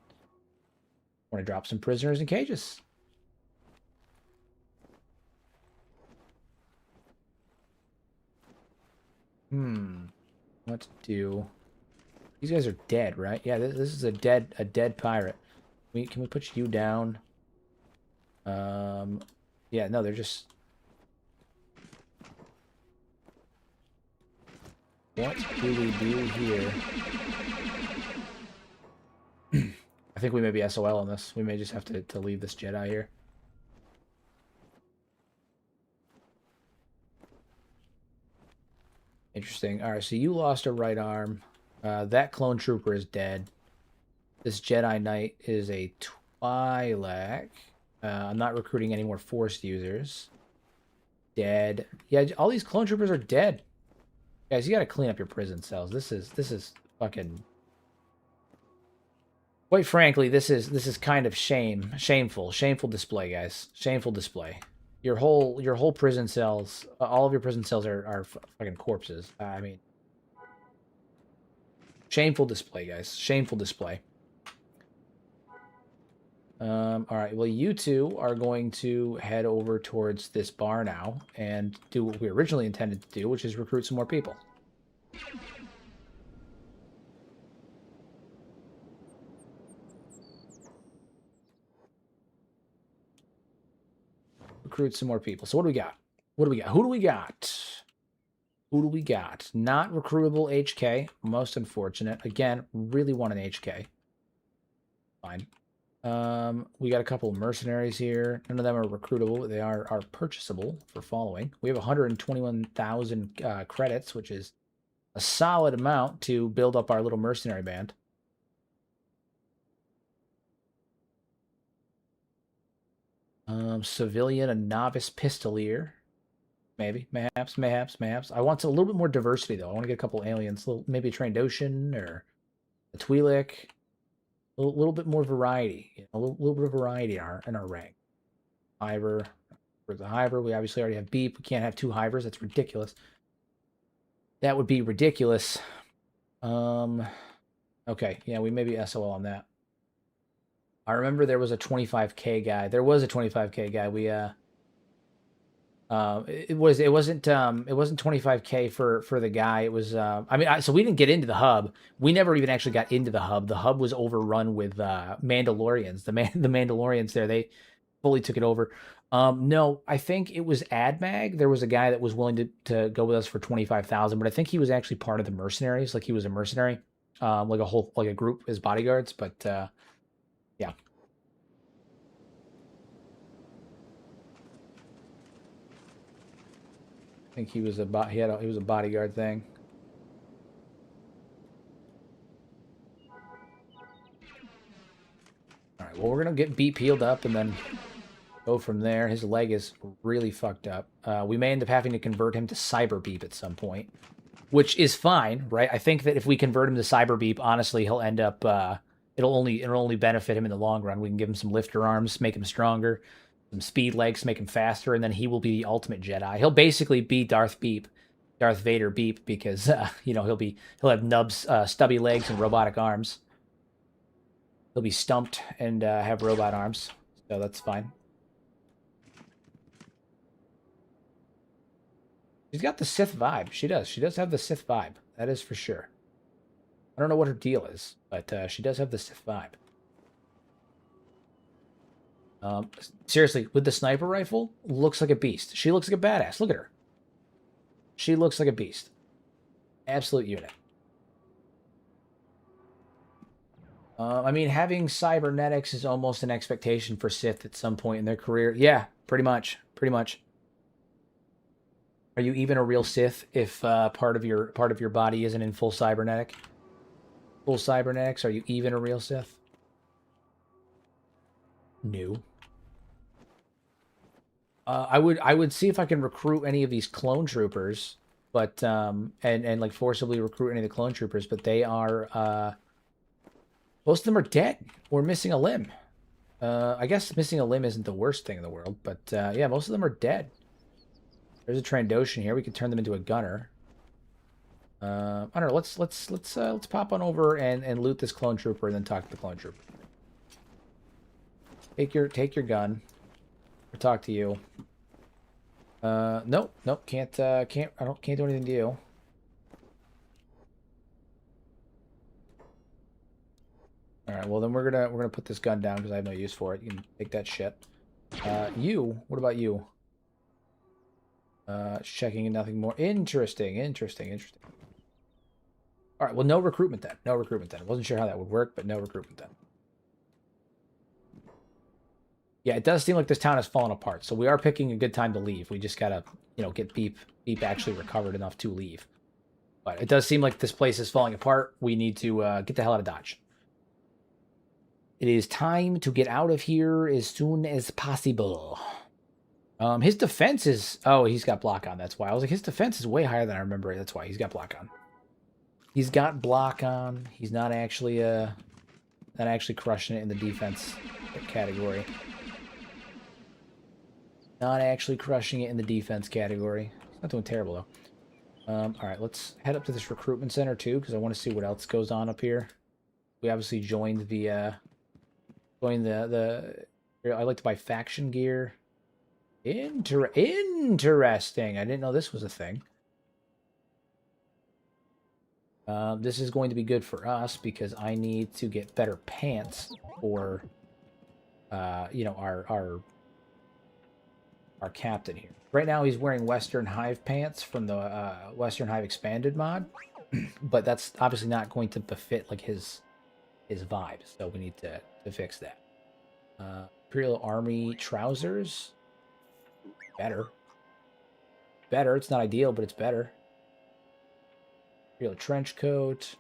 to drop some prisoners in cages. What to do? These guys are dead, right? Yeah, this is a dead pirate. Can we put you down? Yeah, no, they're just... What do we do here? I think we may be SOL on this. We may just have to leave this Jedi here. Interesting. All right, so you lost a right arm. That clone trooper is dead. This Jedi Knight is a Twi'lek. I'm not recruiting any more Force users. Dead. Yeah, all these clone troopers are dead. Guys, you gotta clean up your prison cells. This is fucking... Quite frankly, this is kind of shameful display, guys. Shameful display. Your whole prison cells, all of your prison cells are fucking corpses. I mean, shameful display, guys. Shameful display. All right. Well, you two are going to head over towards this bar now and do what we originally intended to do, which is recruit some more people. Recruit some more people. So what do we got? What do we got? Who do we got? Who do we got? Not recruitable HK. Most unfortunate. Again, really want an HK. Fine. We got a couple of mercenaries here. None of them are recruitable. They are purchasable for following. We have 121,000 credits, which is a solid amount to build up our little mercenary band. Civilian, a novice pistolier. Maybe, mayhaps. I want a little bit more diversity, though. I want to get a couple aliens. Maybe a Trandoshan or a Twi'lek. A little bit more variety. You know, a little bit of variety in our rank. Hiver. For the Hiver, we obviously already have Beep. We can't have 2 Hivers. That's ridiculous. That would be ridiculous. Okay, yeah, we may be SOL on that. I remember there was a 25K guy. There was a 25K guy. It wasn't 25K for the guy. It was I mean, so we didn't get into the hub. We never even actually got into the hub. The hub was overrun with Mandalorians. The Mandalorians there, they fully took it over. No, I think it was AdMag. There was a guy that was willing to go with us for 25,000, but I think he was actually part of the mercenaries. Like he was a mercenary, like a group as bodyguards. But yeah. I think he was he was a bodyguard thing. All right, well, we're gonna get Beep healed up and then go from there. His leg is really fucked up. We may end up having to convert him to Cyber Beep at some point, which is fine, right? I think that if we convert him to Cyber Beep, honestly, he'll end up. It'll only benefit him in the long run. We can give him some lifter arms, make him stronger, some speed legs, make him faster, and then he will be the ultimate Jedi. He'll basically be Darth Vader Beep, because he'll have nubs, stubby legs, and robotic arms. He'll be stumped and have robot arms, so that's fine. She's got the Sith vibe. She does. She does have the Sith vibe. That is for sure. I don't know what her deal is, but she does have the Sith vibe. Seriously, with the sniper rifle, looks like a beast. She looks like a badass. Look at her. She looks like a beast. Absolute unit. I mean, having cybernetics is almost an expectation for Sith at some point in their career. Yeah, pretty much. Pretty much. Are you even a real Sith if part of your body isn't in full cybernetic? Full cybernetics? Are you even a real Sith? No. I would see if I can recruit any of these clone troopers, but and like forcibly recruit any of the clone troopers, but they are most of them are dead or missing a limb. I guess missing a limb isn't the worst thing in the world, but yeah, most of them are dead. There's a Trandoshan here. We could turn them into a gunner. I don't know. Let's pop on over and loot this clone trooper and then talk to the clone trooper. Take your gun. Or talk to you. Nope, can't do anything to you. All right, well then we're gonna put this gun down because I have no use for it. You can take that shit. What about you? Checking in, nothing more. Interesting. All right, well, no recruitment then. I wasn't sure how that would work, but no recruitment then. Yeah, it does seem like this town has fallen apart, so we are picking a good time to leave. We just gotta, get Beep actually recovered enough to leave. But it does seem like this place is falling apart. We need to get the hell out of Dodge. It is time to get out of here as soon as possible. His defense is... Oh, he's got block on. That's why. I was like, his defense is way higher than I remember. That's why. He's got block on. He's got block on. He's not actually crushing it in the defense category. Not actually crushing it in the defense category. He's not doing terrible, though. All right, let's head up to this recruitment center, too, because I want to see what else goes on up here. We obviously joined the... I like to buy faction gear. Interesting. I didn't know this was a thing. This is going to be good for us because I need to get better pants for, our captain here. Right now he's wearing Western Hive pants from the Western Hive Expanded mod, but that's obviously not going to befit like his vibe. So we need to fix that. Imperial Army trousers. Better. It's not ideal, but it's better. Imperial trench coat.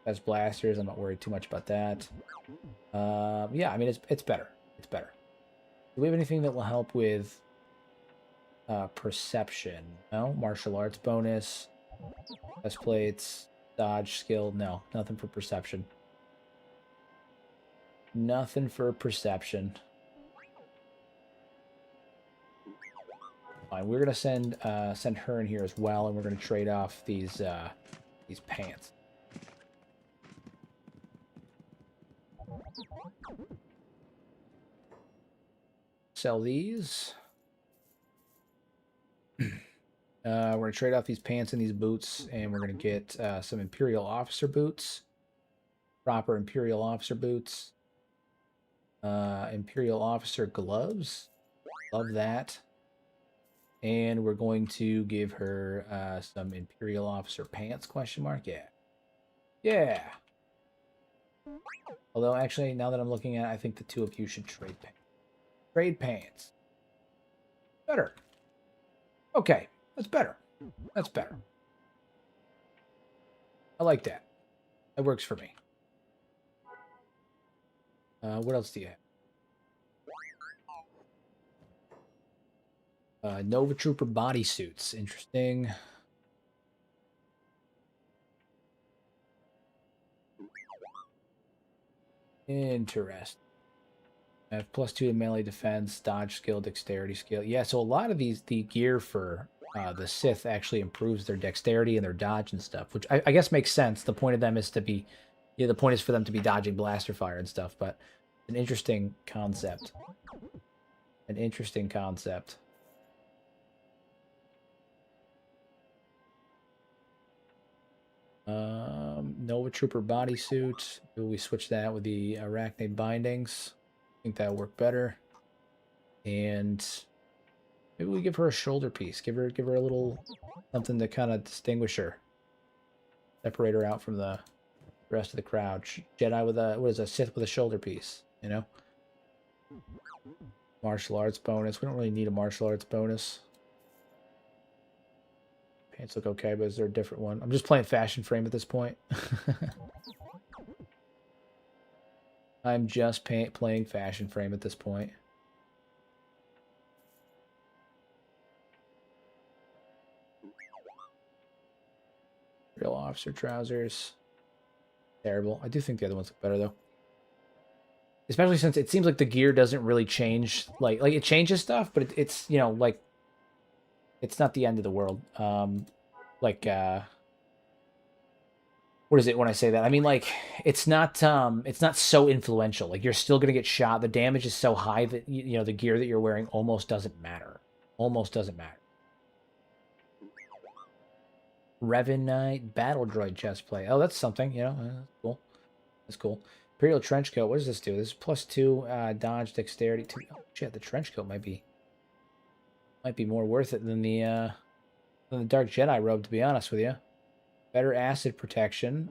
That's blasters. I'm not worried too much about that. Yeah, I mean it's better. Do we have anything that will help with perception? No? Martial arts bonus, chest plates, dodge skill. No, nothing for perception. Nothing for perception. Fine. We're gonna send her in here as well, and we're gonna trade off these pants. Sell these. We're gonna trade off these pants and these boots, and we're gonna get some Imperial officer boots. Proper Imperial officer boots. Imperial officer gloves. Love that. And we're going to give her some Imperial officer pants, question mark. Yeah. Yeah. Although, actually, now that I'm looking at it, I think the two of you should trade pants. Trade pants. Better. Okay. That's better. That's better. I like that. That works for me. What else do you have? Nova Trooper bodysuits. Interesting. Interesting. I have +2 to melee defense, dodge skill, dexterity skill. Yeah, so a lot of the gear for the Sith actually improves their dexterity and their dodge and stuff, which I guess makes sense. The point of them is to be, the point is for them to be dodging blaster fire and stuff, but an interesting concept. An interesting concept. Nova Trooper bodysuit. Do we switch that with the arachnid bindings? I think that'll work better. And maybe we give her a shoulder piece. Give her a little something to kind of distinguish her. Separate her out from the rest of the crowd. Jedi with a Sith with a shoulder piece, you know? Martial arts bonus. We don't really need a martial arts bonus. Pants look okay, but is there a different one? I'm just playing fashion frame at this point. I'm just playing fashion frame at this point. Real officer trousers. Terrible. I do think the other ones look better, though. Especially since it seems like the gear doesn't really change. Like it changes stuff, but it's, like, it's not the end of the world. What is it when I say that? I mean, like, it's not so influential. Like, you're still gonna get shot. The damage is so high that the gear that you're wearing almost doesn't matter. Almost doesn't matter. Revenite battle droid chestplate. Oh, that's something. That's cool. That's cool. Imperial trench coat. What does this do? This is +2 dodge dexterity. Oh, shit, the trench coat might be more worth it than the Dark Jedi robe, to be honest with you. Better acid protection.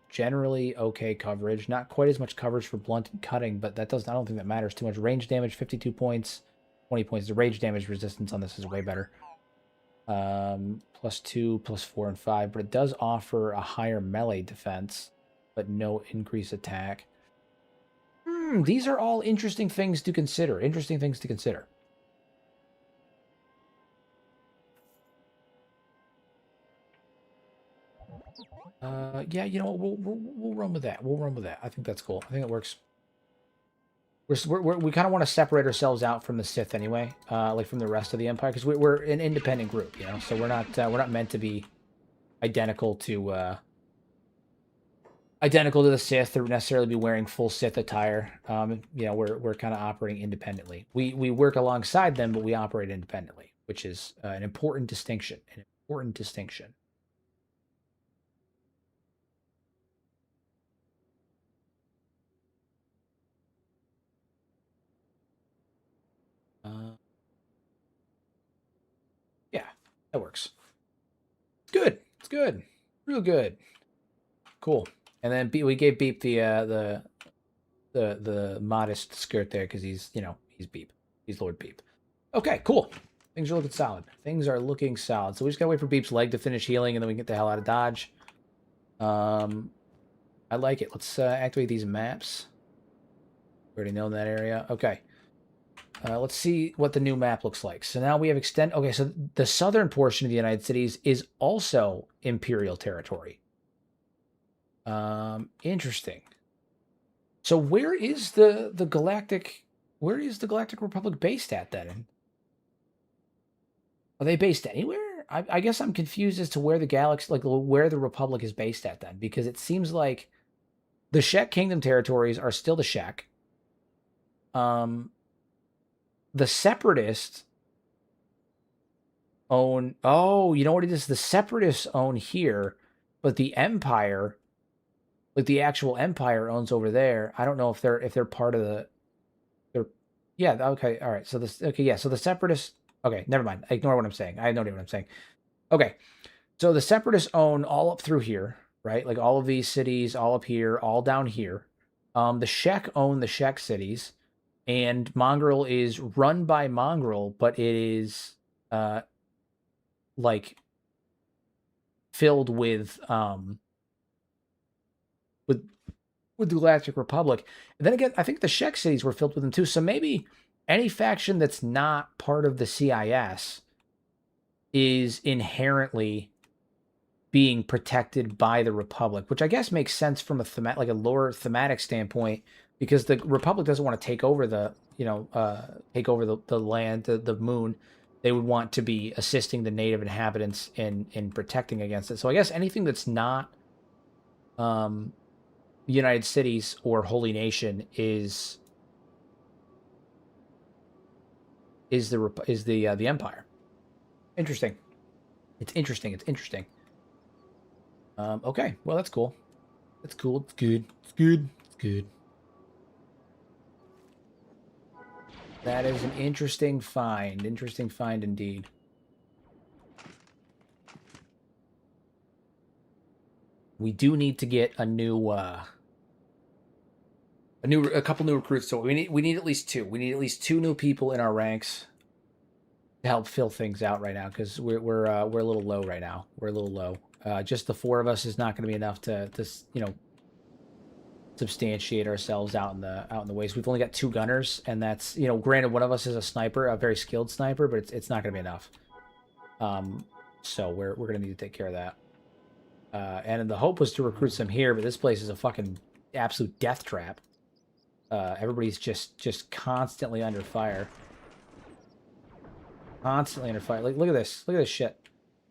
Generally okay coverage. Not quite as much coverage for blunt and cutting, but I don't think that matters too much. Range damage, 52 points, 20 points. The range damage resistance on this is way better. +2, +4, and 5, but it does offer a higher melee defense, but no increased attack. These are all interesting things to consider. Interesting things to consider. Yeah, we'll run with that. We'll run with that. I think that's cool. I think it works. We kind of want to separate ourselves out from the Sith anyway, like from the rest of the Empire, because we're an independent group, So we're not meant to be identical to the Sith or necessarily be wearing full Sith attire. We're kind of operating independently. We work alongside them, but we operate independently, which is an important distinction. An important distinction. Yeah, that works. It's good. It's good. Real good. Cool. And then we gave Beep the modest skirt there because he's Beep. He's Lord Beep. Okay, cool. Things are looking solid. Things are looking solid. So we just gotta wait for Beep's leg to finish healing, and then we can get the hell out of Dodge. I like it. Let's activate these maps. We already know that area. Okay. Let's see what the new map looks like. So now we have extend. Okay, so the southern portion of the United Cities is also Imperial territory. Interesting. So where is the galactic? Where is the Galactic Republic based at then? Are they based anywhere? I guess I'm confused as to where the galaxy, like where the Republic is based at then, because it seems like the Shek Kingdom territories are still the Shek. The Separatists own. Oh, you know what it is? The Separatists own here, but the Empire, like the actual Empire, owns over there. I don't know if they're part of the. They're yeah. Okay. All right. So this. Okay. Yeah. So the Separatists. Okay. Never mind. Ignore what I'm saying. I have no idea what I'm saying. Okay. So the Separatists own all up through here, right? Like all of these cities, all up here, all down here. The Shek own the Shek cities, and Mongrel is run by Mongrel, but it is like filled with with the Galactic Republic. And then again, I think the Shek cities were filled with them too. So maybe any faction that's not part of the CIS is inherently being protected by the Republic, which I guess makes sense from a lore thematic standpoint, because the Republic doesn't want to take over the take over the land, the moon. They would want to be assisting the native inhabitants in protecting against it. So I guess anything that's not United Cities or Holy Nation is the Empire. Interesting. It's interesting. It's interesting. Okay. Well, that's cool. That's cool. It's good. It's good. It's good. That is an interesting find. Interesting find indeed. We do need to get a couple new recruits. So we need at least two. We need at least two new people in our ranks to help fill things out right now, because we're a little low right now. We're a little low. Just the four of us is not going to be enough to substantiate ourselves out in the waste. We've only got two gunners, and that's, granted, one of us is a sniper, a very skilled sniper, but it's not going to be enough. So we're going to need to take care of that. And the hope was to recruit some here, but this place is a fucking absolute death trap. Everybody's just constantly under fire. Constantly under fire. Like, look at this. Look at this shit.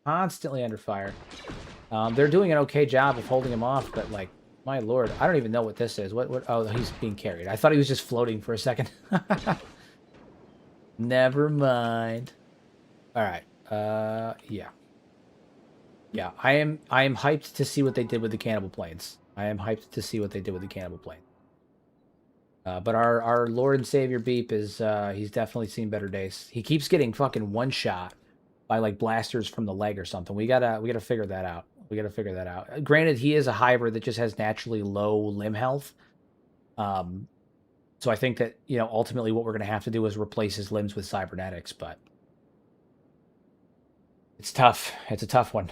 Constantly under fire. They're doing an okay job of holding him off, but, like, my lord, I don't even know what this is. What? Oh, he's being carried. I thought he was just floating for a second. Never mind. All right. Yeah. Yeah, I am hyped to see what they did with the cannibal planes. I am hyped to see what they did with the cannibal plane. But our Lord and Savior Beep is he's definitely seen better days. He keeps getting fucking one shot by like blasters from the leg or something. We gotta figure that out. We gotta figure that out. Granted, he is a hybrid that just has naturally low limb health. So I think that, ultimately what we're gonna have to do is replace his limbs with cybernetics, but it's tough. It's a tough one.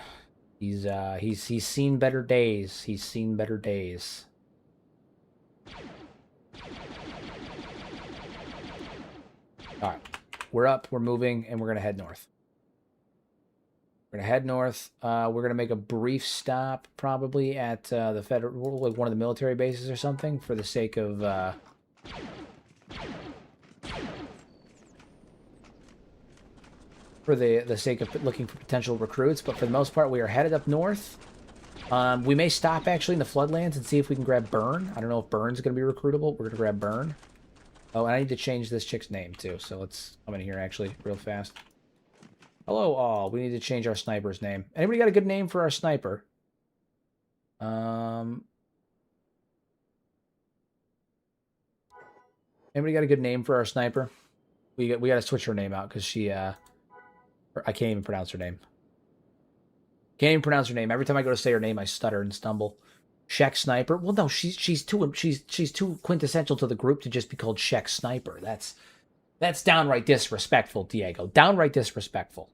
He's seen better days. He's seen better days. All right, we're up. We're moving, and we're gonna head north. We're gonna head north. We're gonna make a brief stop, probably at the federal, like one of the military bases or something, for the sake of looking for potential recruits. But for the most part, we are headed up north. We may stop actually in the Floodlands and see if we can grab Burn. I don't know if Burn's going to be recruitable. We're going to grab Burn. Oh, and I need to change this chick's name too. So let's come in here actually real fast. Hello all. We need to change our sniper's name. Anybody got a good name for our sniper? Anybody got a good name for our sniper? We got to switch her name out because she I can't even pronounce her name. Can't even pronounce her name. Every time I go to say her name, I stutter and stumble. Shek Sniper. Well, no, she's too quintessential to the group to just be called Shek Sniper. That's downright disrespectful, Diego. Downright disrespectful.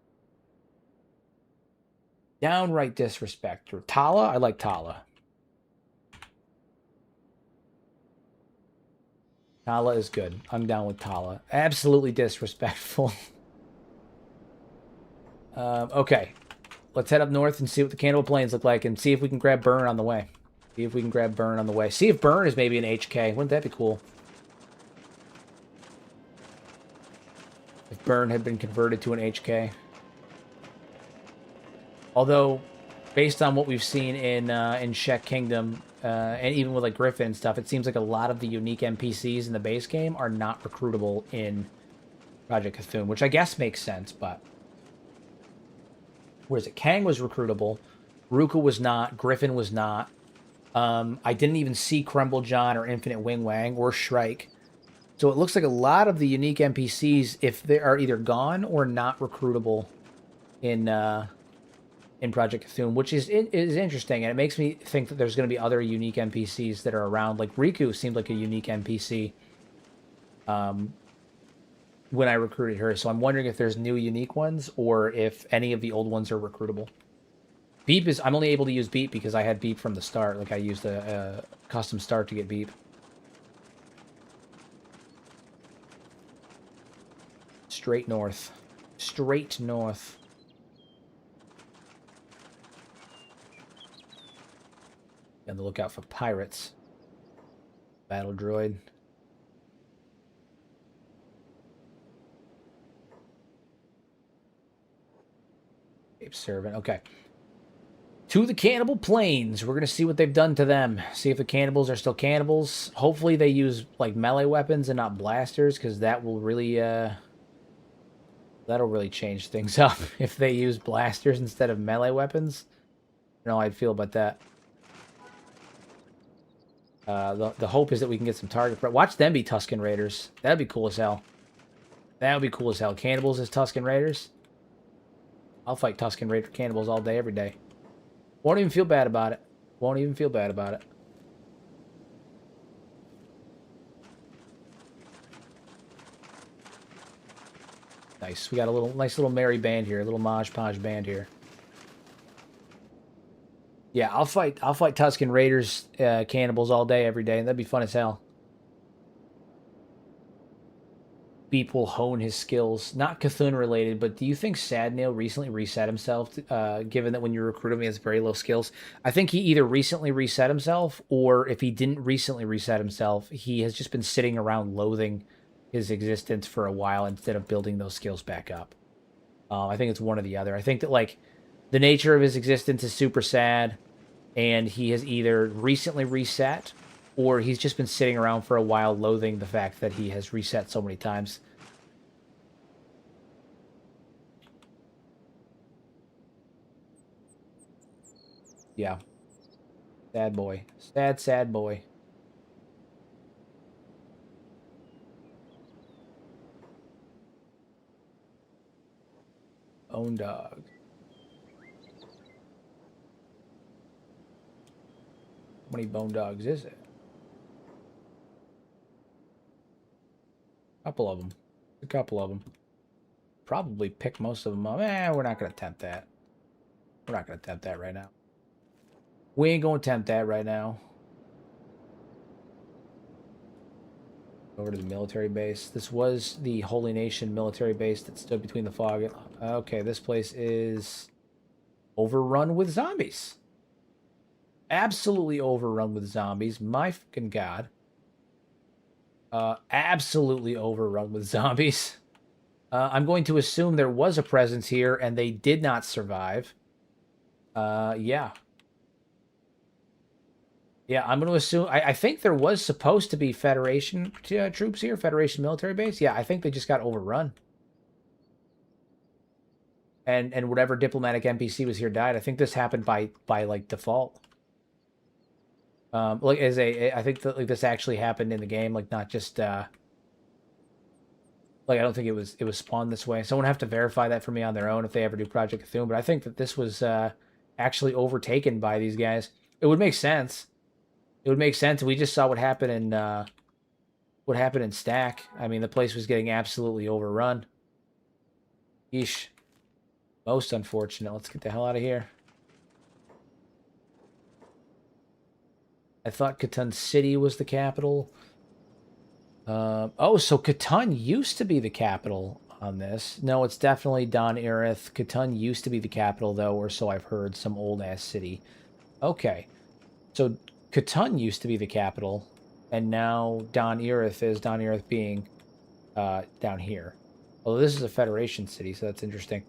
Downright disrespectful. Tala? I like Tala. Tala is good. I'm down with Tala. Absolutely disrespectful. Okay. Let's head up north and see what the Cannibal Plains look like and see if we can grab Burn on the way. See if we can grab Burn on the way. See if Burn is maybe an HK. Wouldn't that be cool? If Burn had been converted to an HK. Although, based on what we've seen in Shek Kingdom, and even with like Griffin and stuff, it seems like a lot of the unique NPCs in the base game are not recruitable in Project Kathun, which I guess makes sense, but... Where is it? Kang was recruitable. Ruka was not. Griffin was not. I didn't even see Crumble John or Infinite Wing Wang or Shrike. So it looks like a lot of the unique NPCs, if they are either gone or not recruitable in Project Kathun, which is interesting, and it makes me think that there's going to be other unique NPCs that are around. Like Riku seemed like a unique NPC when I recruited her, so I'm wondering if there's new unique ones or if any of the old ones are recruitable. Beep is... I'm only able to use Beep because I had Beep from the start. Like, I used a custom start to get Beep. Straight north. Straight north. On the lookout for pirates. Battle droid. Ape servant. Okay. To the Cannibal Plains. We're going to see what they've done to them. See if the cannibals are still cannibals. Hopefully they use, like, melee weapons and not blasters, because that will really, that'll really change things up. If they use blasters instead of melee weapons. I don't know how I'd feel about that. The hope is that we can get some target... Watch them be Tusken Raiders. That'd be cool as hell. That would be cool as hell. Cannibals as Tusken Raiders. I'll fight Tusken Raider cannibals all day, every day. Won't even feel bad about it. Won't even feel bad about it. Nice. We got a nice little merry band here. A little Maj Podge band here. Yeah, I'll fight Tusken Raiders cannibals all day, every day. That'd be fun as hell. Beep will hone his skills. Not Kathun related, but do you think Sadnail recently reset himself, given that when you recruit him he has very low skills? I think he either recently reset himself, or if he didn't recently reset himself, he has just been sitting around loathing his existence for a while instead of building those skills back up. I think it's one or the other. I think that, like, the nature of his existence is super sad, and he has either recently reset, or he's just been sitting around for a while loathing the fact that he has reset so many times. Yeah. Sad boy. Sad, sad boy. Own dog. How many bone dogs is it? A couple of them. A couple of them. Probably pick most of them up. We're not going to attempt that. We're not going to attempt that right now. We ain't going to attempt that right now. Over to the military base. This was the Holy Nation military base that stood between the fog. Okay, this place is overrun with zombies. Absolutely overrun with zombies. My fucking god. Absolutely overrun with zombies. I'm going to assume there was a presence here and they did not survive. Yeah. Yeah, I'm going to assume... I think there was supposed to be Federation troops here. Federation military base. Yeah, I think they just got overrun. And whatever diplomatic NPC was here died. I think this happened by like, default. Like, I think that, like, this actually happened in the game, like, not just, like, I don't think it was spawned this way. Someone have to verify that for me on their own if they ever do Project Kathun, but I think that this was, actually overtaken by these guys. It would make sense. It would make sense. We just saw what happened in Stack. I mean, the place was getting absolutely overrun. Yeesh. Most unfortunate. Let's get the hell out of here. I thought Kathun City was the capital. Oh, so Kathun used to be the capital on this. No, it's definitely Don Erith. Kathun used to be the capital, though, or so I've heard, some old-ass city. Okay. So Kathun used to be the capital, and now Don Erith is, Don Erith being down here. Although this is a Federation city, so that's interesting.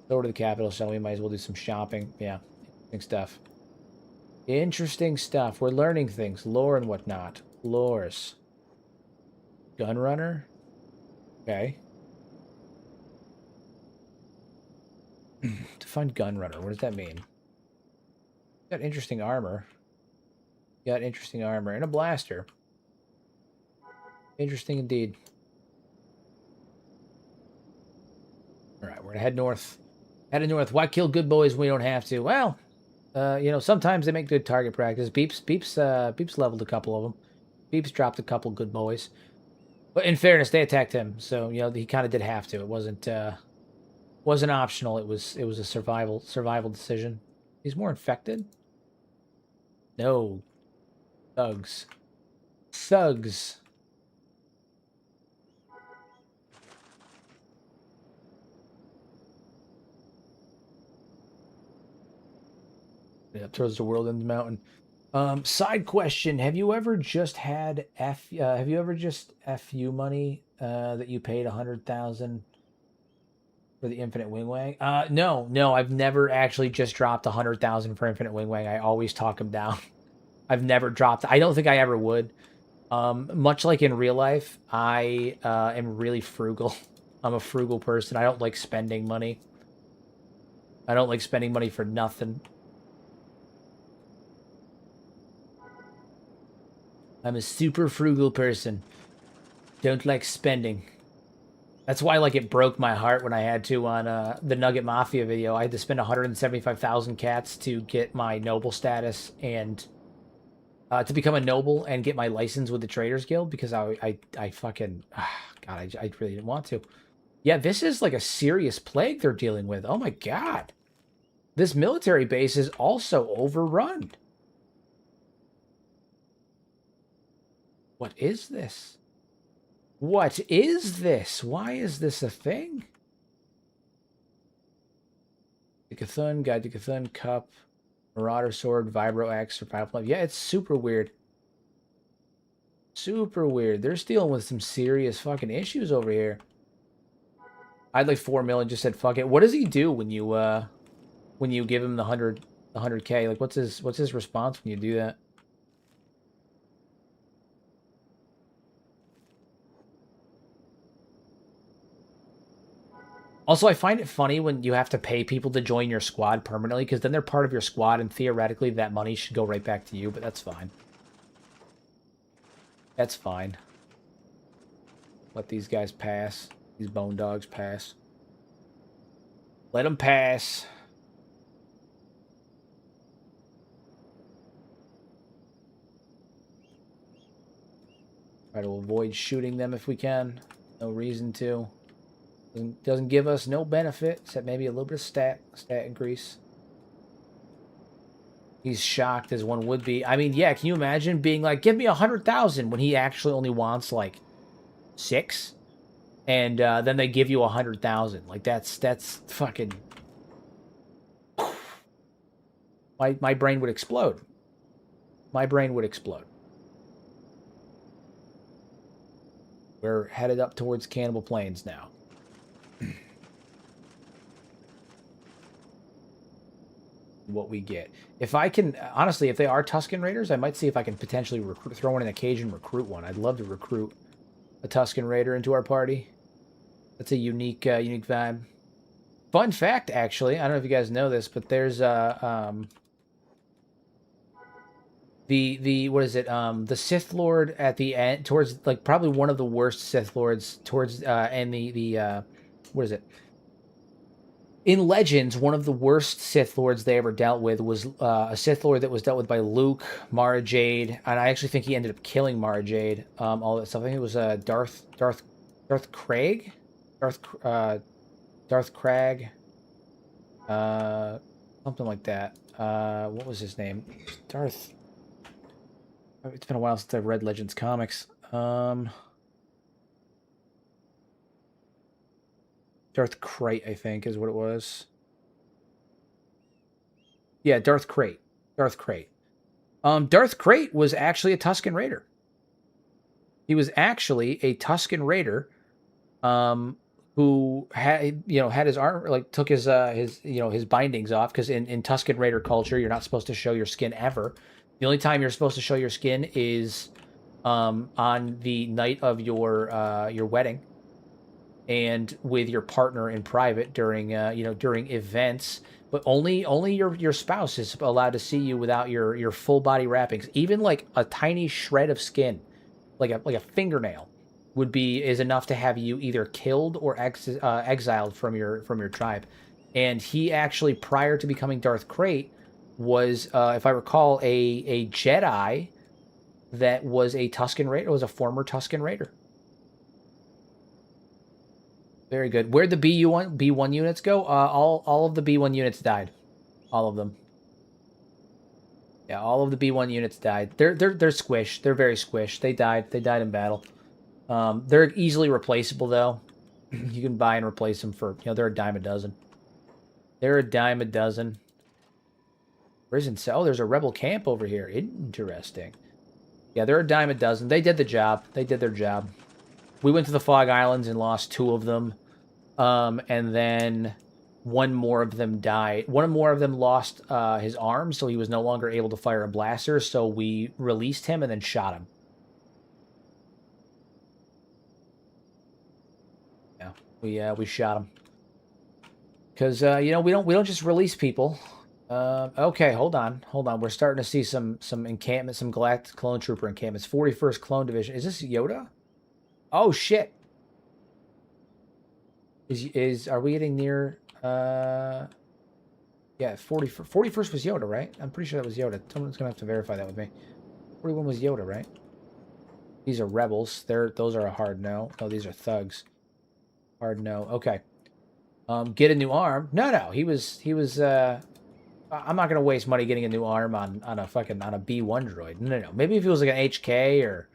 Over to the capital, shall we? Might as well do some shopping. Yeah, interesting stuff. Interesting stuff. We're learning things. Lore and whatnot. Lores. Gunrunner? Okay. Define Gunrunner. What does that mean? Got interesting armor. Got interesting armor. And a blaster. Interesting indeed. Alright, we're gonna head north. Headed north. Why kill good boys when we don't have to? Well, you know, sometimes they make good target practice. Beeps leveled a couple of them. Beeps dropped a couple good boys. But in fairness, they attacked him, so you know he kind of did have to. It wasn't optional. It was a survival decision. He's more infected. No, thugs, thugs. Yeah, towards the world end mountain. Side question: have you ever just had have you ever just FU money that you paid 100,000 for the Infinite Wingwang? No, I've never actually just dropped 100,000 for Infinite Wingwang. I always talk him down. I've never dropped. I don't think I ever would. Much like in real life, I am really frugal. I'm a frugal person. I don't like spending money. I don't like spending money for nothing. I'm a super frugal person. Don't like spending. That's why, like, it broke my heart when I had to on the Nugget Mafia video. I had to spend 175,000 cats to get my noble status and to become a noble and get my license with the Traders Guild because I fucking God, I really didn't want to. Yeah, this is like a serious plague they're dealing with. Oh my God, this military base is also overrun. What is this? What is this? Why is this a thing? The Kathun, Guide to Kathun, Cup, Marauder Sword, Vibro Axe, Survival Life. Yeah, it's super weird. Super weird. They're dealing with some serious fucking issues over here. I'd like 4 million. Just said fuck it. What does he do when you give him the 100K? Like what's his response when you do that? Also, I find it funny when you have to pay people to join your squad permanently, because then they're part of your squad, and theoretically that money should go right back to you, but that's fine. That's fine. Let these guys pass. These bone dogs pass. Let them pass. Try to avoid shooting them if we can. No reason to. Doesn't give us no benefit, except maybe a little bit of stat increase. He's shocked as one would be. I mean, yeah, can you imagine being like, give me 100,000 when he actually only wants like 6? And then they give you 100,000. Like that's fucking. My brain would explode. My brain would explode. We're headed up towards Cannibal Plains now. What we get. If I can, honestly, if they are Tusken Raiders, I might see if I can potentially throw in an occasion recruit one. I'd love to recruit a Tusken Raider into our party. That's a unique vibe. Fun fact, actually, I don't know if you guys know this, but there's the what is it? The Sith Lord at the end, towards like probably one of the worst Sith Lords towards and the what is it? In Legends, one of the worst Sith Lords they ever dealt with was a Sith Lord that was dealt with by Luke, Mara Jade, and I actually think he ended up killing Mara Jade. All that stuff. I think it was Darth Craig, Darth Crag, something like that. What was his name? Darth. It's been a while since I've read Legends comics. Darth Crate, I think, is what it was. Yeah, Darth Crate. Darth Crate. Darth Crate was actually a Tusken Raider. He was actually a Tusken Raider, who had his arm, like took his his bindings off, because in Tusken Raider culture you're not supposed to show your skin ever. The only time you're supposed to show your skin is on the night of your wedding, and with your partner in private during during events. But only your spouse is allowed to see you without your full body wrappings. Even like a tiny shred of skin, like a fingernail, is enough to have you either killed or exiled from your tribe. And he actually, prior to becoming Darth Crate, was, if I recall, a Jedi that was a Tusken Raider. Was a former Tusken Raider. Very good. Where'd the B1 units go? All of the B1 units died. All of them. Yeah, all of the B1 units died. They're squished. They're very squished. They died. They died in battle. They're easily replaceable though. You can buy and replace them for, they're a dime a dozen. They're a dime a dozen. Prison cell. Oh, there's a rebel camp over here. Interesting. Yeah, they're a dime a dozen. They did the job. They did their job. We went to the Fog Islands and lost 2 of them. And then one more of them died. One more of them lost his arm, so he was no longer able to fire a blaster, so we released him and then shot him. Yeah, we shot him. Because, we don't just release people. Okay, hold on. We're starting to see some encampments, some Galactic Clone Trooper encampments. 41st Clone Division. Is this Yoda? Oh, shit. Are we getting near, yeah, 41st was Yoda, right? I'm pretty sure that was Yoda. Someone's gonna have to verify that with me. 41 was Yoda, right? These are rebels. Those are a hard no. Oh, these are thugs. Hard no. Okay. Get a new arm. No, he was, I'm not gonna waste money getting a new arm on a B1 droid. No. Maybe if it was like an HK or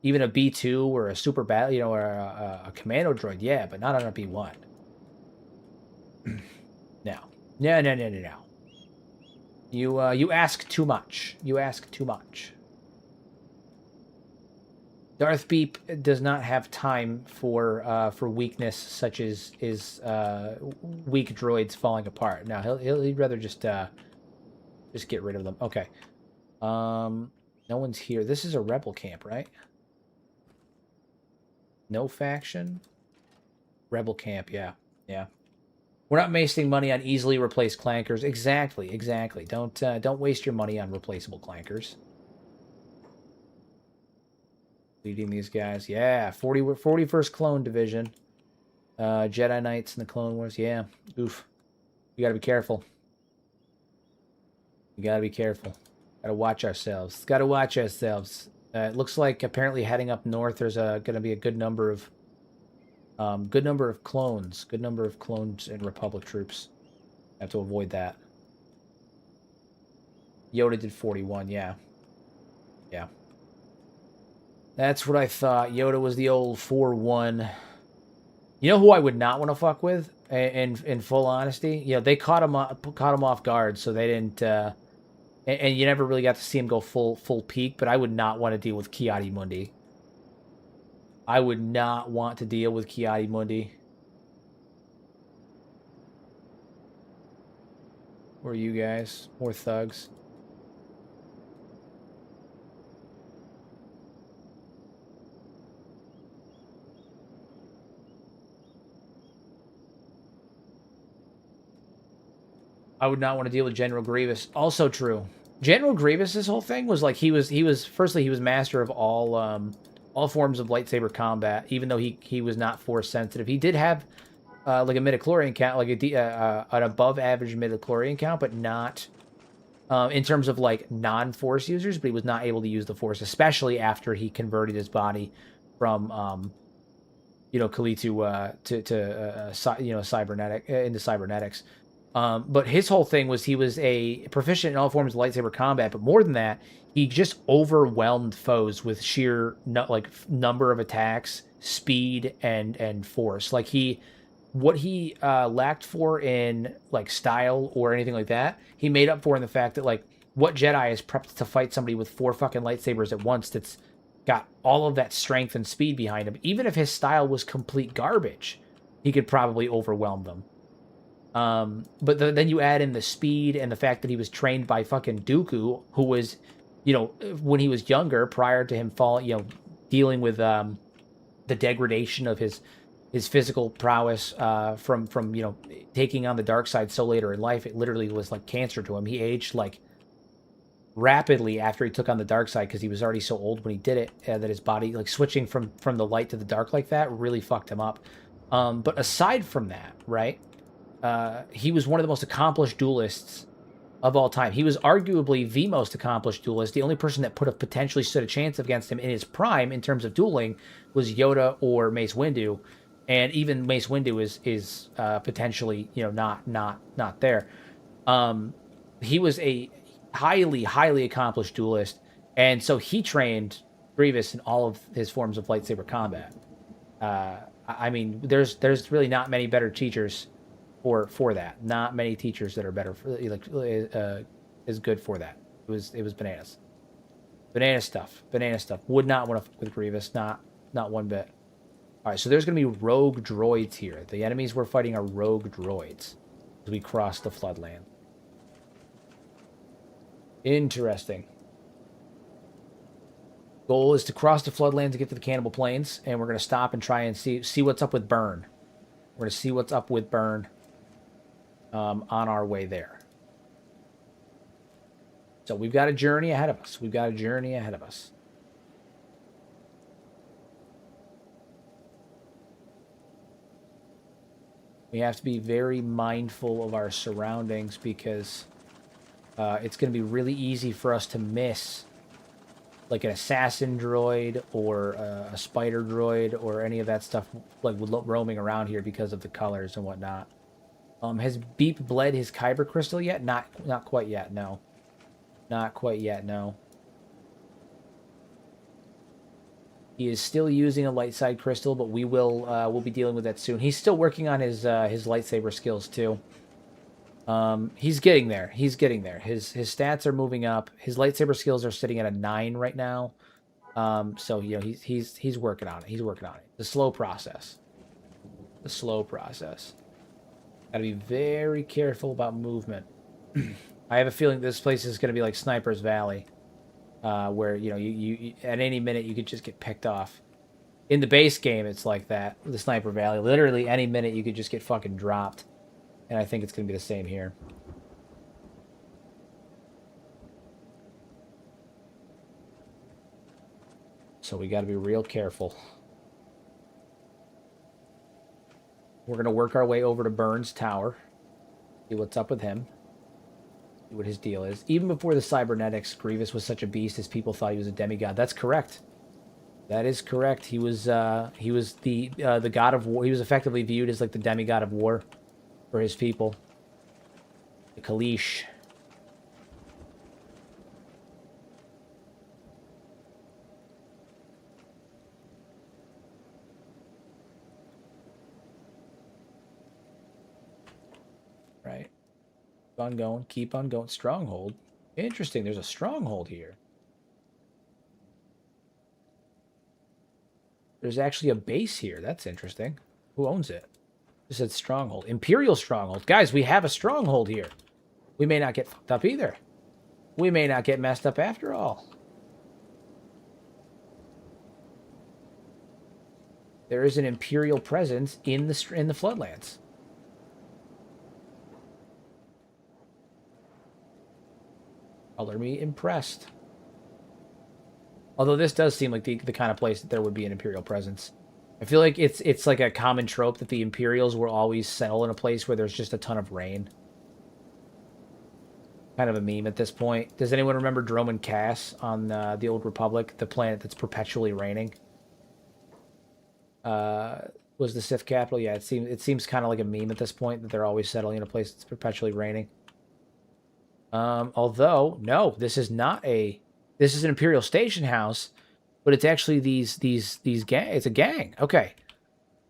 even a B2 or a super battle, or a commando droid, yeah, but not on a B1. No. You ask too much. You ask too much. Darth Beep does not have time for weakness such as weak droids falling apart. No, he'd rather just get rid of them. Okay. No one's here. This is a rebel camp, right? No faction. Rebel camp, yeah. We're not wasting money on easily replaced clankers. Exactly. Don't waste your money on replaceable clankers. Leading these guys, yeah. 41st Clone Division. Jedi Knights in the Clone Wars, yeah. Oof. We gotta be careful. Gotta watch ourselves. It looks like apparently heading up north, there's gonna be a good number of clones. Good number of clones and Republic troops. Have to avoid that. Yoda did 41, yeah. That's what I thought. Yoda was the old 4-1. You know who I would not want to fuck with? In full honesty, they caught him off guard, so they didn't. And you never really got to see him go full peak. But I would not want to deal with Ki-Adi-Mundi. I would not want to deal with Ki-Adi-Mundi. Where are you guys? More thugs. I would not want to deal with General Grievous. Also true. General Grievous's whole thing was like he was master of all forms of lightsaber combat, even though he was not force sensitive. He did have like a midichlorian count, like an above average midichlorian count, but not in terms of like non-force users. But he was not able to use the force, especially after he converted his body from Kali to cybernetic into cybernetics. But his whole thing was he was a proficient in all forms of lightsaber combat, but more than that, he just overwhelmed foes with sheer number of attacks, speed, and force. Like what he lacked for in like style or anything like that, he made up for in the fact that like what Jedi is prepped to fight somebody with 4 fucking lightsabers at once that's got all of that strength and speed behind him. Even if his style was complete garbage, he could probably overwhelm them. But then you add in the speed and the fact that he was trained by fucking Dooku, who was, you know, when he was younger, prior to him falling, you know, dealing with the degradation of his physical prowess from you know, taking on the dark side so later in life. It literally was like cancer to him. He aged like rapidly after he took on the dark side because he was already so old when he did it that his body, like switching from the light to the dark like that, really fucked him up. But aside from that, right, he was one of the most accomplished duelists of all time. He was arguably the most accomplished duelist. The only person that potentially stood a chance against him in his prime in terms of dueling was Yoda or Mace Windu, and even Mace Windu is potentially, you know, not there. He was a highly accomplished duelist, and so he trained Grievous in all of his forms of lightsaber combat. I mean, there's really not many better teachers for that. Not many teachers that are better for, like, is good for that. It was bananas. Banana stuff. Would not want to fuck with Grievous. Not one bit. All right, so there's going to be rogue droids here. The enemies we're fighting are rogue droids as we cross the Floodland. Interesting. Goal is to cross the Floodlands to get to the Cannibal Plains, and we're going to stop and try and see what's up with Burn. We're going to see what's up with Burn on our way there. So we've got a journey ahead of us. We have to be very mindful of our surroundings because it's going to be really easy for us to miss like an assassin droid or a spider droid or any of that stuff, like roaming around here because of the colors and whatnot. Has Beep bled his Kyber crystal yet? Not quite yet, no. Not quite yet, no. He is still using a light side crystal, but we'll be dealing with that soon. He's still working on his lightsaber skills too. He's getting there. His stats are moving up. His lightsaber skills are sitting at a 9 right now. So you know, he's working on it. The slow process. Gotta be very careful about movement. I have a feeling this place is gonna be like Sniper's Valley, where you know you at any minute you could just get picked off. In the base game, it's like that. The Sniper Valley, literally any minute you could just get fucking dropped. And I think it's going to be the same here. So we got to be real careful. We're going to work our way over to Burns Tower. See what's up with him. See what his deal is. Even before the cybernetics, Grievous was such a beast as people thought he was a demigod. That's correct. That is correct. He was the god of war. He was effectively viewed as like the demigod of war for his people. The Kalish. Right. Keep on going. Stronghold. Interesting. There's a stronghold here. There's actually a base here. That's interesting. Who owns it? It said stronghold. Imperial stronghold. Guys, we have a stronghold here. We may not get fucked up either. We may not get messed up after all. There is an Imperial presence in the Floodlands. Color me impressed. Although this does seem like the kind of place that there would be an Imperial presence. I feel like it's like a common trope that the Imperials will always settle in a place where there's just a ton of rain. Kind of a meme at this point. Does anyone remember Droman Cass on the Old Republic, the planet that's perpetually raining? Was the Sith capital? Yeah, it seems kind of like a meme at this point that they're always settling in a place that's perpetually raining. Although no, this is an Imperial station house, but it's actually these gang. It's a gang. Okay,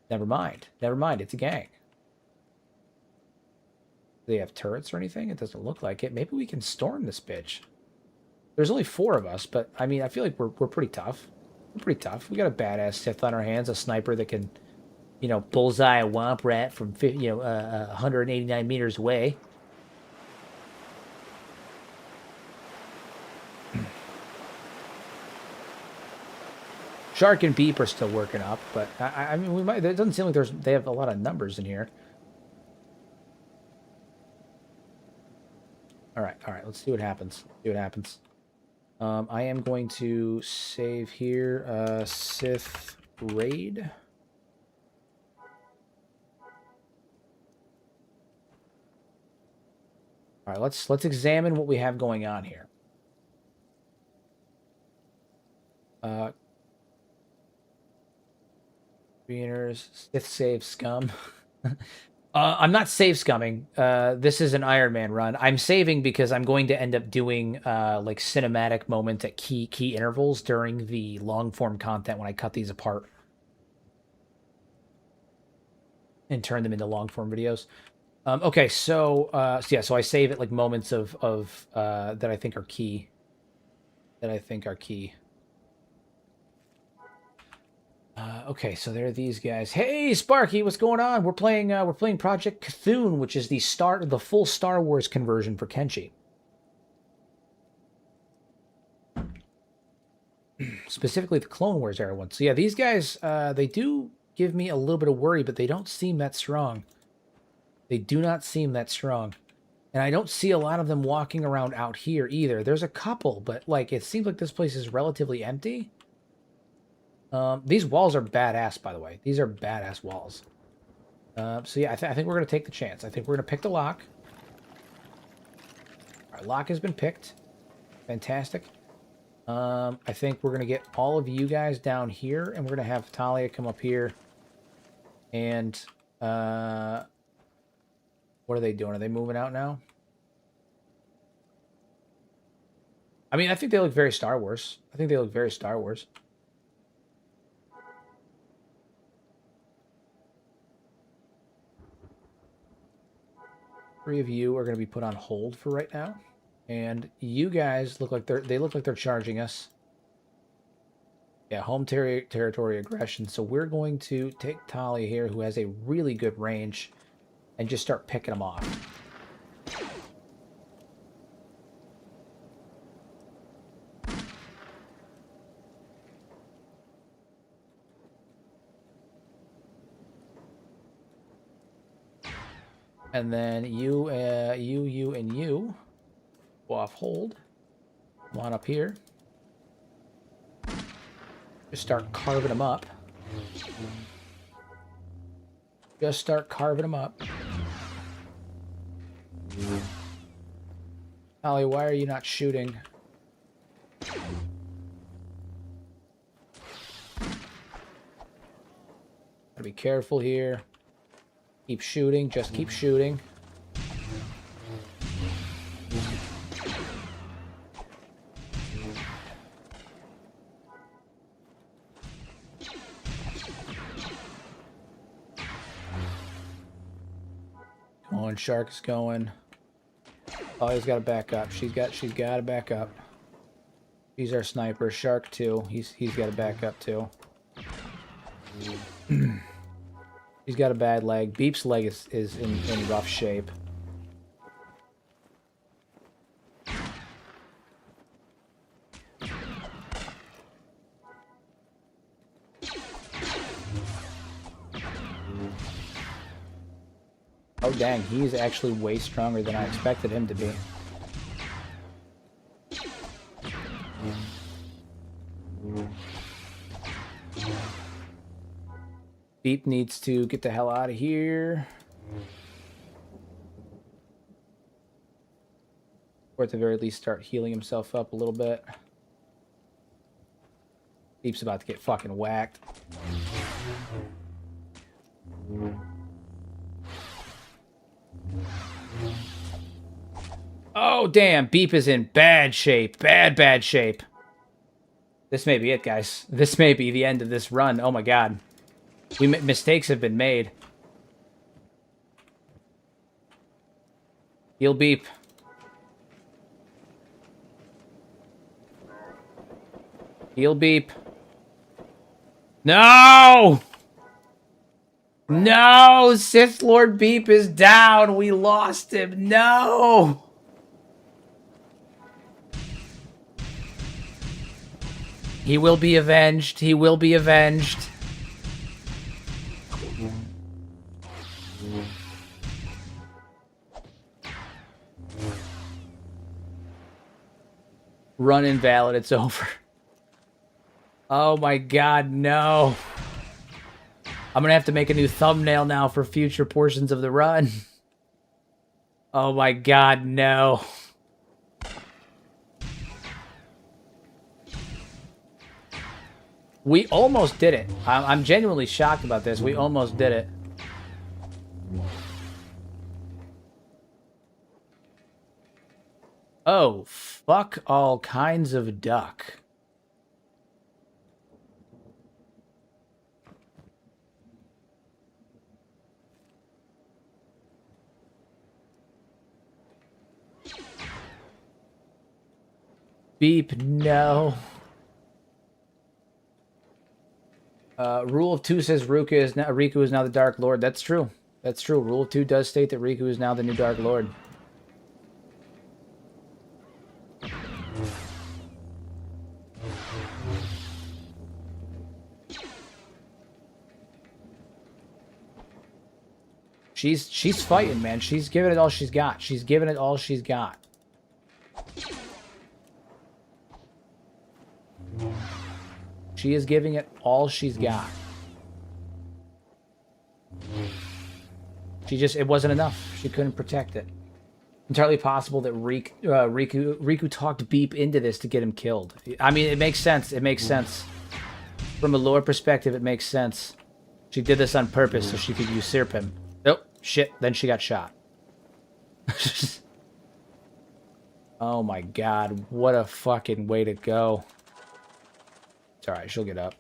never mind. It's a gang. Do they have turrets or anything? It doesn't look like it. Maybe we can storm this bitch. There's only 4 of us, but I mean, I feel like we're pretty tough. We're pretty tough. We got a badass Sith on our hands, a sniper that can, you know, bullseye a womp rat from 189 meters away. Shark and Beep are still working up, but I mean, we might. It doesn't seem like they have a lot of numbers in here. All right. Let's see what happens. See what happens. I am going to save here. Sith raid. All right. Let's examine what we have going on here. Beaners, Sith save scum. I'm not save scumming. This is an Iron Man run. I'm saving because I'm going to end up doing like cinematic moments at key intervals during the long form content when I cut these apart and turn them into long form videos. Okay, so yeah, so I save it like moments of that I think are key. Okay, so there are these guys. Hey, Sparky, what's going on? We're playing Project Kathun, which is the full Star Wars conversion for Kenshi. Specifically the Clone Wars era one. So yeah, these guys, they do give me a little bit of worry, but they don't seem that strong. They do not seem that strong. And I don't see a lot of them walking around out here either. There's a couple, but like it seems like this place is relatively empty. These walls are badass, by the way. These are badass walls. So yeah, I think we're going to take the chance. I think we're going to pick the lock. Our lock has been picked. Fantastic. I think we're going to get all of you guys down here, and we're going to have Talia come up here. And, what are they doing? Are they moving out now? I mean, I think they look very Star Wars. I think they look very Star Wars. Three of you are going to be put on hold for right now. And you guys look like they're charging us. Yeah, home territory aggression. So we're going to take Talia here, who has a really good range, and just start picking them off. And then you, and you go off hold. Come on up here. Just start carving them up. Just start carving them up. Ollie, why are you not shooting? Gotta be careful here. Keep shooting, just keep shooting. Come on, Shark's going. Oh, he's got to back up. She's got to back up. He's our sniper. Shark too. He's got to back up too. He's got a bad leg. Beep's leg is in rough shape. Oh dang, he's actually way stronger than I expected him to be. Beep needs to get the hell out of here. Or at the very least start healing himself up a little bit. Beep's about to get fucking whacked. Oh damn, Beep is in bad shape. Bad shape. This may be it, guys. This may be the end of this run. Oh my god. Mistakes have been made. He'll beep. He'll beep. No! No! Sith Lord Beep is down. We lost him. No! He will be avenged. He will be avenged. Run invalid. It's over. Oh my god, no. I'm gonna have to make a new thumbnail now for future portions of the run. Oh my god, no. We almost did it. I'm genuinely shocked about this. We almost did it. Oh, fuck all kinds of duck. Beep, no. Rule of 2 says Riku is now the Dark Lord. That's true. That's true. Rule of 2 does state that Riku is now the new Dark Lord. She's fighting, man. She's giving it all she's got. She's giving it all she's got. She is giving it all she's got. It wasn't enough. She couldn't protect it. Entirely possible that Riku talked Beep into this to get him killed. I mean, it makes sense. It makes sense. From a lore perspective, it makes sense. She did this on purpose so she could usurp him. Oh, shit. Then she got shot. Oh my god. What a fucking way to go. It's alright. She'll get up.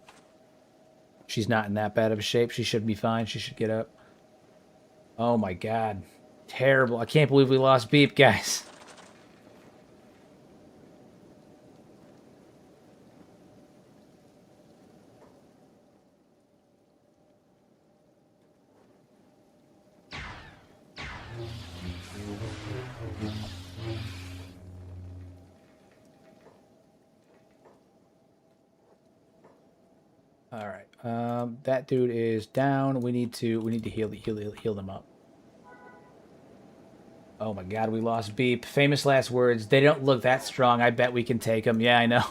She's not in that bad of a shape. She should be fine. She should get up. Oh my god. Terrible. I can't believe we lost Beep, guys. All right. That dude is down. We need to heal them up. Oh my god, we lost Beep. Famous last words. They don't look that strong. I bet we can take them. Yeah, I know.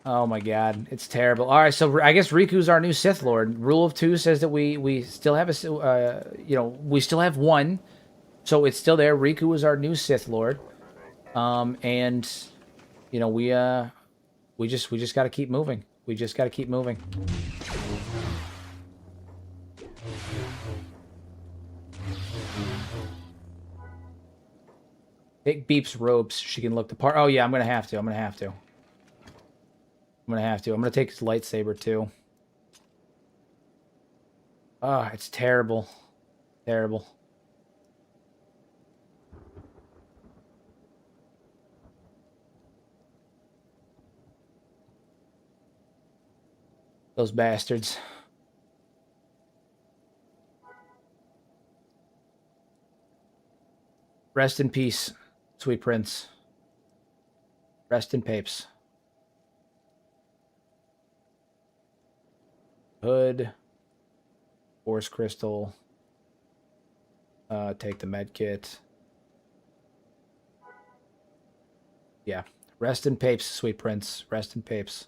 Oh my god, it's terrible. All right, so I guess Riku's our new Sith Lord. Rule of 2 says that we still have a we still have one, so it's still there. Riku is our new Sith Lord, and we just got to keep moving. We just got to keep moving. Take Beep's robes. She can look the part. Oh yeah, I'm gonna have to. I'm gonna take his lightsaber too. Ah, it's terrible. Terrible. Those bastards. Rest in peace, sweet prince. Rest in papes. Hood. Force crystal. Take the med kit. Yeah. Rest in papes, sweet prince. Rest in papes.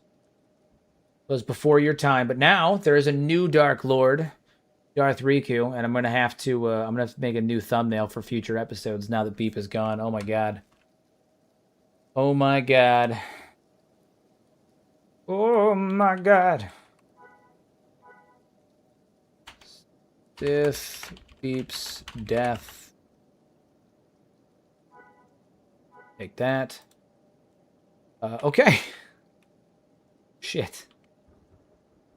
It was before your time, but now there is a new Dark Lord, Darth Riku, and I'm gonna have to make a new thumbnail for future episodes now that Beep is gone. Oh my god. Oh my god. Oh my god. Sith Beep's death. Take that. Okay. Shit.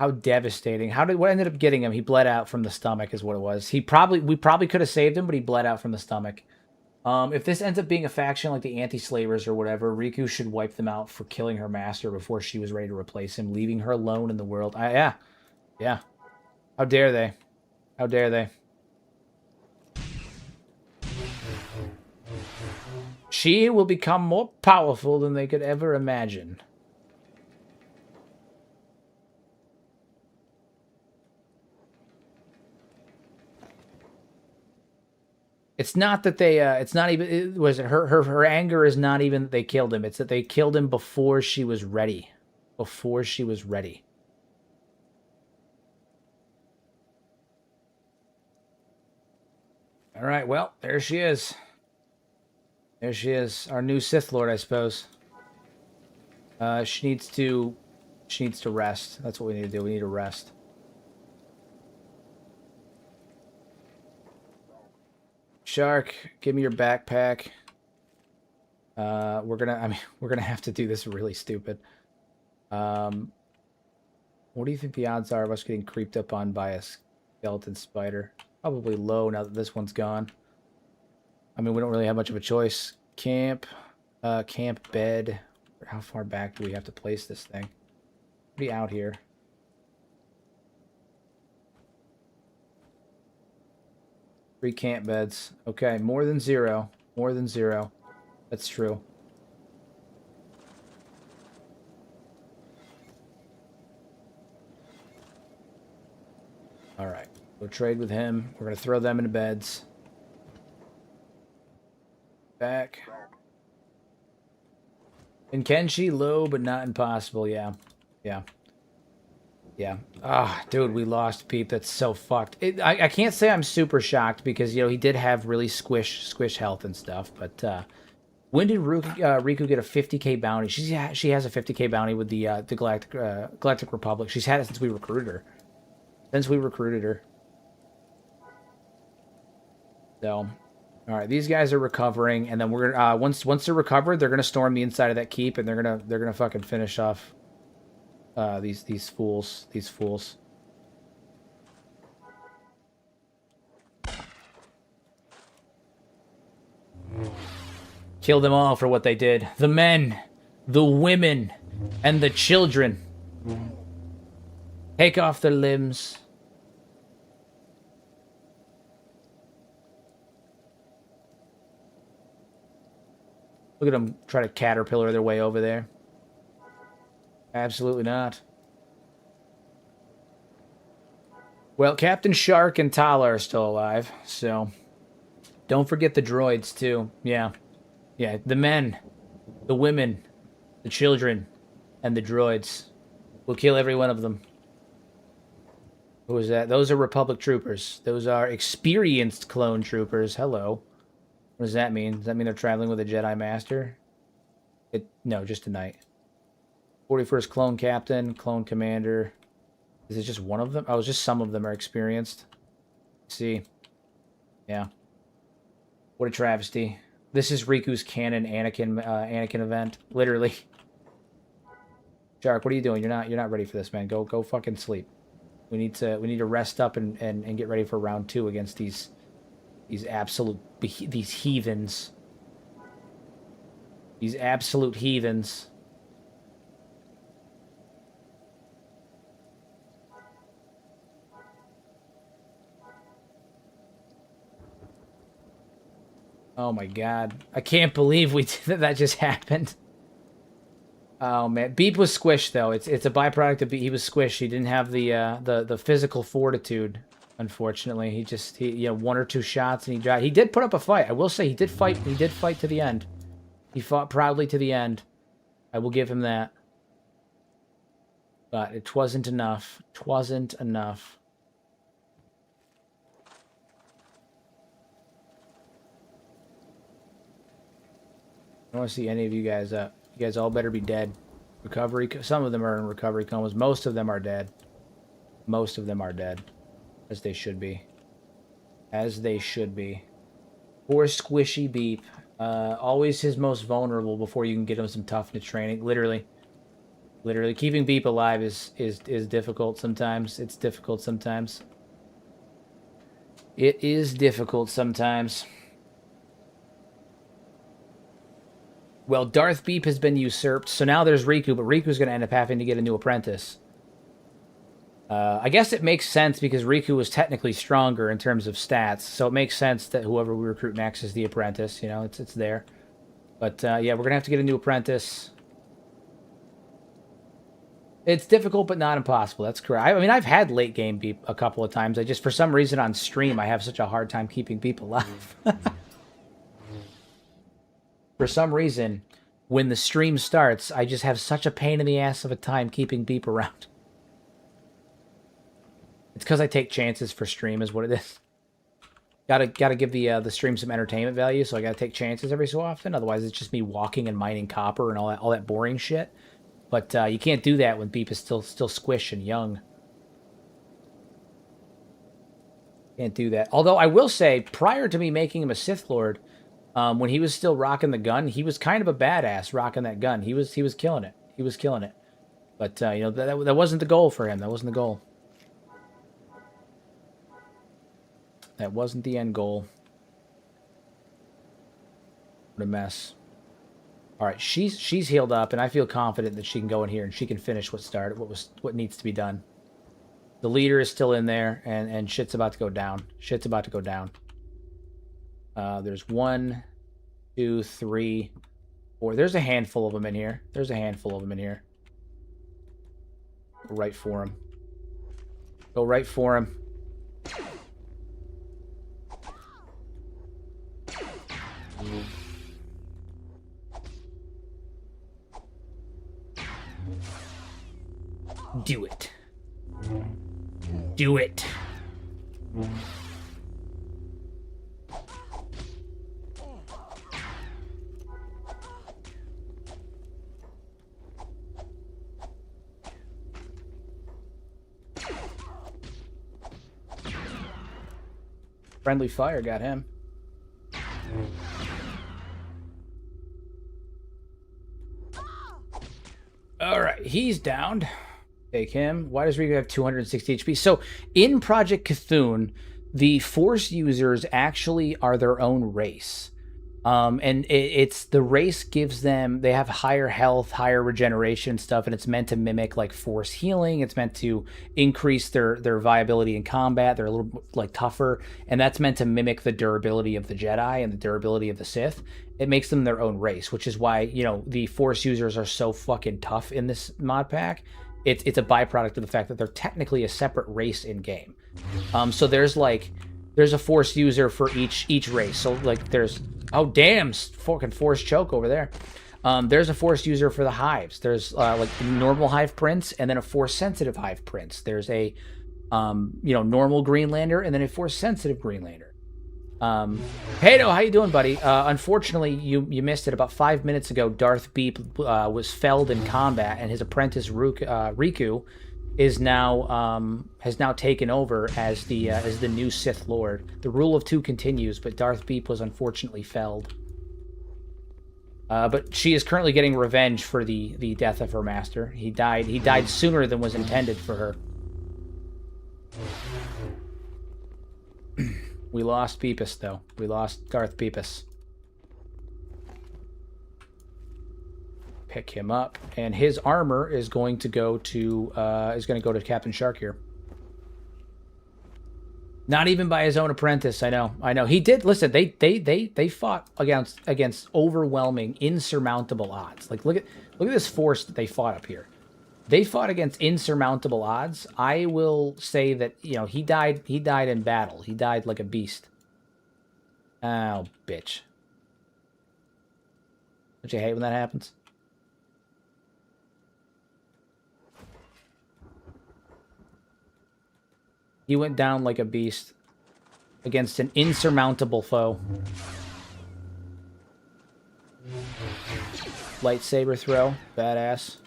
How devastating. What ended up getting him? He bled out from the stomach is what it was. We probably could have saved him, but he bled out from the stomach. If this ends up being a faction like the anti-slavers or whatever, Riku should wipe them out for killing her master before she was ready to replace him, leaving her alone in the world. Yeah. Yeah. How dare they? How dare they? She will become more powerful than they could ever imagine. It's not that they, it's not even, was it her anger is not even that they killed him. It's that they killed him before she was ready. Before she was ready. All right, well, there she is. There she is. Our new Sith Lord, I suppose. She needs to rest. That's what we need to do. We need to rest. Shark, give me your backpack. We're gonna have to do this really stupid. What do you think the odds are of us getting creeped up on by a skeleton spider? Probably low now that this one's gone. I mean, we don't really have much of a choice. Camp bed. How far back do we have to place this thing? Pretty out here. Three camp beds. Okay, more than zero. More than zero. That's true. Alright. We'll trade with him. We're going to throw them into beds. Back. In Kenshi, low, but not impossible. Yeah. Yeah. Yeah. Ah, dude, we lost Pete. That's so fucked. I can't say I'm super shocked because, you know, he did have really squish health and stuff. But when did Riku get a 50k bounty? She has a 50k bounty with the Galactic Republic. She's had it since we recruited her. So, all right, these guys are recovering, and then we're gonna once they're recovered, they're gonna storm the inside of that keep, and they're gonna fucking finish off these fools. Kill them all for what they did. The men, the women, and the children. Take off their limbs. Look at them try to caterpillar their way over there. Absolutely not. Well, Captain Shark and Tala are still alive, so don't forget the droids, too. Yeah. Yeah, the men, the women, the children, and the droids. We'll kill every one of them. Who is that? Those are Republic troopers. Those are experienced clone troopers. Hello. What does that mean? Does that mean they're traveling with a Jedi Master? No, just a knight. 41st Clone Captain, Clone Commander. Is it just one of them? Oh, just some of them are experienced. See. Yeah. What a travesty. This is Riku's canon Anakin event. Literally. Shark, what are you doing? You're not ready for this, man. Go fucking sleep. We need to rest up and get ready for round 2 against these heathens. These absolute heathens. Oh my god. I can't believe that just happened. Oh man, Beep was squished though. It's a byproduct of Beep. He was squished. He didn't have the physical fortitude. Unfortunately, he one or two shots and he died. He did put up a fight. I will say he did fight. He did fight to the end. He fought proudly to the end. I will give him that. But it wasn't enough. It wasn't enough. I don't want to see any of you guys up. You guys all better be dead. Recovery. Some of them are in recovery comas. Most of them are dead. Most of them are dead. As they should be. As they should be. Poor squishy Beep. Always his most vulnerable before you can get him some toughness training. Literally. Literally. Keeping Beep alive is difficult sometimes. It's difficult sometimes. It is difficult sometimes. Well, Darth Beep has been usurped, so now there's Riku, but Riku's going to end up having to get a new apprentice. I guess it makes sense because Riku was technically stronger in terms of stats, so it makes sense that whoever we recruit next is the apprentice. You know, it's there. But yeah, we're gonna have to get a new apprentice. It's difficult, but not impossible. That's correct. I mean, I've had late game Beep a couple of times. I just, for some reason, on stream, I have such a hard time keeping Beep alive. For some reason, when the stream starts, I just have such a pain in the ass of a time keeping Beep around. It's because I take chances for stream, is what it is. Gotta give the stream some entertainment value, so I gotta take chances every so often. Otherwise, it's just me walking and mining copper and all that boring shit. But you can't do that when Beep is still squish and young. Can't do that. Although I will say, prior to me making him a Sith Lord, when he was still rocking the gun, he was kind of a badass rocking that gun. He was killing it. He was killing it. But you know, that wasn't the goal for him. That wasn't the goal. That wasn't the end goal. What a mess. All right, she's healed up, and I feel confident that she can go in here and she can finish what needs to be done. The leader is still in there, and shit's about to go down. Shit's about to go down. There's 1, 2, 3, 4. There's a handful of them in here. There's a handful of them in here. Go right for him. Go right for him. Do it. Do it. Friendly fire got him. All right, he's downed. Take him. Why does Riku have 260 HP? So in Project Kathun, the Force users actually are their own race. And it's the race gives them, they have higher health, higher regeneration stuff, and it's meant to mimic like Force healing. It's meant to increase their viability in combat. They're a little like tougher, and that's meant to mimic the durability of the Jedi and the durability of the Sith. It makes them their own race, which is why, you know, the Force users are so fucking tough in this mod pack. It's a byproduct of the fact that they're technically a separate race in game. So there's a Force user for each race. So like there's, oh damn, fucking Force choke over there. There's a Force user for the hives. There's like normal hive prince and then a Force sensitive hive prince. There's a normal Greenlander and then a Force sensitive Greenlander. Haydo, how you doing, buddy? Unfortunately, you missed it. About 5 minutes ago, Darth Beep was felled in combat, and his apprentice Riku is now has now taken over as the new Sith Lord. The rule of two continues, but Darth Beep was unfortunately felled. But she is currently getting revenge for the death of her master. He died sooner than was intended for her. We lost Beepus, though. We lost Darth Beepus. Pick him up, and his armor is going to go to Captain Shark here. Not even by his own apprentice. I know. He did. Listen, they fought against overwhelming, insurmountable odds. Like look at this force that they fought up here. They fought against insurmountable odds. I will say that, you know, he died in battle. He died like a beast. Oh, bitch. Don't you hate when that happens? He went down like a beast against an insurmountable foe. Lightsaber throw. Badass.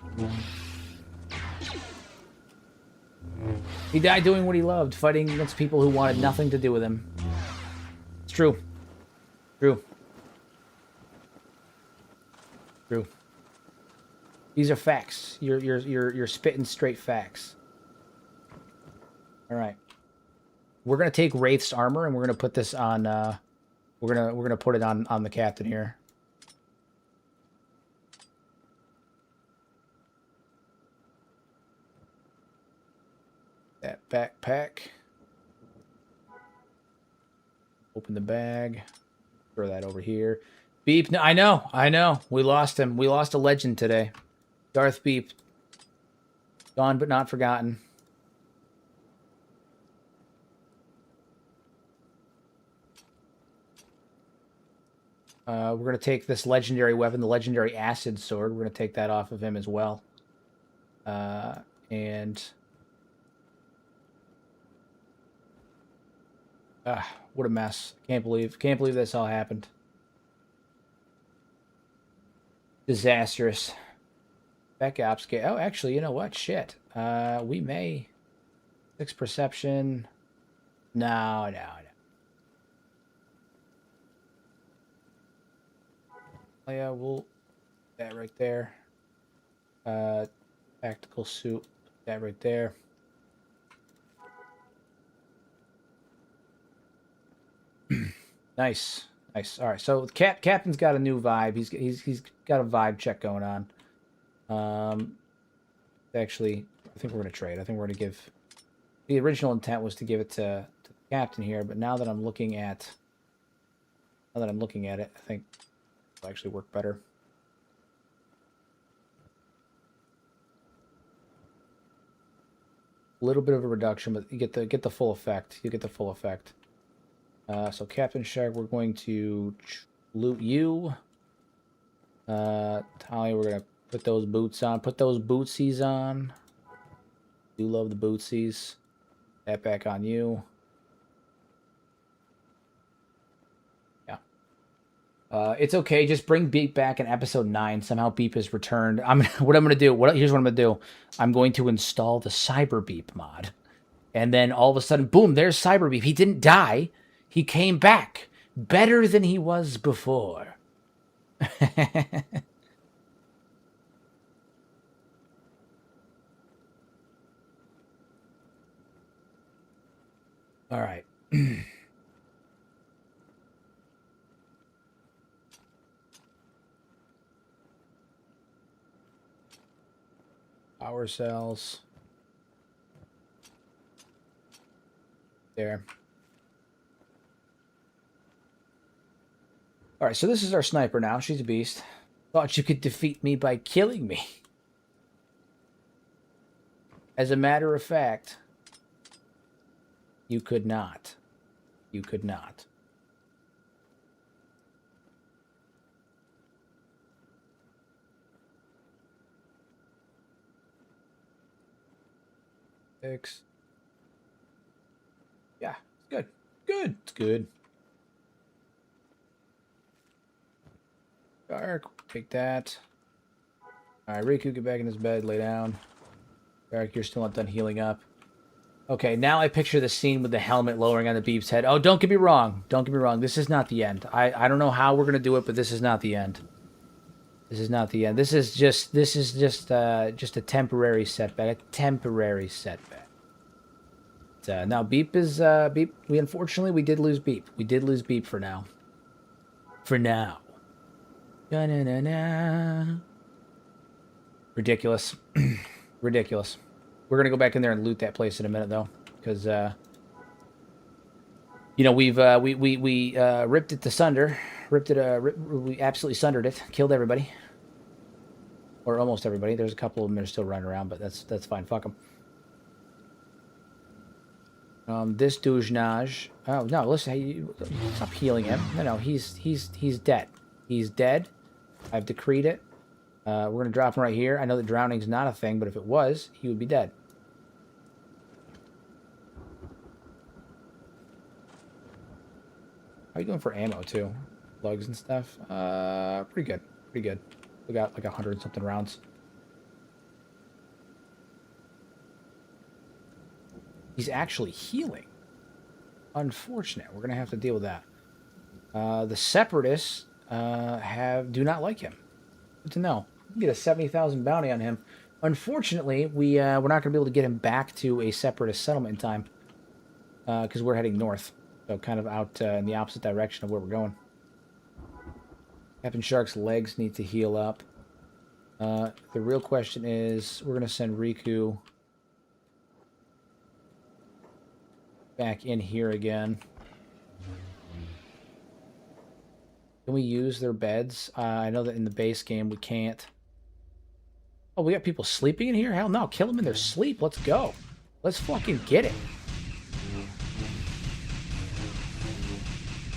He died doing what he loved, fighting against people who wanted nothing to do with him. It's true. True. True. These are facts. You're spitting straight facts. All right. We're gonna take Wraith's armor and we're gonna put this on. We're gonna put it on the captain here. That backpack. Open the bag. Throw that over here. Beep. No, I know. We lost him. We lost a legend today. Darth Beep. Gone but not forgotten. We're going to take this legendary weapon, the legendary acid sword. We're going to take that off of him as well. And... what a mess. Can't believe this all happened. Disastrous. Back ops. Oh, actually, you know what? Shit. We may... 6 perception. No. Oh, yeah, we'll... that right there. Tactical suit. That right there. Nice. All right, so Captain's got a new vibe. He's got a vibe check going on. Actually, I think we're gonna trade. I think we're gonna give. The original intent was to give it to the Captain here, but now that I'm looking at it, I think it'll actually work better. A little bit of a reduction, but you get the full effect. You get the full effect. So Captain Shark, we're going to loot you. Talia, we're gonna put those boots on. Put those bootsies on. Do love the bootsies. That back on you. Yeah. It's okay. Just bring Beep back in episode 9. Somehow Beep is returned. Here's what I'm gonna do. I'm going to install the Cyber Beep mod, and then all of a sudden, boom! There's Cyber Beep. He didn't die. He came back better than he was before. All right. Power cells. There. All right, so this is our sniper now. She's a beast. Thought you could defeat me by killing me. As a matter of fact, you could not. You could not. Six. Yeah, it's good. Good. It's good. Dark, take that. Alright, Riku, get back in his bed, lay down. Dark, you're still not done healing up. Okay, now I picture the scene with the helmet lowering on the Beep's head. Oh, don't get me wrong. Don't get me wrong. This is not the end. I don't know how we're going to do it, but this is not the end. This is not the end. This is just a temporary setback. A temporary setback. But, now Beep is Beep. We did lose Beep. We did lose Beep for now. For now. Da-na-na-na. Ridiculous. Ridiculous. We're going to go back in there and loot that place in a minute, though. Because, you know, we ripped it to sunder. We absolutely sundered it. Killed everybody. Or almost everybody. There's a couple of them that are still running around, but that's fine. Fuck them. This Dujnaj. Oh, no, listen. Stop healing him. No, he's dead. He's dead. I've decreed it. We're going to drop him right here. I know that drowning's not a thing, but if it was, he would be dead. How are you doing for ammo, too? Lugs and stuff? Pretty good. Pretty good. We got like 100-something rounds. He's actually healing. Unfortunate. We're going to have to deal with that. The Separatists do not like him. Good to know. We can get a 70,000 bounty on him. Unfortunately, we're not going to be able to get him back to a Separatist settlement in time. Because we're heading north. So kind of out in the opposite direction of where we're going. Captain Shark's legs need to heal up. The real question is, we're going to send Riku. back in here again. Can we use their beds? I know that in the base game we can't. Oh, we got people sleeping in here? Hell no, kill them in their sleep. Let's go. Let's fucking get it.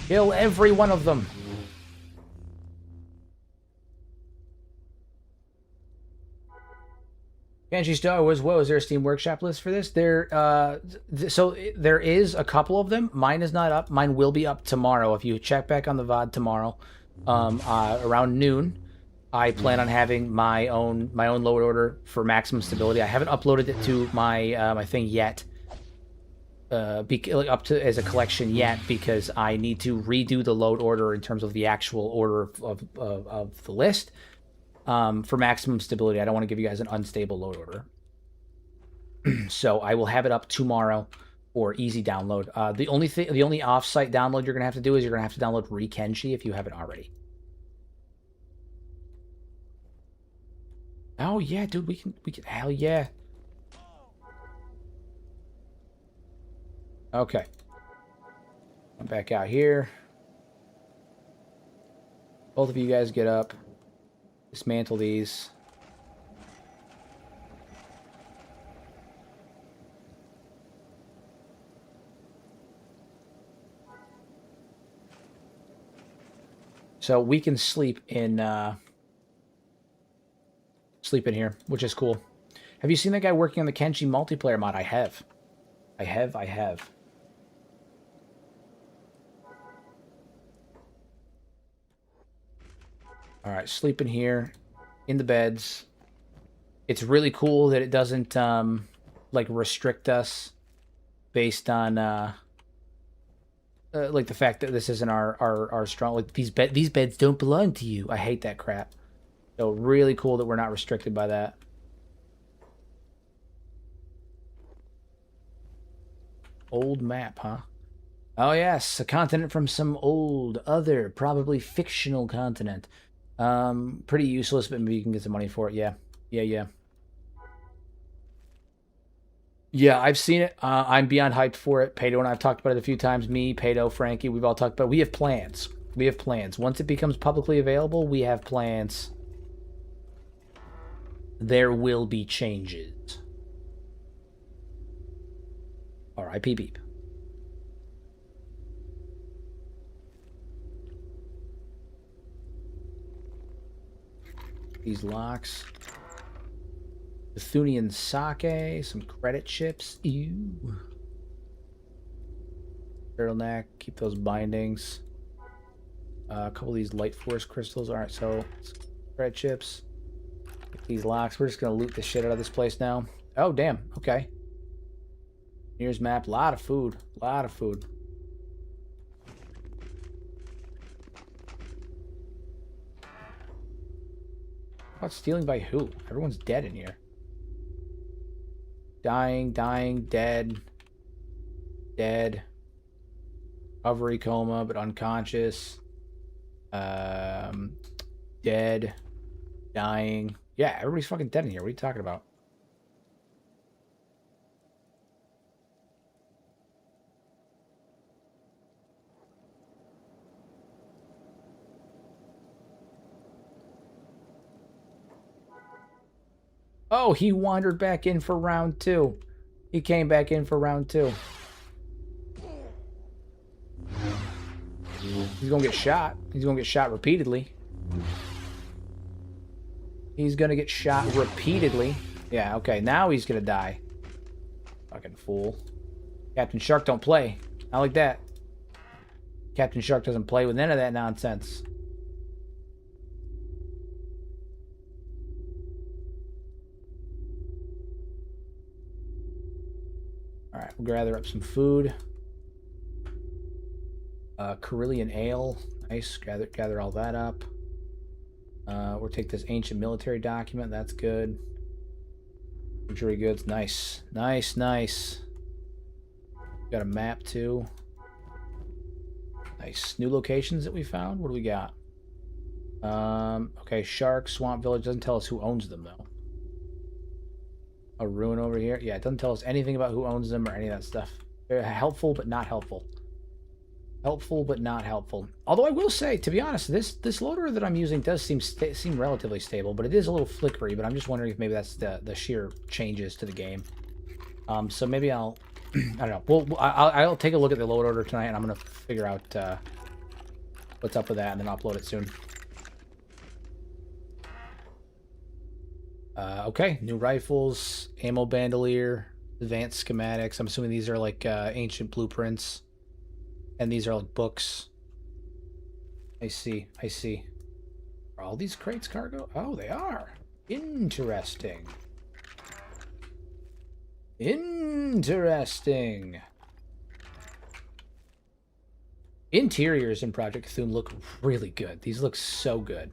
Kill every one of them. Kenshi Star was what? Was there a Steam Workshop list for this? So there is a couple of them. Mine is not up. Mine will be up tomorrow. If you check back on the VOD tomorrow, around noon, I plan on having my own load order for maximum stability. I haven't uploaded it to my my thing yet, up to as a collection yet, because I need to redo the load order in terms of the actual order of the list. For maximum stability, I don't want to give you guys an unstable load order. So I will have it up tomorrow for easy download. The only off-site download you're gonna have to do is you're gonna have to download Kenshi if you haven't already. Oh yeah, dude, we can hell yeah. Okay. I'm back out here. Both of you guys get up. Dismantle these. So we can sleep in here, which is cool. Have you seen that guy working on the Kenshi multiplayer mod? I have. I have. All right, sleep in here, in the beds. It's really cool that it doesn't like restrict us based on like the fact that this isn't our strong. Like these beds don't belong to you. I hate that crap. So really cool that we're not restricted by that. Old map, huh? Oh yes, a continent from some old, other, probably fictional continent. Pretty useless, but maybe you can get some money for it. Yeah. Yeah, I've seen it. I'm beyond hyped for it. Paydo and I have talked about it a few times. Me, Paydo, Frankie, we've all talked about it. We have plans. Once it becomes publicly available, we have plans. There will be changes. R.I.P. Beep. These locks. Kathunian sake, some credit chips. Ew. Turtleneck, keep those bindings. A couple of these light force crystals. Alright, so credit chips. Get these locks. We're just gonna loot the shit out of this place now. Oh, damn. Okay. Here's map. Lot of food. What, stealing by who? Everyone's dead in here. Dying, dead. Recovery coma, but unconscious. Dead. Dying. Yeah, everybody's fucking dead in here. What are you talking about? Oh, he wandered back in for round 2. He came back in for round 2. He's gonna get shot. He's gonna get shot repeatedly. Yeah, okay, now he's gonna die. Fucking fool. Captain Shark don't play. Not like that. Captain Shark doesn't play with none of that nonsense. Alright, we'll gather up some food. Carillion ale. Nice. Gather all that up. We'll take this ancient military document. That's good. Luxury goods. Nice. Got a map too. Nice. New locations that we found. What do we got? Okay, Shark, Swamp Village. Doesn't tell us who owns them though. A ruin over here. Yeah, it doesn't tell us anything about who owns them or any of that stuff. Helpful, but not helpful. Helpful, but not helpful. Although I will say, to be honest, this loader that I'm using does seem relatively stable, but it is a little flickery. But I'm just wondering if maybe that's the sheer changes to the game. So maybe I'll, I don't know. I'll take a look at the load order tonight, and I'm gonna figure out what's up with that, and then upload it soon. Okay, new rifles, ammo bandolier, advanced schematics. I'm assuming these are like ancient blueprints. And these are like books. I see. I see. Are all these crates cargo? Oh, they are. Interesting. Interesting. Interiors in Project Kathun look really good. These look so good.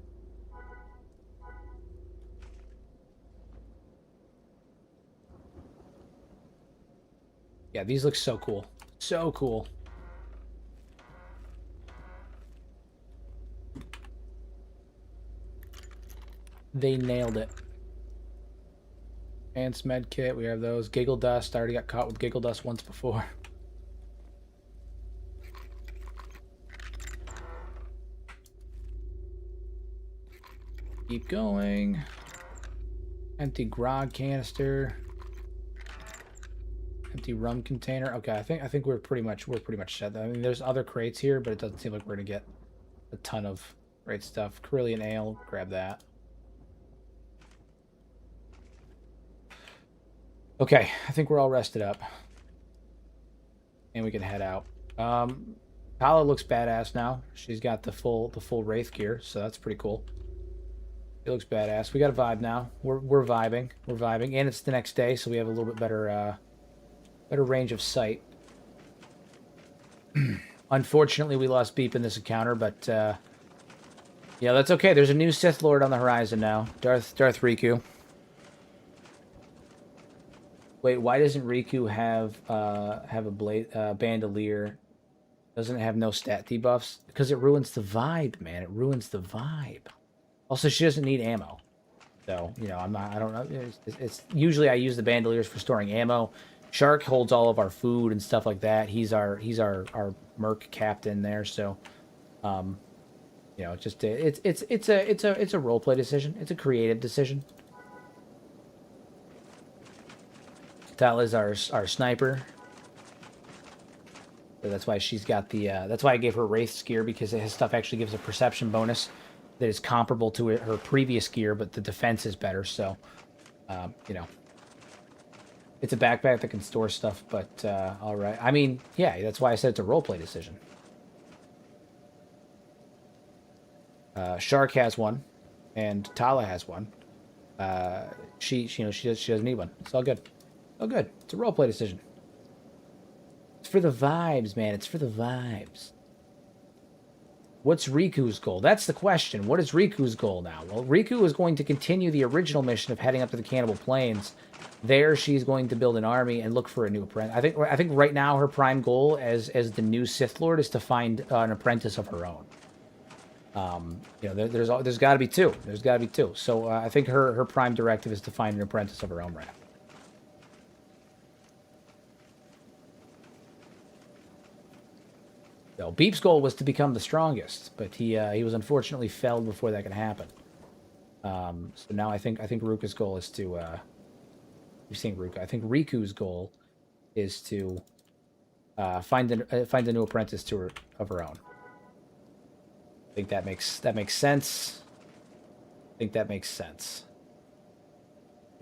Yeah, these look so cool. So cool. They nailed it. Advanced med kit, we have those. Giggle dust, I already got caught with giggle dust once before. Keep going. Empty grog canister. Empty rum container. Okay, I think we're pretty much set. I mean, there's other crates here, but it doesn't seem like we're gonna get a ton of great stuff. Carillion ale, grab that. Okay, I think we're all rested up. And we can head out. Paula looks badass now. She's got the full Wraith gear, so that's pretty cool. It looks badass. We got a vibe now. We're vibing. We're vibing. And it's the next day, so we have a little bit better better range of sight. Unfortunately, we lost Beep in this encounter, but yeah, that's okay. There's a new Sith Lord on the horizon now. Darth Riku. Wait, why doesn't Riku have a bandolier? Doesn't it have no stat debuffs? Because it ruins the vibe, man. It ruins the vibe. Also, she doesn't need ammo. So, you know, I don't know. It's usually I use the bandoliers for storing ammo. Shark holds all of our food and stuff like that. He's our merc captain there. So, you know, it's a role play decision. It's a creative decision. Tal is our sniper. So that's why she's got the. That's why I gave her Wraith's gear, because his stuff actually gives a perception bonus that is comparable to her previous gear, but the defense is better. So, you know, it's a backpack that can store stuff. But all right, I mean, yeah, that's why I said it's a roleplay decision. Shark has one, and Tala has one. She doesn't need one. It's all good. Oh, good. It's a roleplay decision. It's for the vibes, man. It's for the vibes. What's Riku's goal? That's the question. What is Riku's goal now? Well, Riku is going to continue the original mission of heading up to the Cannibal Plains. There, she's going to build an army and look for a new apprentice. I think right now her prime goal as the new Sith Lord is to find an apprentice of her own. You know, there's got to be two. There's got to be two. So I think her prime directive is to find an apprentice of her own right now. So Beep's goal was to become the strongest, but he was unfortunately felled before that could happen. So now I think Ruka's goal is to you're seeing Ruka. I think Riku's goal is to find a new apprentice to her of her own. I think that makes sense. I think that makes sense.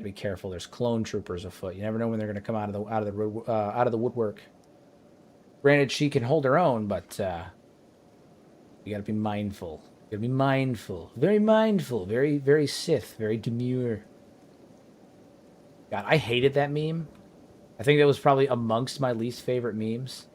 Be careful. There's clone troopers afoot. You never know when they're going to come out of the woodwork. Granted, she can hold her own, but you got to be mindful. You got to be mindful. Very mindful. Very, very Sith. Very demure. God, I hated that meme. I think that was probably amongst my least favorite memes.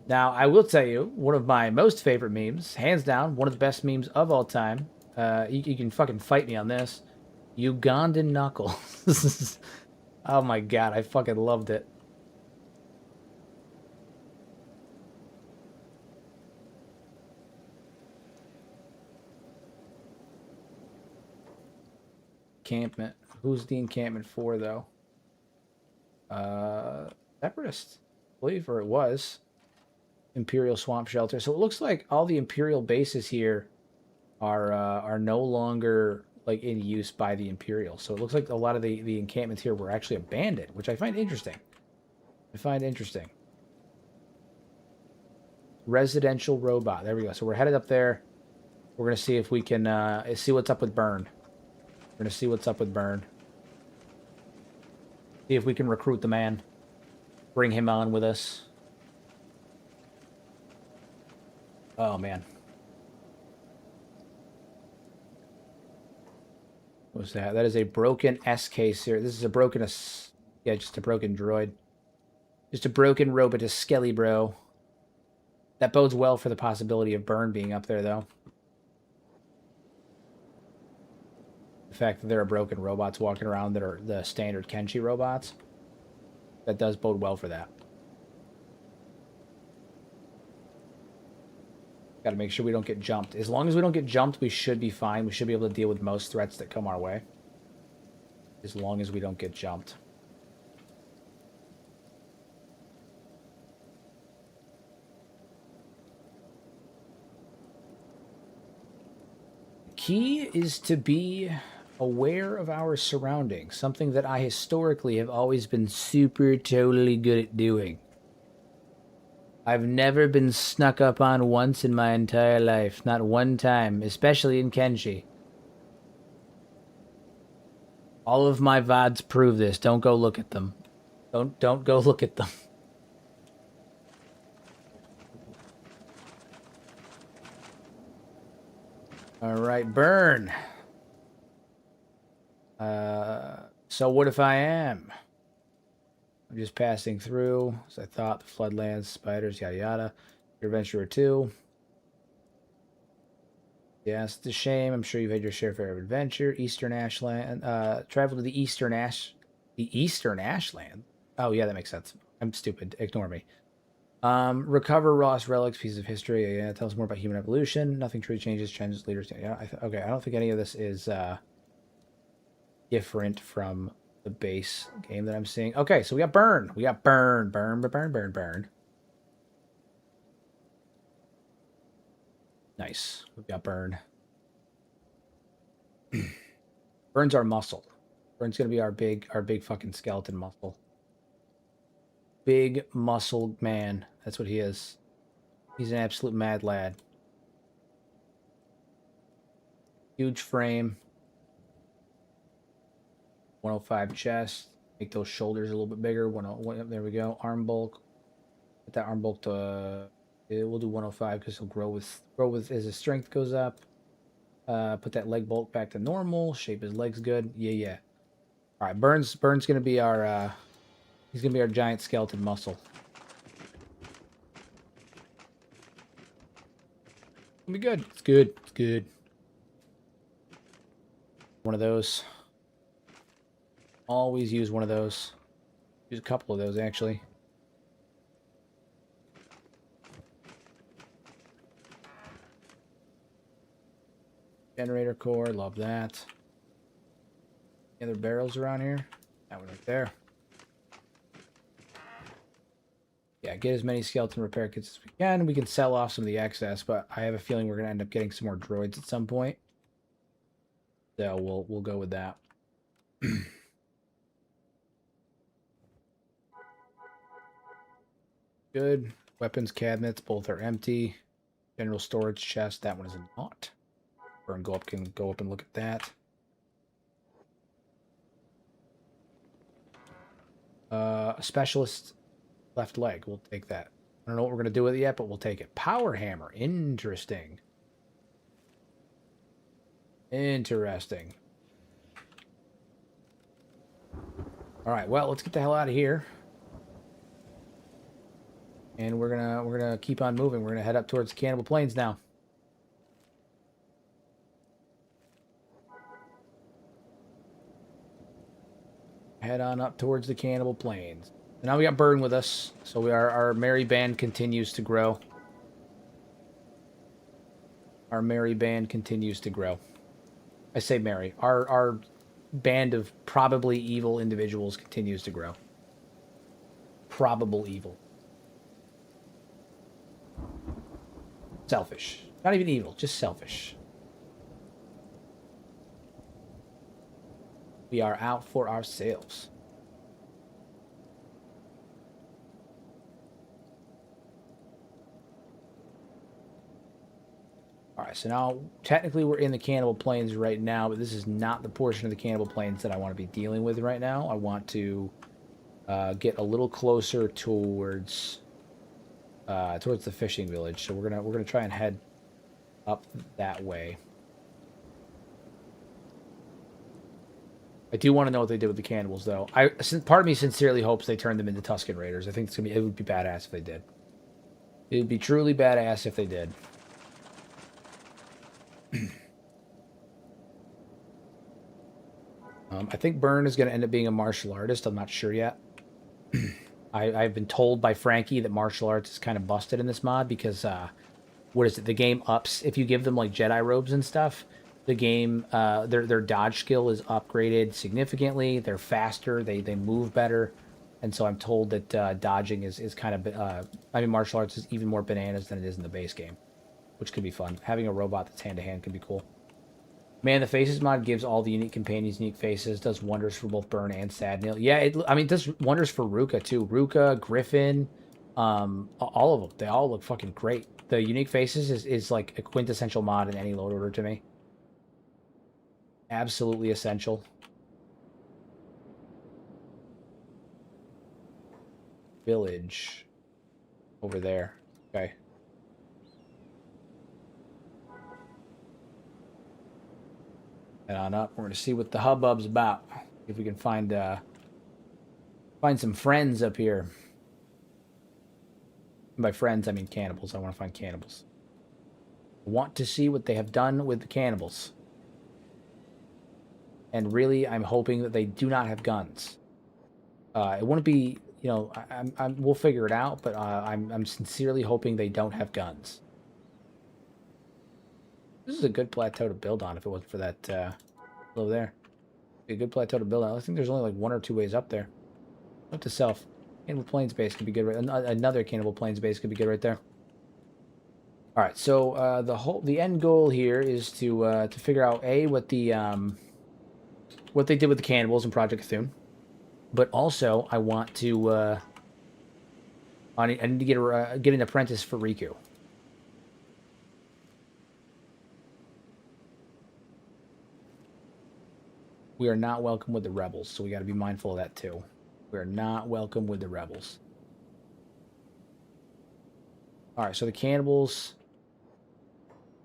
Now, I will tell you, one of my most favorite memes, hands down, one of the best memes of all time. You can fucking fight me on this. Ugandan Knuckles. Oh my god, I fucking loved it. encampment. Who's the encampment for, though? Separatists, I believe, or it was. Imperial Swamp Shelter. So it looks like all the Imperial bases here are no longer like in use by the Imperial. So it looks like a lot of the encampments here were actually abandoned, which I find interesting. Residential robot. There we go. So we're headed up there. We're gonna see if we can see what's up with Burn. We're gonna see what's up with Burn. See if we can recruit the man. Bring him on with us. Oh man. What's that? That is a broken SK series. This is a broken, yeah, just a broken droid. Just a broken robot, a skelly bro. That bodes well for the possibility of Burn being up there, though. The fact that there are broken robots walking around that are the standard Kenshi robots, that does bode well for that. Got to make sure we don't get jumped. As long as we don't get jumped, we should be fine. We should be able to deal with most threats that come our way. As long as we don't get jumped. Key is to be aware of our surroundings, something that I historically have always been super totally good at doing. I've never been snuck up on once in my entire life, not one time, especially in Kenshi. All of my VODs prove this. Don't go look at them. Don't go look at them. All right, Burn. So what if I am? I'm just passing through, as I thought. The Floodlands, spiders, yada yada. Your Adventurer 2. Yes, it's a shame. I'm sure you've had your share of adventure. Eastern Ashland. Travel to the Eastern Ashland. Oh yeah, that makes sense. I'm stupid. Ignore me. Recover Ross relics, pieces of history. Yeah, tell us more about human evolution. Nothing truly changes. Changes leaders. Yeah. Okay. I don't think any of this is different from the base game that I'm seeing. Okay, so we got Burn. We got Burn. Nice. We've got Burn. Burn's our muscle. Burn's gonna be our big fucking skeleton muscle. Big muscle man. That's what he is. He's an absolute mad lad. Huge frame. 105 chest. Make those shoulders a little bit bigger. 101, there we go. Arm bulk. Put that arm bulk to... we'll do 105 because he'll grow with as his strength goes up. Put that leg bulk back to normal. Shape his legs good. Yeah. All right, Burn's gonna be our... he's gonna be our giant skeleton muscle. It's gonna be good. It's good. One of those. Always use one of those. Use a couple of those, actually. Generator core, love that. Any other barrels around here? That one right there. Yeah, get as many skeleton repair kits as we can. We can sell off some of the excess, but I have a feeling we're going to end up getting some more droids at some point. So we'll go with that. Good. Weapons cabinets, both are empty. General storage chest, that one is not. Burn can go up and look at that. A specialist left leg, we'll take that. I don't know what we're going to do with it yet, but we'll take it. Power hammer, interesting. Interesting. All right, well, let's get the hell out of here. And we're gonna keep on moving. We're gonna head up towards the Cannibal Plains now. Head on up towards the Cannibal Plains. And now we got Burn with us, so our merry band continues to grow. Our merry band continues to grow. I say merry. Our band of probably evil individuals continues to grow. Probable evil. Selfish. Not even evil, just selfish. We are out for ourselves. Alright, so now, technically we're in the Cannibal Plains right now, but this is not the portion of the Cannibal Plains that I want to be dealing with right now. I want to get a little closer towards the fishing village. So we're gonna try and head up that way. I do want to know what they did with the cannibals, though. Part of me sincerely hopes they turn them into Tusken Raiders. I think it would be badass if they did. It would be truly badass if they did. I think Byrne is going to end up being a martial artist. I'm not sure yet. I've been told by Frankie that martial arts is kind of busted in this mod because, what is it? The game ups if you give them like Jedi robes and stuff. The game, their dodge skill is upgraded significantly. They're faster. They move better, and so I'm told that dodging is kind of. I mean, martial arts is even more bananas than it is in the base game, which could be fun. Having a robot that's hand to hand could be cool. Man, the Faces mod gives all the unique companions unique faces. Does wonders for both Burn and Sadnil. Yeah, it does wonders for Ruka too. Ruka, Griffin, all of them. They all look fucking great. The unique faces is like a quintessential mod in any load order to me. Absolutely essential. Village. Over there. Okay. Head on up. We're going to see what the hubbub's about. If we can find some friends up here. And by friends, I mean cannibals. I want to find cannibals. I want to see what they have done with the cannibals. And really, I'm hoping that they do not have guns. It wouldn't be, you know, we'll figure it out, but I'm sincerely hoping they don't have guns. This is a good plateau to build on if it wasn't for that over there. Be a good plateau to build on. I think there's only like 1 or 2 ways up there. Note to self. Cannibal Plains base could be good. Another Cannibal Plains base could be good right there. All right, so the end goal here is to figure out what they did with the cannibals in Project Kathun, but also I want to I need to get an apprentice for Riku. We are not welcome with the rebels, so we got to be mindful of that too. We are not welcome with the rebels. All right, so the cannibals,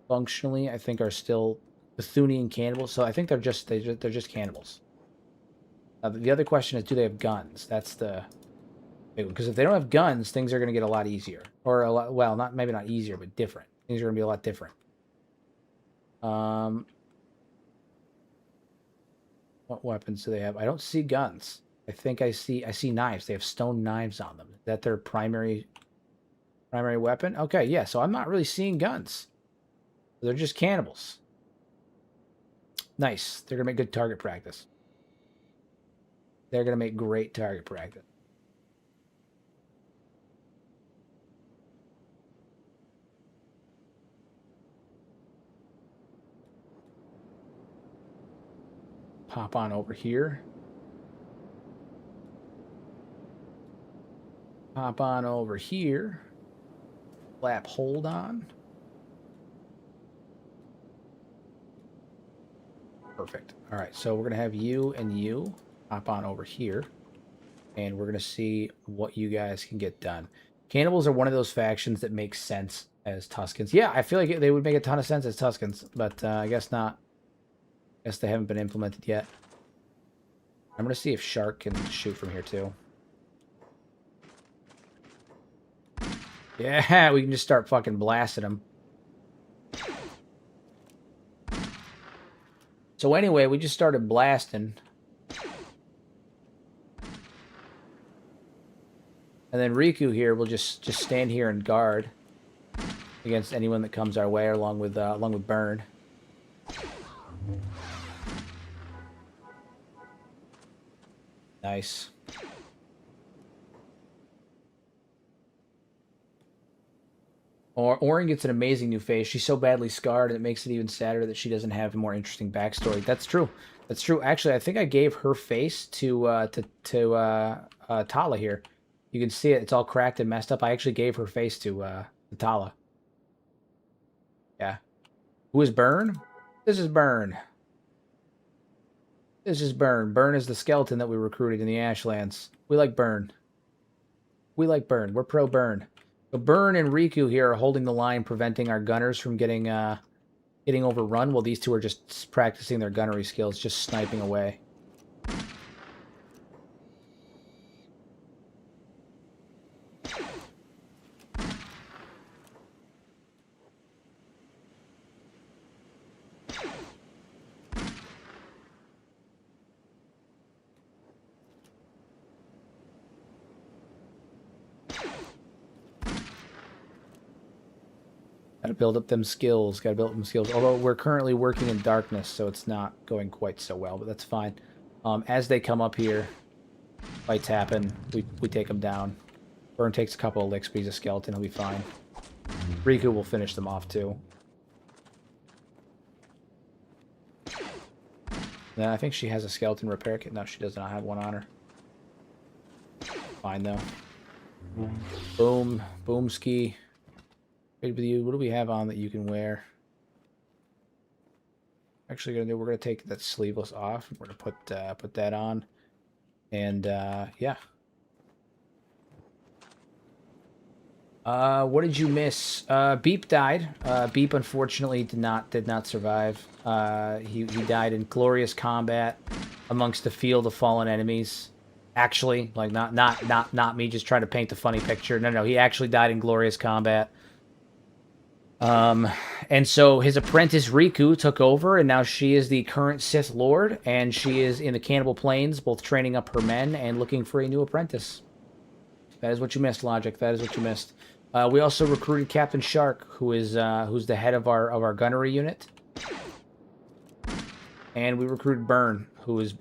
functionally, I think are still Bethunian cannibals. So I think they're just cannibals. Now, the other question is, do they have guns? That's the big one. Because if they don't have guns, things are going to get a lot easier, or a lot. Well, maybe not easier, but different. Things are going to be a lot different. What weapons do they have? I don't see guns. I think I see knives. They have stone knives on them. Is that their primary weapon? Okay, yeah. So I'm not really seeing guns. They're just cannibals. Nice. They're gonna make good target practice. They're gonna make great target practice. Pop on over here. Hop on over here. Flap hold on. Perfect. All right, so we're going to have you and you hop on over here. And we're going to see what you guys can get done. Cannibals are one of those factions that makes sense as Tuskens. Yeah, I feel like they would make a ton of sense as Tuskens, but I guess not. I guess they haven't been implemented yet. I'm going to see if Shark can shoot from here too. Yeah, we can just start fucking blasting them. So anyway, we just started blasting. And then Riku here will just stand here and guard against anyone that comes our way, along with Burn. Nice. Orin gets an amazing new face. She's so badly scarred, and it makes it even sadder that she doesn't have a more interesting backstory. That's true. That's true. Actually, I think I gave her face to Tala here. You can see it. It's all cracked and messed up. I actually gave her face to Tala. Yeah. Who is Burn? This is Burn. This is Burn. Burn is the skeleton that we recruited in the Ashlands. We like Burn. We like Burn. We're pro Burn. So Burn and Riku here are holding the line, preventing our gunners from getting overrun, while these two are just practicing their gunnery skills, just sniping away. Gotta build up them skills. Gotta build up them skills. Although we're currently working in darkness, so it's not going quite so well, but that's fine. As they come up here, fights happen. We take them down. Burn takes a couple of licks, but he's a skeleton. He'll be fine. Riku will finish them off, too. Then I think she has a skeleton repair kit. No, she does not have one on her. Fine, though. Boom. Boomski. With you, what do we have on that you can wear? Actually, we're gonna take that sleeveless off. We're gonna put that on, and yeah. What did you miss? Beep died. Beep unfortunately did not survive. He died in glorious combat amongst the field of fallen enemies. Actually, like not me just trying to paint a funny picture. No, he actually died in glorious combat. And so his apprentice Riku took over, and now she is the current Sith Lord, and she is in the Cannibal Plains, both training up her men and looking for a new apprentice. That is what you missed, Logic. That is what you missed. We also recruited Captain Shark, who's the head of our gunnery unit, and we recruited Burn, who's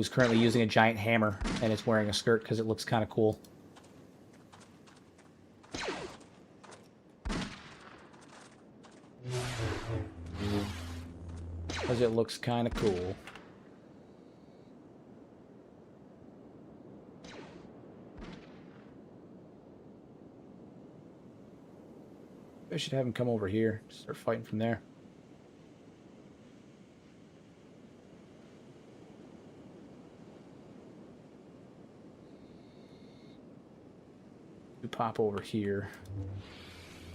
currently using a giant hammer and is wearing a skirt because it looks kind of cool. Because it looks kind of cool. I should have him come over here. Start fighting from there. You pop over here.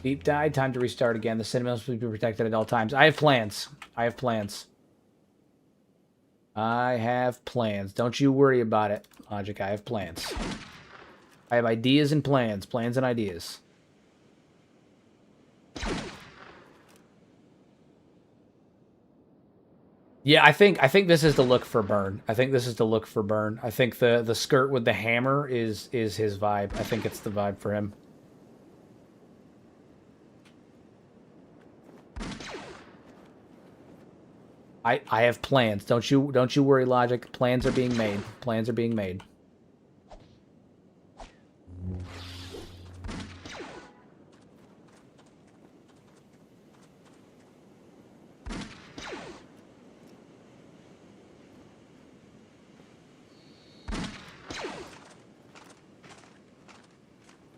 Deep died. Time to restart again. The cinema must be protected at all times. I have plans. I have plans. I have plans. Don't you worry about it, Logic. I have plans. I have ideas and plans. Plans and ideas. Yeah, I think this is the look for Burn. I think this is the look for Burn. I think the skirt with the hammer is his vibe. I think it's the vibe for him. I have plans. Don't you worry, Logic. Plans are being made. Plans are being made.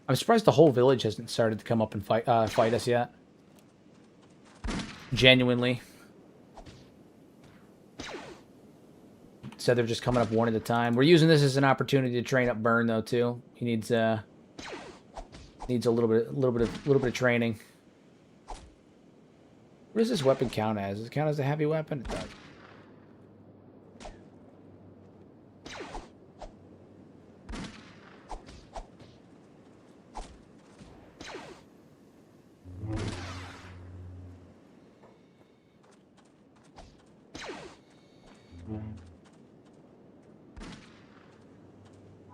I'm surprised the whole village hasn't started to come up and fight us yet. Genuinely. So they're just coming up one at a time. We're using this as an opportunity to train up Burn though too. He needs a little bit of training. What does this weapon count as? Does it count as a heavy weapon? It does.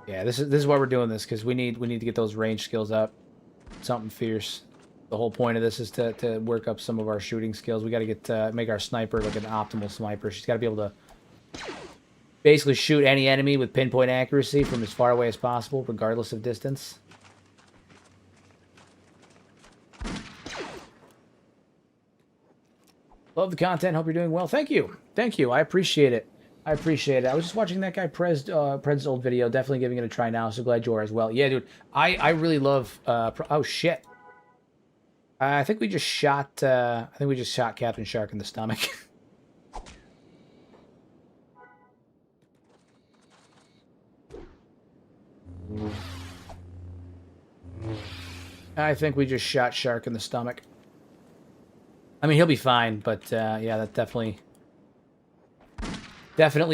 Yeah, this is why we're doing this, because we need to get those range skills up. Something fierce. The whole point of this is to work up some of our shooting skills. We got to get make our sniper like an optimal sniper. She's got to be able to basically shoot any enemy with pinpoint accuracy from as far away as possible, regardless of distance. Love the content. Hope you're doing well. Thank you. Thank you. I appreciate it. I appreciate it. I was just watching that guy Prez's old video. Definitely giving it a try now. So glad you are as well. Yeah, dude. I really love... oh, shit. I think we just shot... Captain Shark in the stomach. I think we just shot Shark in the stomach. I mean, he'll be fine, but yeah, that definitely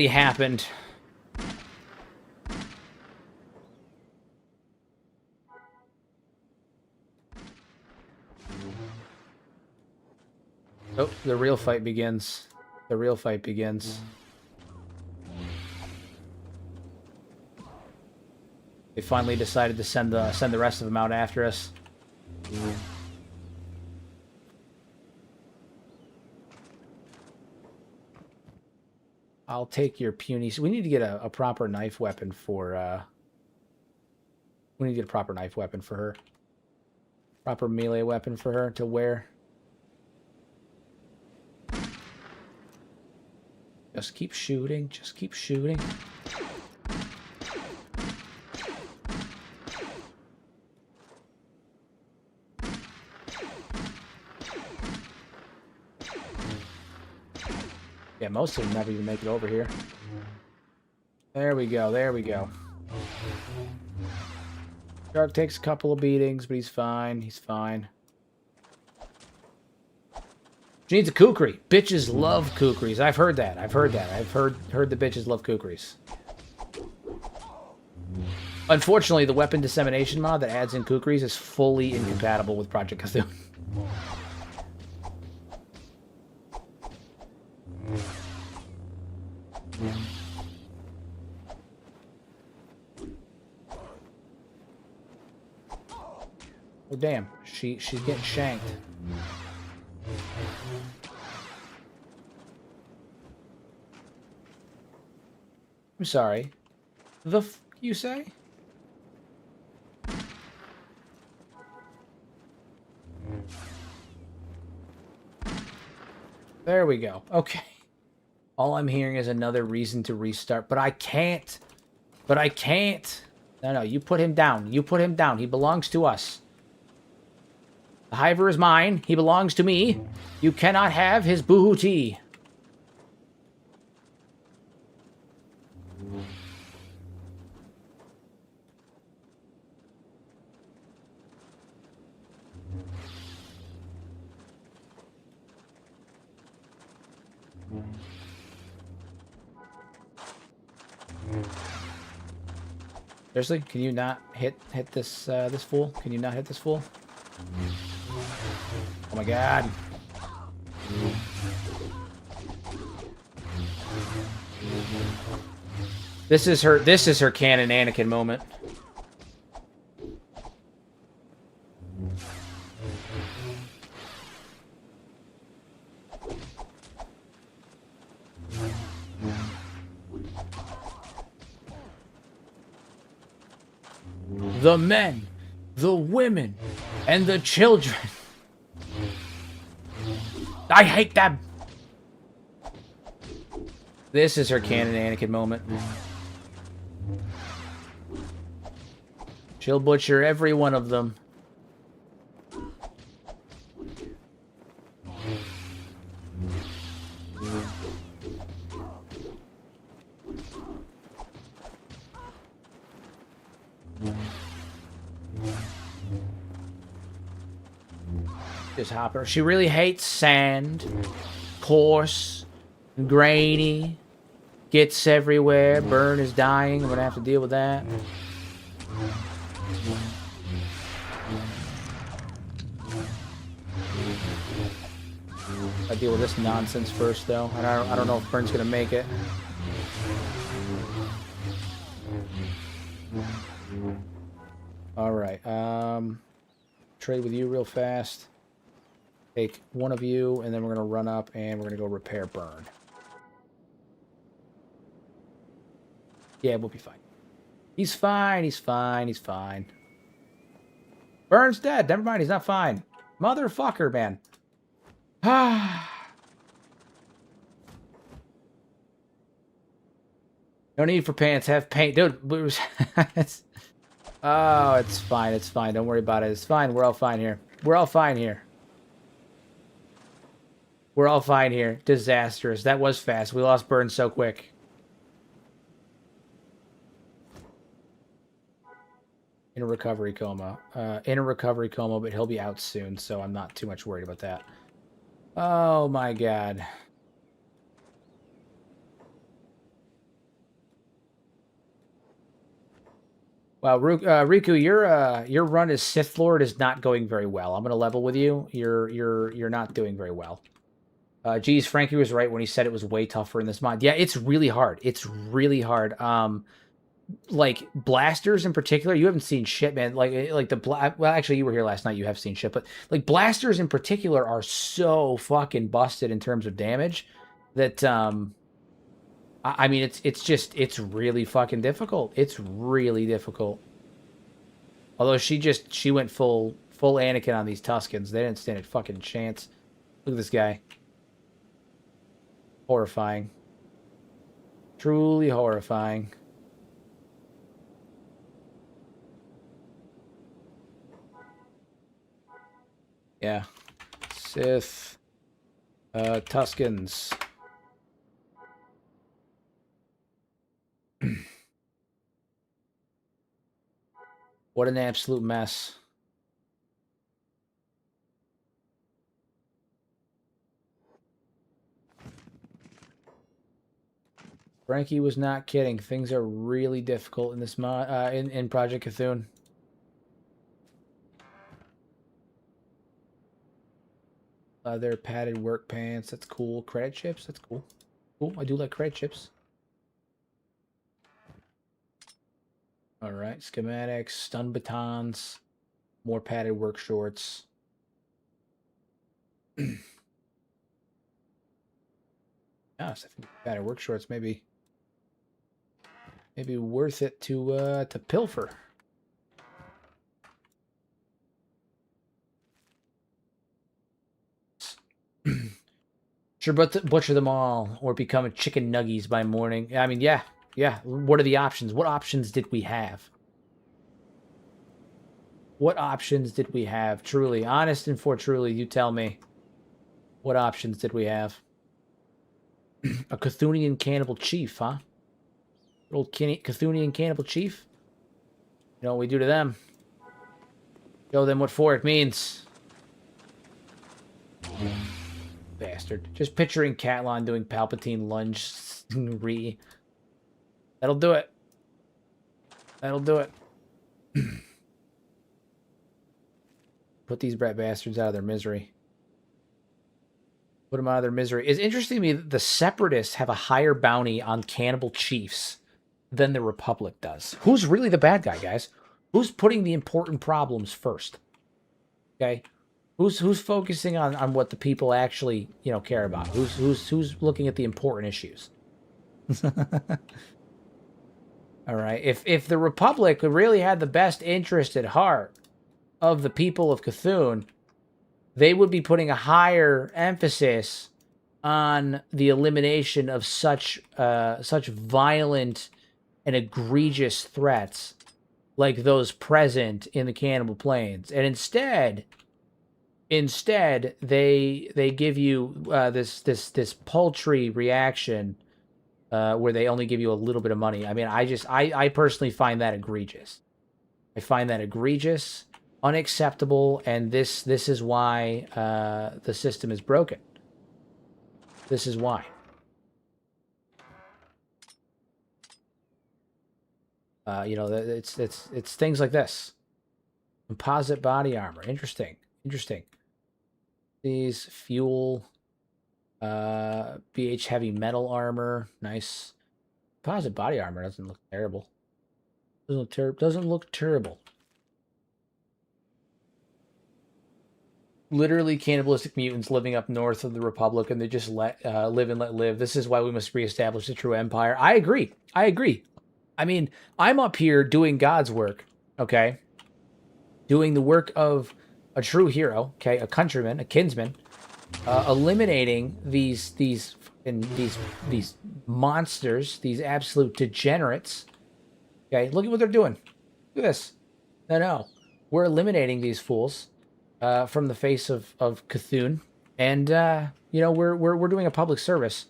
happened. Oh, the real fight begins. The real fight begins. They finally decided to send the rest of them out after us. I'll take your puny... We need to get a proper knife weapon for... We need to get a proper knife weapon for her. Proper melee weapon for her to wear. Just keep shooting. Just keep shooting. Yeah, most of them never even make it over here. There we go, there we go. Shark takes a couple of beatings, but he's fine, he's fine. She needs a kukri. Bitches love kukris. I've heard that, I've heard that. I've heard the bitches love kukris. Unfortunately, the weapon dissemination mod that adds in kukris is fully incompatible with Project Kathun. Oh damn, she's getting shanked. I'm sorry. The f you say? There we go. Okay. All I'm hearing is another reason to restart, but I can't. But I can't. No, you put him down. You put him down. He belongs to us. The hiver is mine. He belongs to me. You cannot have his boohoo tea. Seriously, can you not hit this this fool? Can you not hit this fool? Oh my god. This is her canon Anakin moment. The men, the women, and the children. I hate them. This is her canon Anakin moment. She'll butcher every one of them. Just hopper. She really hates sand. Coarse. Grainy. Gets everywhere. Burn is dying. I'm gonna have to deal with that. I deal with this nonsense first, though. I don't know if Burn's gonna make it. All right. Trade with you real fast. Take one of you, and then we're gonna run up and we're gonna go repair Burn. Yeah, we'll be fine. He's fine. He's fine. He's fine. Burn's dead. Never mind. He's not fine. Motherfucker, man. No need for pants. Have paint. Dude, oh, it's fine. It's fine. Don't worry about it. It's fine. We're all fine here. We're all fine here. We're all fine here. Disastrous. That was fast. We lost Burn so quick. In a recovery coma. But he'll be out soon, so I'm not too much worried about that. Oh my god. Wow, Riku, your run as Sith Lord is not going very well. I'm gonna level with you. You're not doing very well. Geez, Frankie was right when he said it was way tougher in this mod. Yeah, it's really hard. It's really hard. Like blasters in particular, you haven't seen shit, man. Well, actually, you were here last night. You have seen shit, but like blasters in particular are so fucking busted in terms of damage that I mean, it's really fucking difficult. It's really difficult. Although she went full Anakin on these Tuskens. They didn't stand a fucking chance. Look at this guy. Horrifying. Truly horrifying. Yeah. Sith. Tuskens. What an absolute mess. Frankie was not kidding. Things are really difficult in this mod, in Project Kathun. Leather padded work pants. That's cool. Credit chips. That's cool. Cool. I do like credit chips. All right. Schematics. Stun batons. More padded work shorts. Yes, I think padded work shorts maybe worth it to pilfer. Sure, but butcher them all or become a chicken nuggies by morning. I mean, yeah. What are the options? What options did we have? What options did we have? Truly, honest and for truly, you tell me. What options did we have? A Cathunian cannibal chief, huh? Old Cathunian cannibal chief? You know what we do to them? Show them what for it means. Bastard. Just picturing Catlon doing Palpatine lunge re. That'll do it. That'll do it. Put these brat bastards out of their misery. Put them out of their misery. It's interesting to me that the Separatists have a higher bounty on cannibal chiefs than the Republic does. Who's really the bad guy, guys? Who's putting the important problems first? Okay? Who's focusing on what the people actually, you know, care about? Who's looking at the important issues? All right. If the Republic really had the best interest at heart of the people of Kathun, they would be putting a higher emphasis on the elimination of such violent and egregious threats like those present in the Cannibal Plains. And instead they give you this paltry reaction where they only give you a little bit of money. I mean, I personally find that egregious. I find that egregious, unacceptable, and this is why the system is broken. This is why. You know, it's things like this. Composite body armor. Interesting. These fuel, BH heavy metal armor. Nice. Composite body armor doesn't look terrible. Doesn't look terrible. Literally cannibalistic mutants living up north of the Republic, and they just live and let live. This is why we must reestablish the true empire. I agree. I mean, I'm up here doing God's work, okay? Doing the work of a true hero, okay? A countryman, a kinsman, eliminating these monsters, these absolute degenerates. Okay, look at what they're doing. Look at this. No. We're eliminating these fools from the face of Kathun. And we're doing a public service.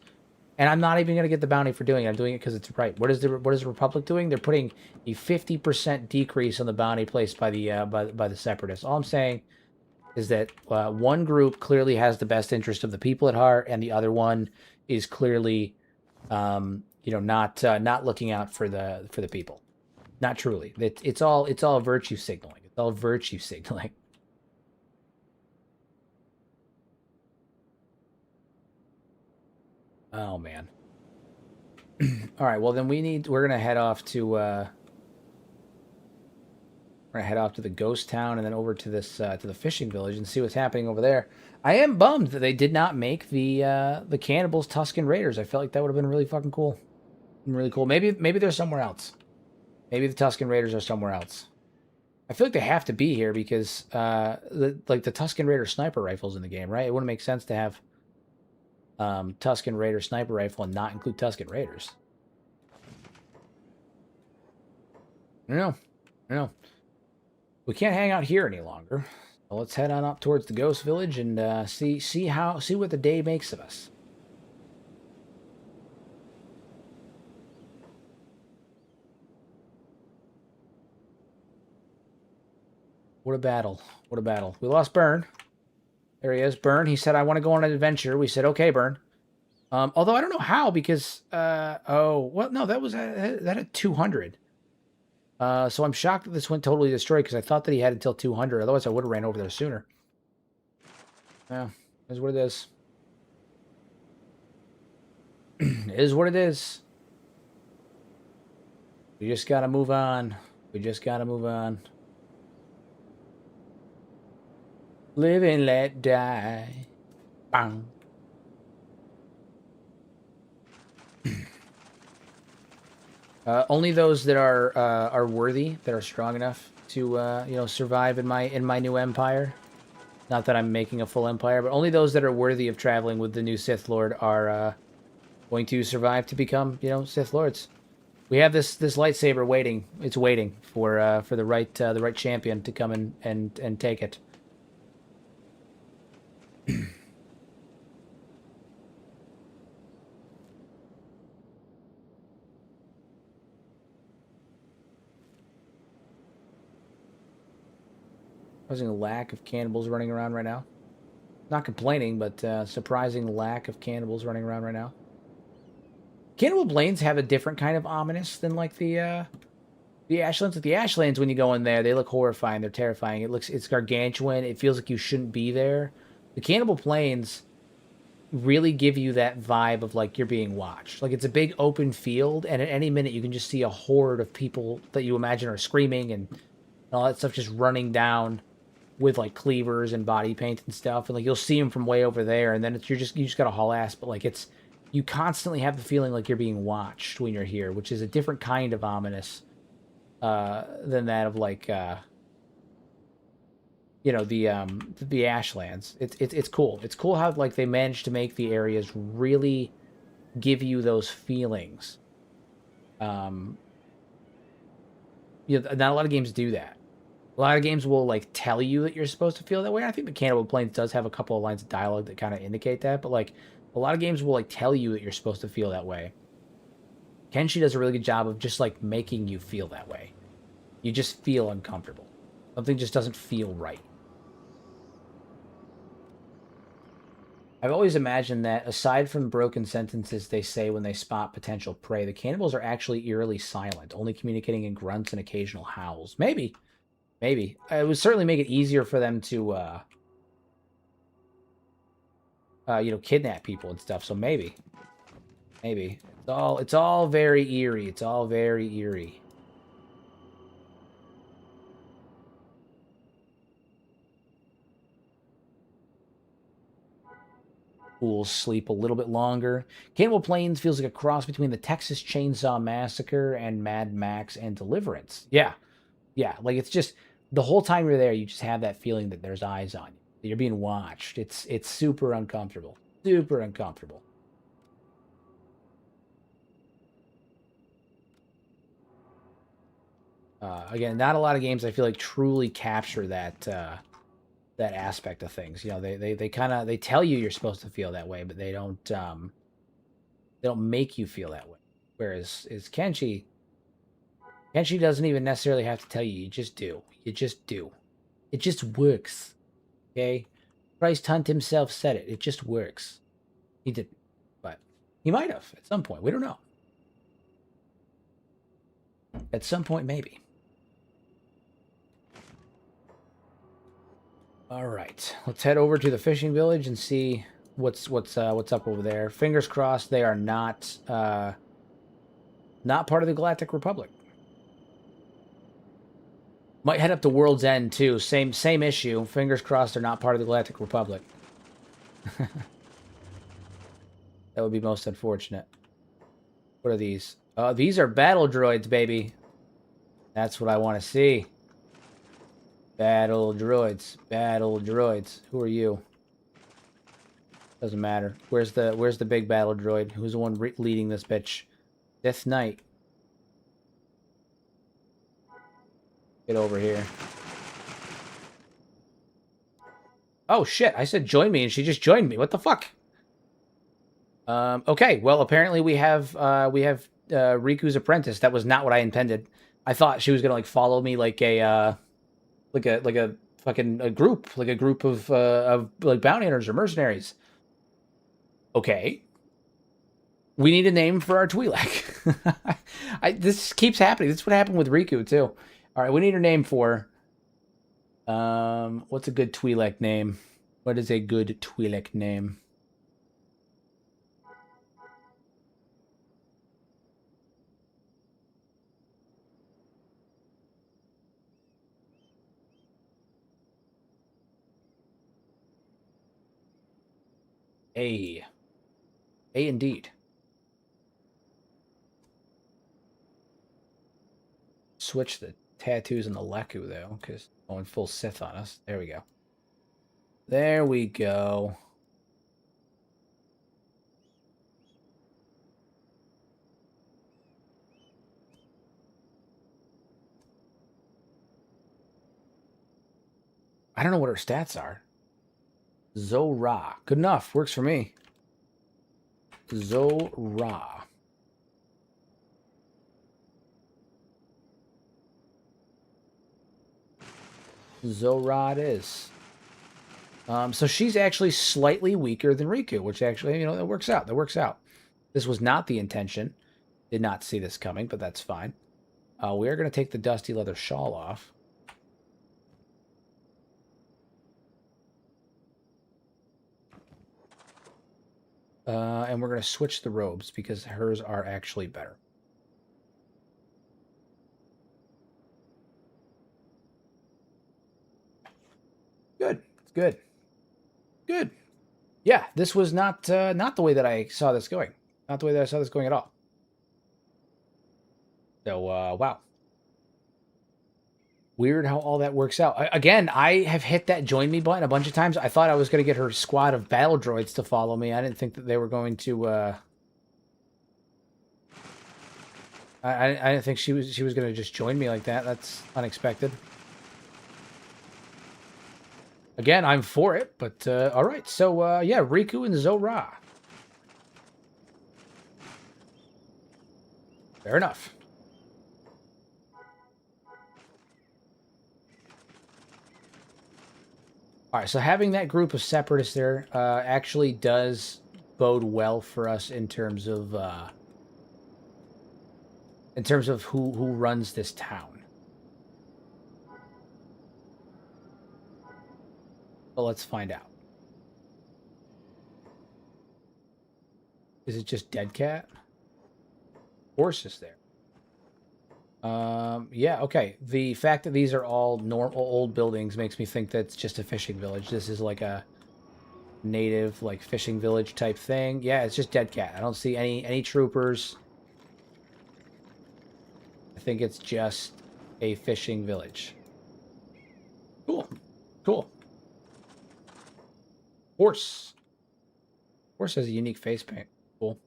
And I'm not even going to get the bounty for doing it. I'm doing it because it's right. What is the Republic doing? They're putting a 50% decrease on the bounty placed by the by the separatists. All I'm saying is that one group clearly has the best interest of the people at heart, and the other one is clearly, not looking out for the people. Not truly. It's all virtue signaling. It's all virtue signaling. Oh man. All right. Well, then we're gonna head off to the ghost town and then over to this to the fishing village and see what's happening over there. I am bummed that they did not make the cannibals Tusken Raiders. I felt like that would have been really fucking cool. Really cool. Maybe they're somewhere else. Maybe the Tusken Raiders are somewhere else. I feel like they have to be here because the Tusken Raider sniper rifles in the game, right? It wouldn't make sense to have Tusken Raider sniper rifle and not include Tusken Raiders. I don't know. We can't hang out here any longer. So let's head on up towards the ghost village and see what the day makes of us. What a battle. What a battle. We lost Burn. There he is. Burn. He said, I want to go on an adventure. We said, okay, Burn. Although I don't know how because, no, that had 200. So I'm shocked that this went totally destroyed because I thought that he had until 200. Otherwise, I would have ran over there sooner. Yeah, is what it is. It is what it is. We just gotta move on. We just gotta move on. Live and let die. Bang. Only those that are worthy, that are strong enough to survive in my new empire. Not that I'm making a full empire, but only those that are worthy of traveling with the new Sith Lord are going to survive to become Sith Lords. We have this lightsaber waiting. It's waiting for the right champion to come and take it. Causing a lack of cannibals running around right now. Not complaining, but surprising lack of cannibals running around right now. Cannibal Blaines have a different kind of ominous than like the Ashlands. Like the Ashlands, when you go in there, they look horrifying. They're terrifying. It's gargantuan. It feels like you shouldn't be there. The Cannibal Plains really give you that vibe of like you're being watched. Like it's a big open field, and at any minute you can just see a horde of people that you imagine are screaming and all that stuff just running down with like cleavers and body paint and stuff, and like you'll see them from way over there, and then you just gotta haul ass. But like you constantly have the feeling like you're being watched when you're here, which is a different kind of ominous than that of like the Ashlands. It's cool. It's cool how like they managed to make the areas really give you those feelings. Not a lot of games do that. A lot of games will like tell you that you're supposed to feel that way. I think the Cannibal Plains does have a couple of lines of dialogue that kind of indicate that, but like a lot of games will like tell you that you're supposed to feel that way. Kenshi does a really good job of just like making you feel that way. You just feel uncomfortable. Something just doesn't feel right. I've always imagined that aside from broken sentences they say when they spot potential prey, the cannibals are actually eerily silent, only communicating in grunts and occasional howls. Maybe. Maybe. It would certainly make it easier for them to, kidnap people and stuff. So maybe. Maybe. It's all very eerie. It's all very eerie. Fools sleep a little bit longer. Cannibal Plains feels like a cross between the Texas Chainsaw Massacre and Mad Max and Deliverance. Yeah, yeah. Like it's just the whole time you're there, you just have that feeling that there's eyes on you. You're being watched. It's super uncomfortable. Super uncomfortable. Again, not a lot of games I feel like truly capture that that aspect of things. You know, they kind of they tell you you're supposed to feel that way, but they don't make you feel that way. Whereas is Kenshi doesn't even necessarily have to tell you. You just do. You just do. It just works. Okay? Christ Hunt himself said it. It just works. He didn't, but he might have at some point. We don't know. At some point, maybe. All right, let's head over to the fishing village and see what's up over there. Fingers crossed they are not not part of the Galactic Republic. Might head up to World's End too. Same issue. Fingers crossed they're not part of the Galactic Republic. That would be most unfortunate. What are these? These are battle droids, baby. That's what I want to see. Battle droids. Battle droids. Who are you? Doesn't matter. Where's the big battle droid? Who's the one leading this bitch? Sith Knight. Get over here. Oh shit! I said join me, and she just joined me. What the fuck? Okay. Well, apparently we have Riku's apprentice. That was not what I intended. I thought she was gonna like follow me like a fucking group, like a group of like bounty hunters or mercenaries. Okay. We need a name for our Twi'lek. This keeps happening. This is what happened with Riku too. All right, we need a name for. What's a good Twi'lek name? What is a good Twi'lek name? A indeed. Switch the tattoos and the Leku though, because going full Sith on us. There we go. There we go. I don't know what her stats are. Zora. Good enough. Works for me. Zora. Zora it is. So she's actually slightly weaker than Riku, which actually, you know, that works out. That works out. This was not the intention. Did not see this coming, but that's fine. We are going to take the dusty leather shawl off. And we're going to switch the robes because hers are actually better. Good. It's good. Good. Yeah, this was not not the way that I saw this going. Not the way that I saw this going at all. So, wow. Weird how all that works out. Again, I have hit that join me button a bunch of times. I thought I was going to get her squad of battle droids to follow me. I didn't think that they were going to... I didn't think she was going to just join me like that. That's unexpected. Again, I'm for it, but all right. So, yeah, Riku and Zora. Fair enough. All right, so having that group of separatists there actually does bode well for us in terms of who runs this town. Well, let's find out. Is it just Dead Cat? Horses there. Yeah, okay. The fact that these are all normal old buildings makes me think that's just a fishing village. This is like a native, like, fishing village type thing. Yeah, it's just dead cat. I don't see any troopers. I think it's just a fishing village. Cool. Cool. Horse. Horse has a unique face paint. Cool.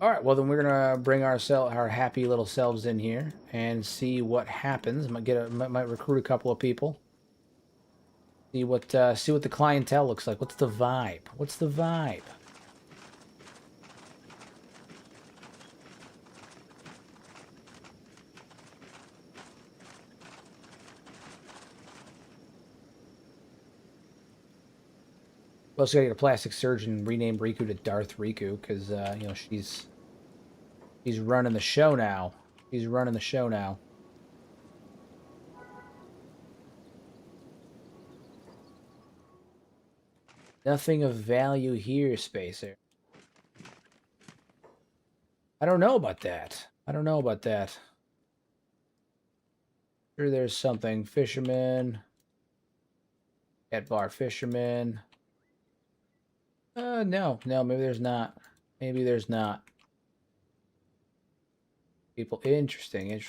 All right, well then we're gonna bring our happy little selves in here and see what happens. Might recruit a couple of people. See what the clientele looks like. What's the vibe? What's the vibe? We also gotta get a plastic surgeon and rename Riku to Darth Riku because you know she's running the show now. She's running the show now. Nothing of value here, Spacer. I don't know about that. I don't know about that. Sure, there's something. Fisherman. At bar fisherman. No, maybe there's not. Maybe there's not. People, interesting.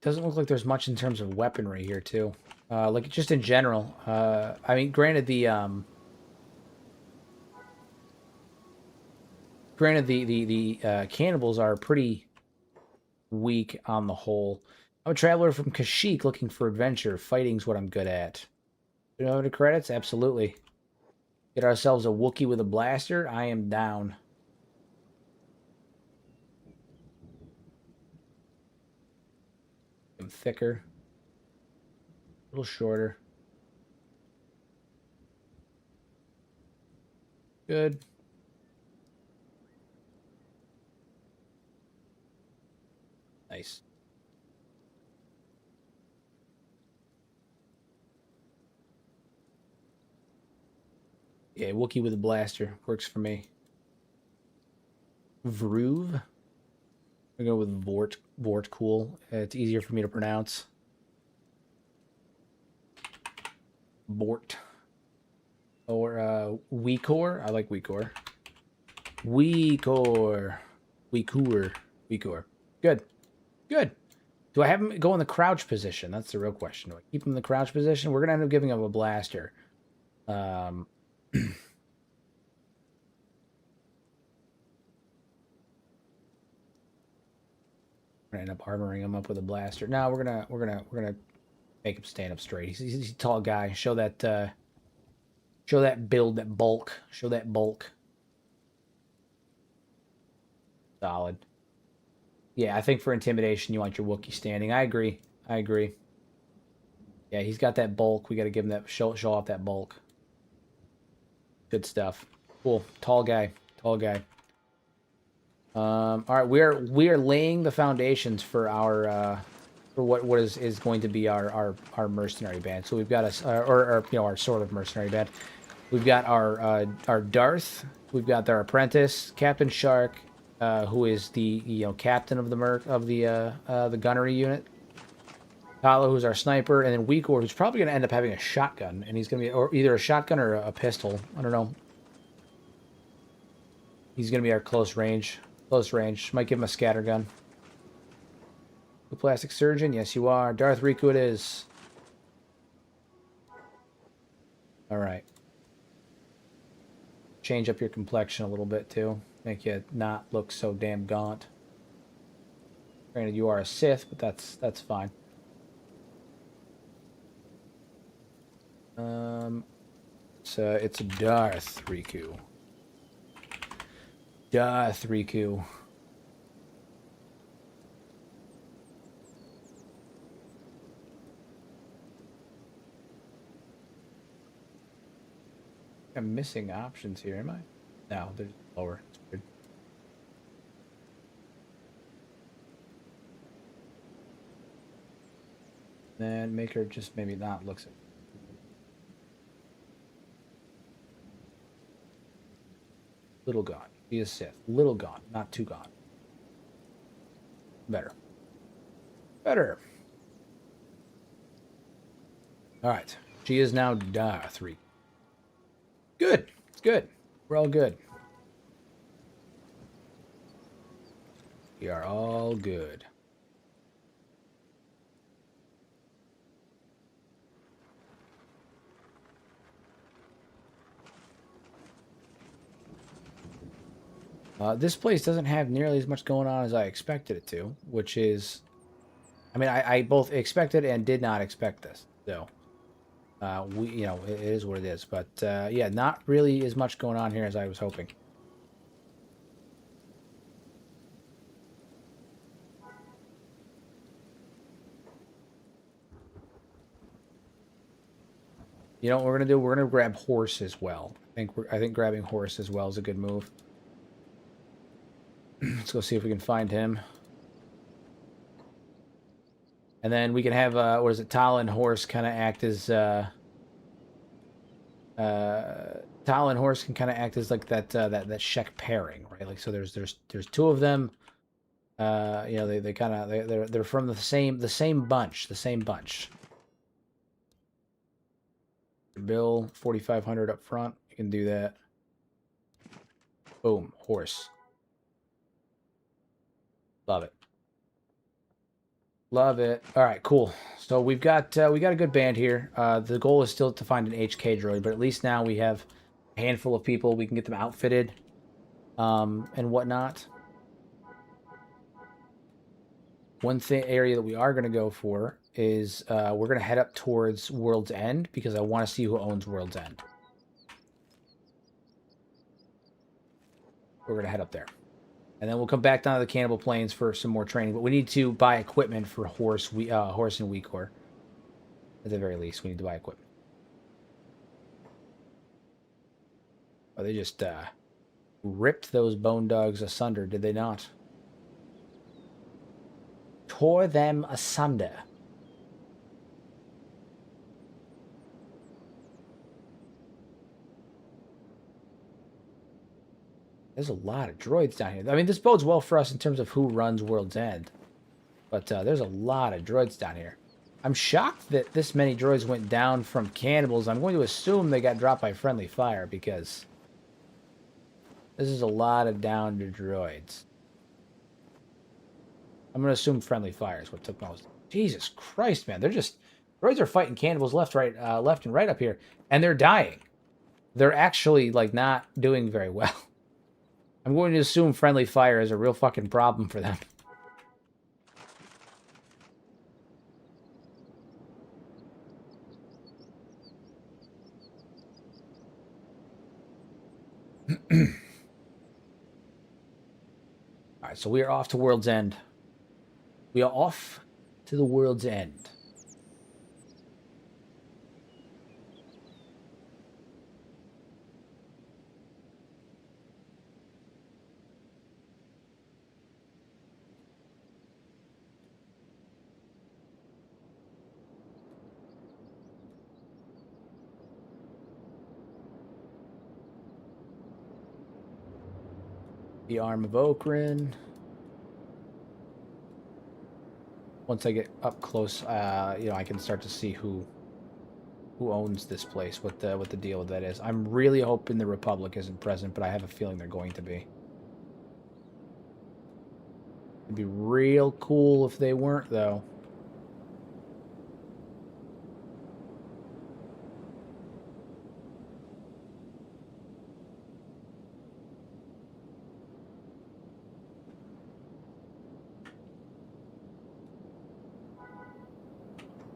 Doesn't look like there's much in terms of weaponry here too. Like just in general. I mean, granted the cannibals are pretty weak on the whole. I'm a traveler from Kashyyyk looking for adventure. Fighting's what I'm good at. You know the credits? Absolutely. Get ourselves a Wookiee with a blaster. I am down. I'm thicker. A little shorter. Good. Nice. Yeah, Wookiee with a blaster. Works for me. Vroov. I go with Vort. Vort, cool. It's easier for me to pronounce. Vort. Or Weekor. I like Weekor. Weekor. Weekor. Good. Good. Do I have him go in the crouch position? That's the real question. Do I keep him in the crouch position? We're gonna end up giving him a blaster. We're gonna end up armoring him up with a blaster. No, we're gonna make him stand up straight. He's a tall guy. Show that build, that bulk. Show that bulk. Solid. Yeah, I think for intimidation you want your Wookiee standing. I agree. Yeah, he's got that bulk. We got to give him that show off that bulk. Good stuff. Cool. Tall guy. All right, we are laying the foundations for our for what is going to be our mercenary band. So we've got or you know, our sort of mercenary band. We've got our Darth. We've got our apprentice, Captain Shark, who is the captain of the gunnery unit. Talo, who's our sniper, and then Weekor, who's probably going to end up having a shotgun, and he's going to be either a shotgun or a pistol. I don't know. He's going to be our close range. Might give him a scattergun. The plastic surgeon, yes you are. Darth Riku it is. All right. Change up your complexion a little bit too. Make you not look so damn gaunt. Granted, you are a Sith, but that's fine. It's a Darth Riku. I'm missing options here, am I? No, they're lower. It's weird. Then make her just maybe not look so. Little gaunt. Be a Sith. Little gaunt, not too gaunt. Better. Better. All right. She is now 3. Good. Good. We're all good. We are all good. This place doesn't have nearly as much going on as I expected it to, which is, I mean, I both expected and did not expect this. So, you know, it is what it is. But yeah, not really as much going on here as I was hoping. You know what we're gonna do? We're gonna grab horse as well. I think grabbing horse as well is a good move. Let's go see if we can find him. And then we can have what is it? Tal and horse kind of act as Tal and horse can kind of act as like that that Shek pairing, right? Like so, there's 2 of them. You know, they kind of they're from the same bunch. Bill 4,500 up front. You can do that. Boom, horse. Love it. Love it. All right, cool. So we got a good band here. The goal is still to find an HK droid, but at least now we have a handful of people. We can get them outfitted, and whatnot. One area that we are going to go for is we're going to head up towards World's End because I want to see who owns World's End. We're going to head up there. And then we'll come back down to the Cannibal Plains for some more training. But we need to buy equipment for horse and Weakor. At the very least, we need to buy equipment. Oh, they just ripped those bone dogs asunder, did they not? Tore them asunder. There's a lot of droids down here. I mean, this bodes well for us in terms of who runs World's End. But there's a lot of droids down here. I'm shocked that this many droids went down from cannibals. I'm going to assume they got dropped by friendly fire because this is a lot of downed droids. I'm going to assume friendly fire is what took most. Jesus Christ, man. They're just... Droids are fighting cannibals left and right up here. And they're dying. They're actually, like, not doing very well. I'm going to assume friendly fire is a real fucking problem for them. Alright, so we are off to World's End. We are off to the World's End. The Arm of Okran. Once I get up close, you know, I can start to see who owns this place, what the deal with that is. I'm really hoping the Republic isn't present, but I have a feeling they're going to be. It'd be real cool if they weren't, though.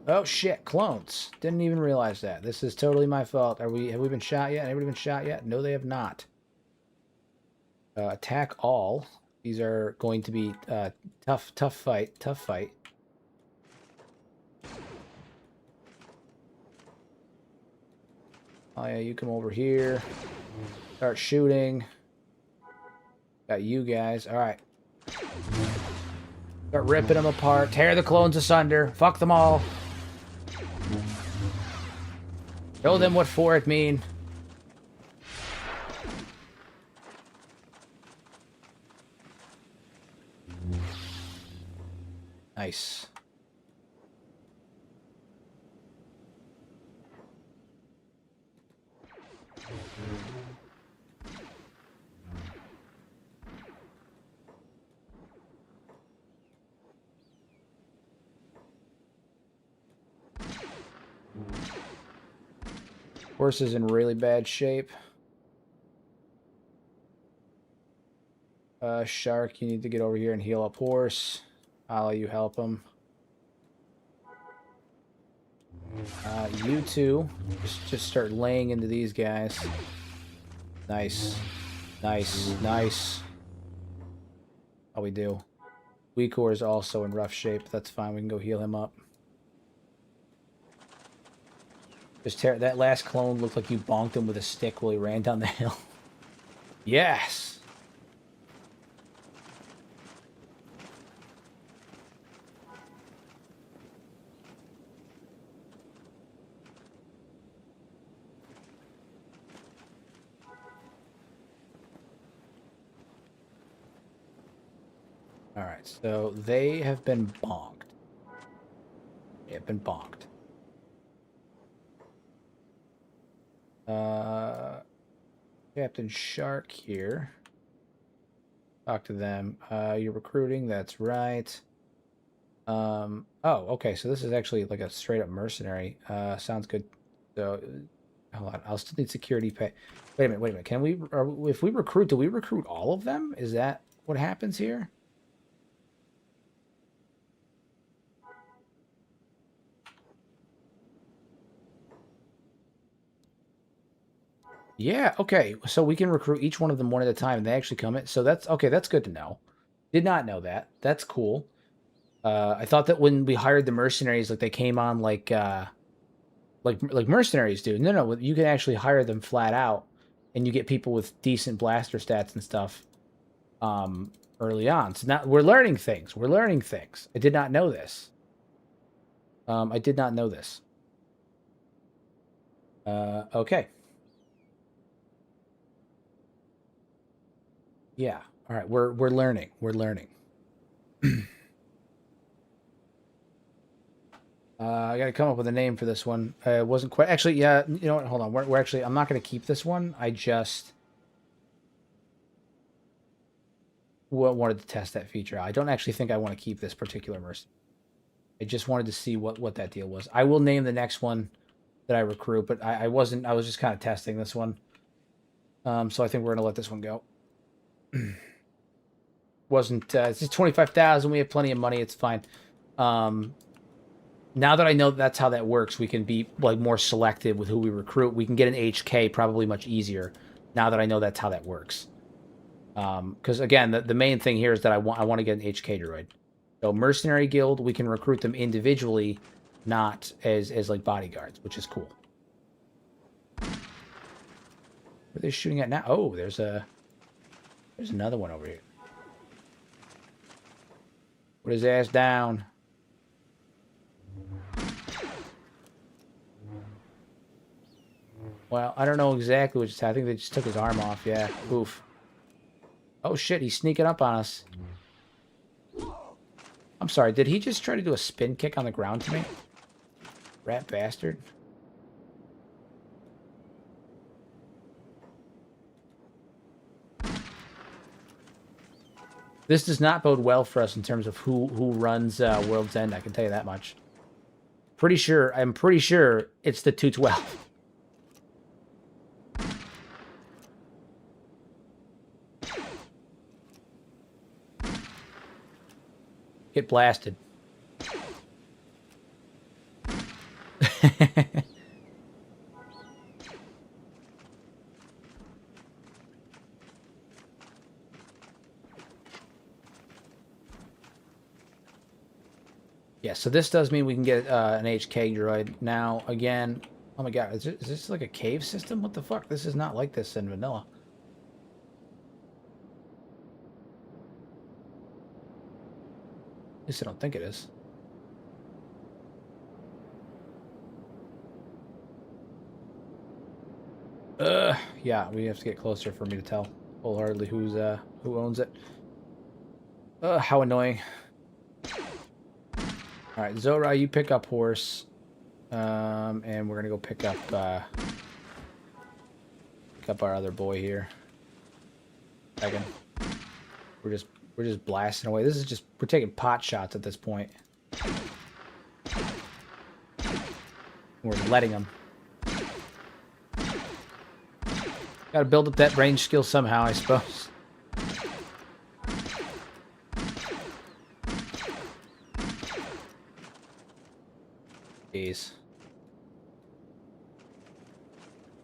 Oh shit, clones. Didn't even realize that. This is totally my fault. Have we been shot yet? Anybody been shot yet? No, they have not. Attack all. These are going to be tough fight. Oh yeah, you come over here. Start shooting. Got you guys. Alright. Start ripping them apart. Tear the clones asunder. Fuck them all. Show them what for it mean. Nice. Horse is in really bad shape. Shark, you need to get over here and heal up horse. I'll let you help him. You two, just start laying into these guys. Nice. Nice. Nice. How we do? Weakor is also in rough shape. That's fine. We can go heal him up. Just tear that last clone looked like you bonked him with a stick while he ran down the hill. Yes. All right, so they have been bonked. They have been bonked. Captain Shark here. Talk to them. You're recruiting, that's right. Oh, okay, so this is actually like a straight up mercenary. Sounds good. So, hold on, I'll still need security pay. Wait a minute. Can we, if we recruit, do we recruit all of them? Is that what happens here? Yeah, okay. So we can recruit each one of them one at a time, and they actually come in. So that's okay. That's good to know. Did not know that. That's cool. I thought that when we hired the mercenaries, like they came on like mercenaries do. No. You can actually hire them flat out, and you get people with decent blaster stats and stuff. Early on. So now we're learning things. We're learning things. I did not know this. I did not know this. Okay. Yeah. All right. We're learning. We're learning. I got to come up with a name for this one. It wasn't quite actually. Yeah. You know what? Hold on. We're actually. I'm not going to keep this one. I just wanted to test that feature. I don't actually think I want to keep this particular mercy. I just wanted to see what that deal was. I will name the next one that I recruit, but I wasn't. I was just kind of testing this one. So I think we're gonna let this one go. Wasn't it's just 25,000. We have plenty of money. It's fine. Now that I know that's how that works, we can be like more selective with who we recruit. We can get an HK probably much easier now that I know that's how that works. Because again, the main thing here is that I want to get an HK droid. So mercenary guild, we can recruit them individually, not as like bodyguards, which is cool. Where are they shooting at now? Oh, there's another one over here. Put his ass down. Well, I don't know exactly what just happened. I think they just took his arm off. Yeah. Oof. Oh shit, he's sneaking up on us. I'm sorry, did he just try to do a spin kick on the ground to me? Rat bastard. This does not bode well for us in terms of who runs World's End, I can tell you that much. I'm pretty sure it's the 212. Get blasted. Yeah, so this does mean we can get an HK droid. Now, again, oh my god, is this like a cave system? What the fuck? This is not like this in vanilla. At least I don't think it is. Yeah, we have to get closer for me to tell wholeheartedly who owns it. How annoying. All right, Zora, you pick up horse. And we're gonna go pick up our other boy here. Second. We're just blasting away. This is just we're taking pot shots at this point. We're letting them. Gotta build up that range skill somehow, I suppose. Jeez.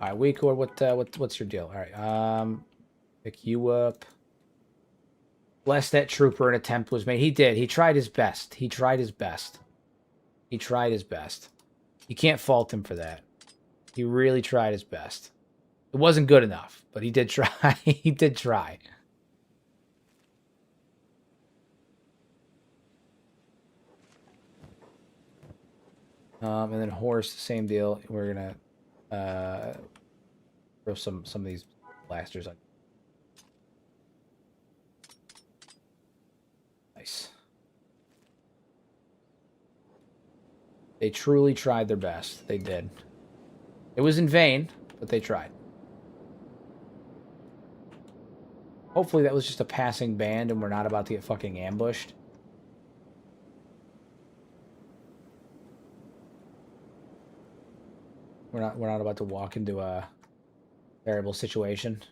All right, Weekor, what's your deal? All right, pick you up. Bless that trooper. An attempt was made. He did. He tried his best. He tried his best. He tried his best. You can't fault him for that. He really tried his best. It wasn't good enough, but he did try. He did try. And then horse, same deal. We're gonna throw some of these blasters on. Nice. They truly tried their best. They did. It was in vain, but they tried. Hopefully that was just a passing band and we're not about to get fucking ambushed. We're not about to walk into a terrible situation.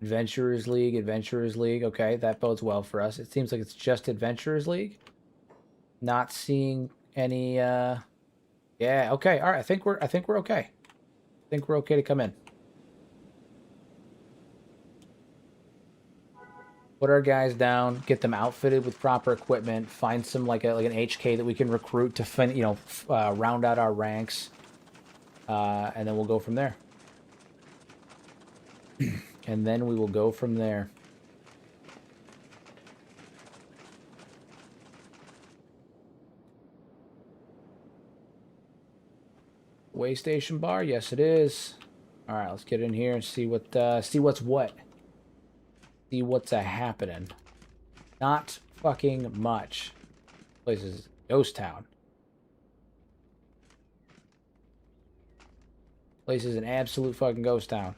Adventurers League, Adventurers League. Okay, that bodes well for us. It seems like it's just Adventurers League. Not seeing any yeah, okay. All right, I think we're okay. I think we're okay to come in. Put our guys down, get them outfitted with proper equipment, find some like an HK that we can recruit to round out our ranks. And then we'll go from there. And then we will go from there. Way station bar, yes it is. All right, let's get in here and see what's what. See what's happening. Not fucking much. This place is ghost town. Place is an absolute fucking ghost town.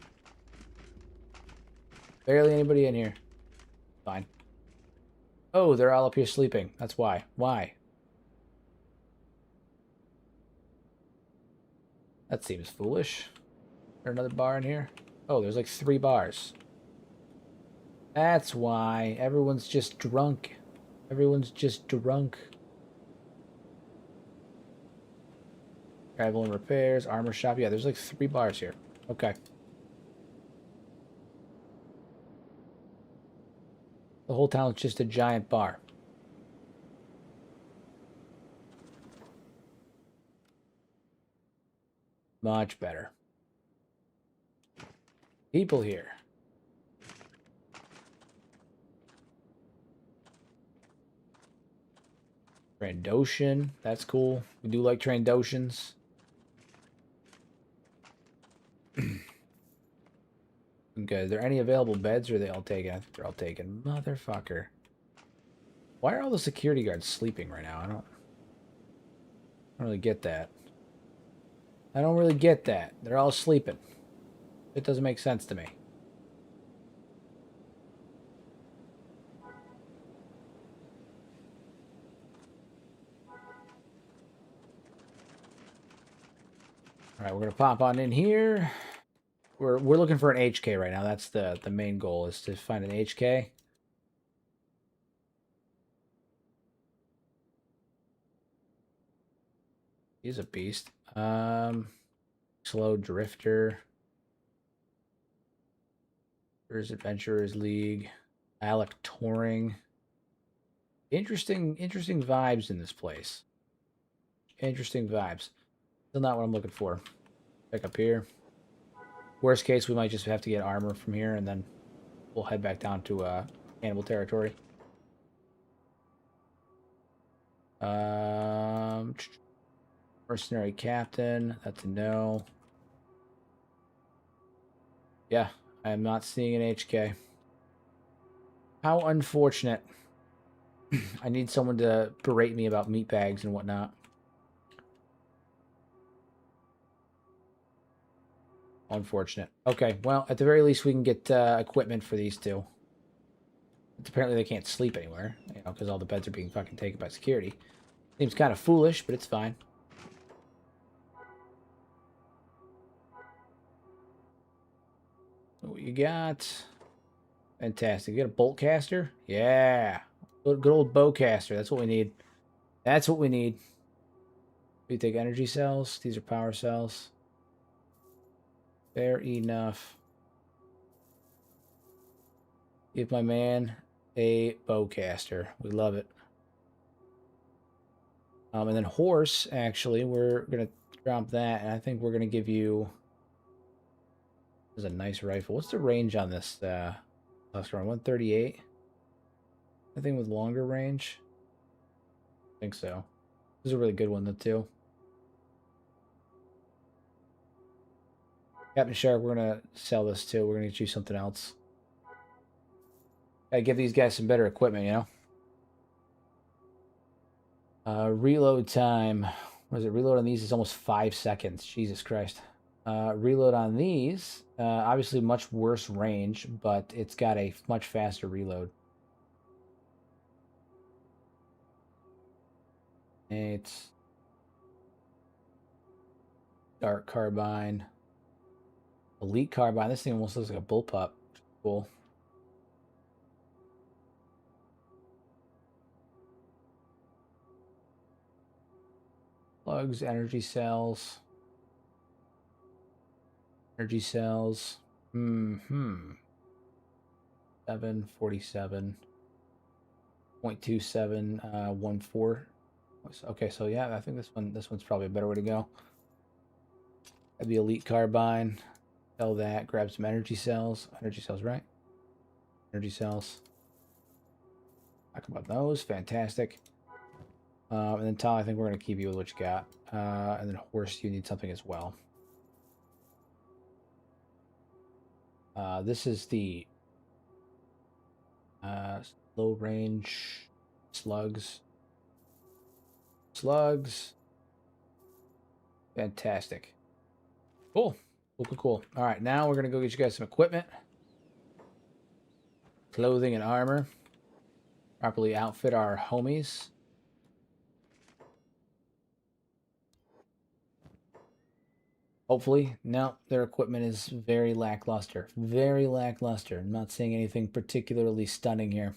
Barely anybody in here. Fine. Oh, they're all up here sleeping. That's why. Why? That seems foolish. Is there another bar in here? Oh, there's like 3 bars. That's why. Everyone's just drunk. Everyone's just drunk. Travel and repairs, armor shop. Yeah, there's like 3 bars here. Okay. The whole town's just a giant bar. Much better. People here. Trandoshan. That's cool. We do like Trandoshans. Okay, are there any available beds or are they all taken? I think they're all taken. Motherfucker. Why are all the security guards sleeping right now? I don't really get that. I don't really get that. They're all sleeping. It doesn't make sense to me. All right, we're gonna pop on in here. We're looking for an HK right now. That's the main goal, is to find an HK. He's a beast. Slow Drifter. There's Adventurers League. Alec Touring. Interesting vibes in this place. Interesting vibes. Still not what I'm looking for. Back up here. Worst case, we might just have to get armor from here, and then we'll head back down to Cannibal territory. Mercenary Captain. That's a no. Yeah, I am not seeing an HK. How unfortunate. I need someone to berate me about meat bags and whatnot. Unfortunate. Okay, well, at the very least, we can get equipment for these two. Apparently, they can't sleep anywhere, you know, because all the beds are being fucking taken by security. Seems kind of foolish, but it's fine. What you got? Fantastic. You got a bolt caster? Yeah. Good old bow caster. That's what we need. That's what we need. We take energy cells. These are power cells. Fair enough. Give my man a bowcaster. We love it. And then horse, actually, we're going to drop that. And I think we're going to give you... This is a nice rifle. What's the range on this? Oscar, 138? Anything with longer range? I think so. This is a really good one, though, too. Captain Shark, we're going to sell this, too. We're going to get you something else. Gotta give these guys some better equipment, you know? Reload time. What is it? Reload on these is almost 5 seconds. Jesus Christ. Reload on these. Obviously much worse range, but it's got a much faster reload. It's dark carbine. Elite carbine. This thing almost looks like a bullpup. Cool. Plugs, energy cells. Energy cells. 747. 0.2714. Okay, so yeah, I think this one's probably a better way to go. Have the elite carbine. Sell that. Grab some energy cells. Energy cells, right? Energy cells. Talk about those. Fantastic. And then Tom, I think we're going to keep you with what you got. And then horse, you need something as well. This is the low range slugs. Slugs. Fantastic. Cool. Cool. All right, now we're going to go get you guys some equipment. Clothing and armor. Properly outfit our homies. Hopefully. No, their equipment is very lackluster. Very lackluster. I'm not seeing anything particularly stunning here.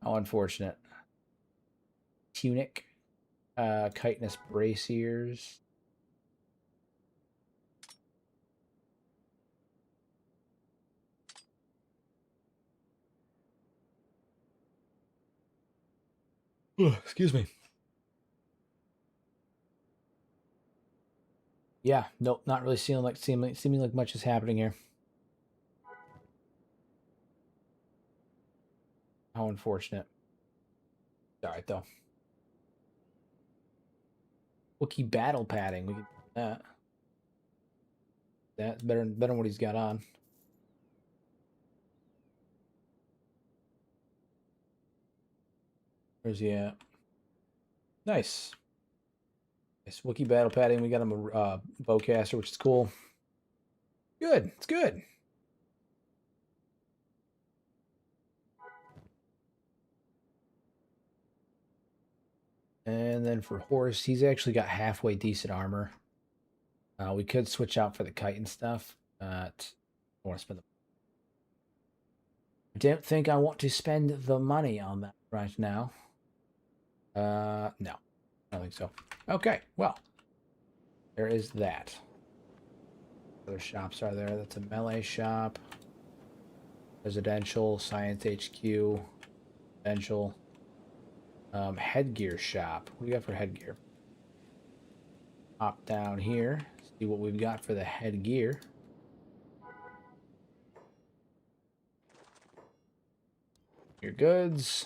How unfortunate. Tunic. Chitinous braziers. Excuse me. Yeah, nope, not really seeming like much is happening here. How unfortunate. All right, though. Wookiee battle padding. We can do that. That's better than what he's got on. Where's he at? Nice. Nice. Wookiee battle padding. We got him a bowcaster, which is cool. Good. It's good. And then for horse, he's actually got halfway decent armor. We could switch out for the kite and stuff, but I want to spend the... I don't think I want to spend the money on that right now. No, I don't think so. Okay, well, there is that. Other shops are there. That's a melee shop. Residential, Science HQ, residential. Headgear shop. What do you got for headgear? Hop down here. See what we've got for the headgear. Your goods.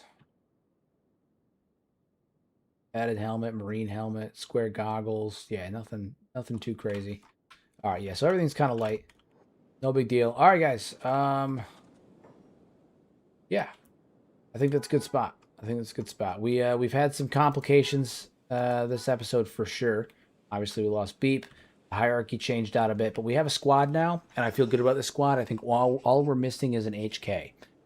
Added helmet, marine helmet, square goggles. Yeah, nothing too crazy. All right, yeah, so everything's kind of light. No big deal. All right, guys. Yeah. I think that's a good spot. I think that's a good spot. We've had some complications this episode for sure. Obviously, we lost Beep. The hierarchy changed out a bit, but we have a squad now, and I feel good about the squad. I think all we're missing is an HK.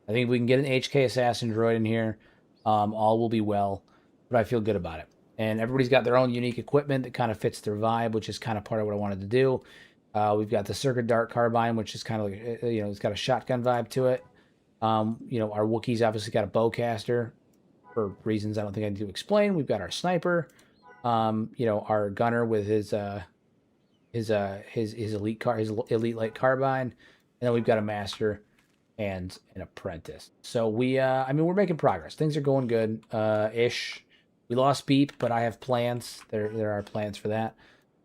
I think if we can get an HK assassin droid in here, all will be well. But I feel good about it. And everybody's got their own unique equipment that kind of fits their vibe, which is kind of part of what I wanted to do. We've got the Circuit Dart Carbine, which is kind of like, it's got a shotgun vibe to it. Our Wookiee's obviously got a bowcaster for reasons I don't think I need to explain. We've got our sniper, our gunner with his elite light carbine, and then we've got a master and an apprentice. So we're making progress. Things are going good, ish. We lost Beep, but I have plans. There are plans for that.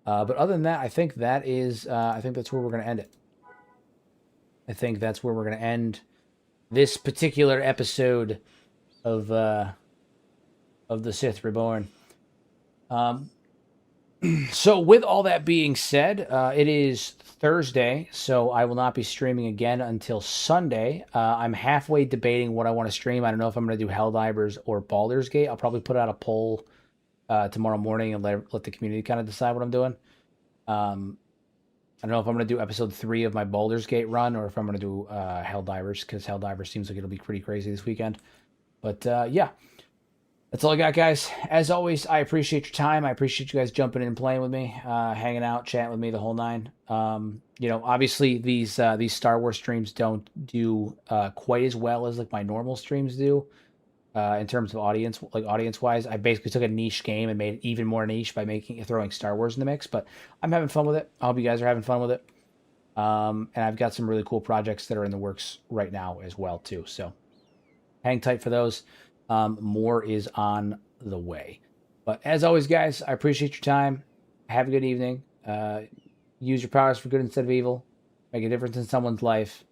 But other than that, I think that's where we're gonna end it. I think that's where we're gonna end this particular episode of the Sith Reborn. So with all that being said, it is Thursday, so I will not be streaming again until Sunday. I'm halfway debating what I want to stream. I don't know if I'm going to do Helldivers or Baldur's Gate. I'll probably put out a poll tomorrow morning and let the community kind of decide what I'm doing. I don't know if I'm going to do episode 3 of my Baldur's Gate run or if I'm going to do Helldivers, because Helldivers seems like it'll be pretty crazy this weekend. But yeah. That's all I got, guys. As always, I appreciate your time. I appreciate you guys jumping in and playing with me, hanging out, chatting with me the whole nine. Obviously these Star Wars streams don't do quite as well as like my normal streams do in terms of audience-wise. I basically took a niche game and made it even more niche by throwing Star Wars in the mix. But I'm having fun with it. I hope you guys are having fun with it. And I've got some really cool projects that are in the works right now as well too. So hang tight for those. More is on the way. But as always, guys, I appreciate your time. Have a good evening. Use your powers for good instead of evil. Make a difference in someone's life.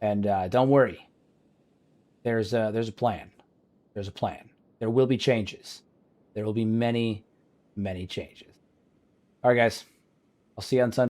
And don't worry. There's a plan. There's a plan. There will be changes. There will be many, many changes. All right, guys. I'll see you on Sunday.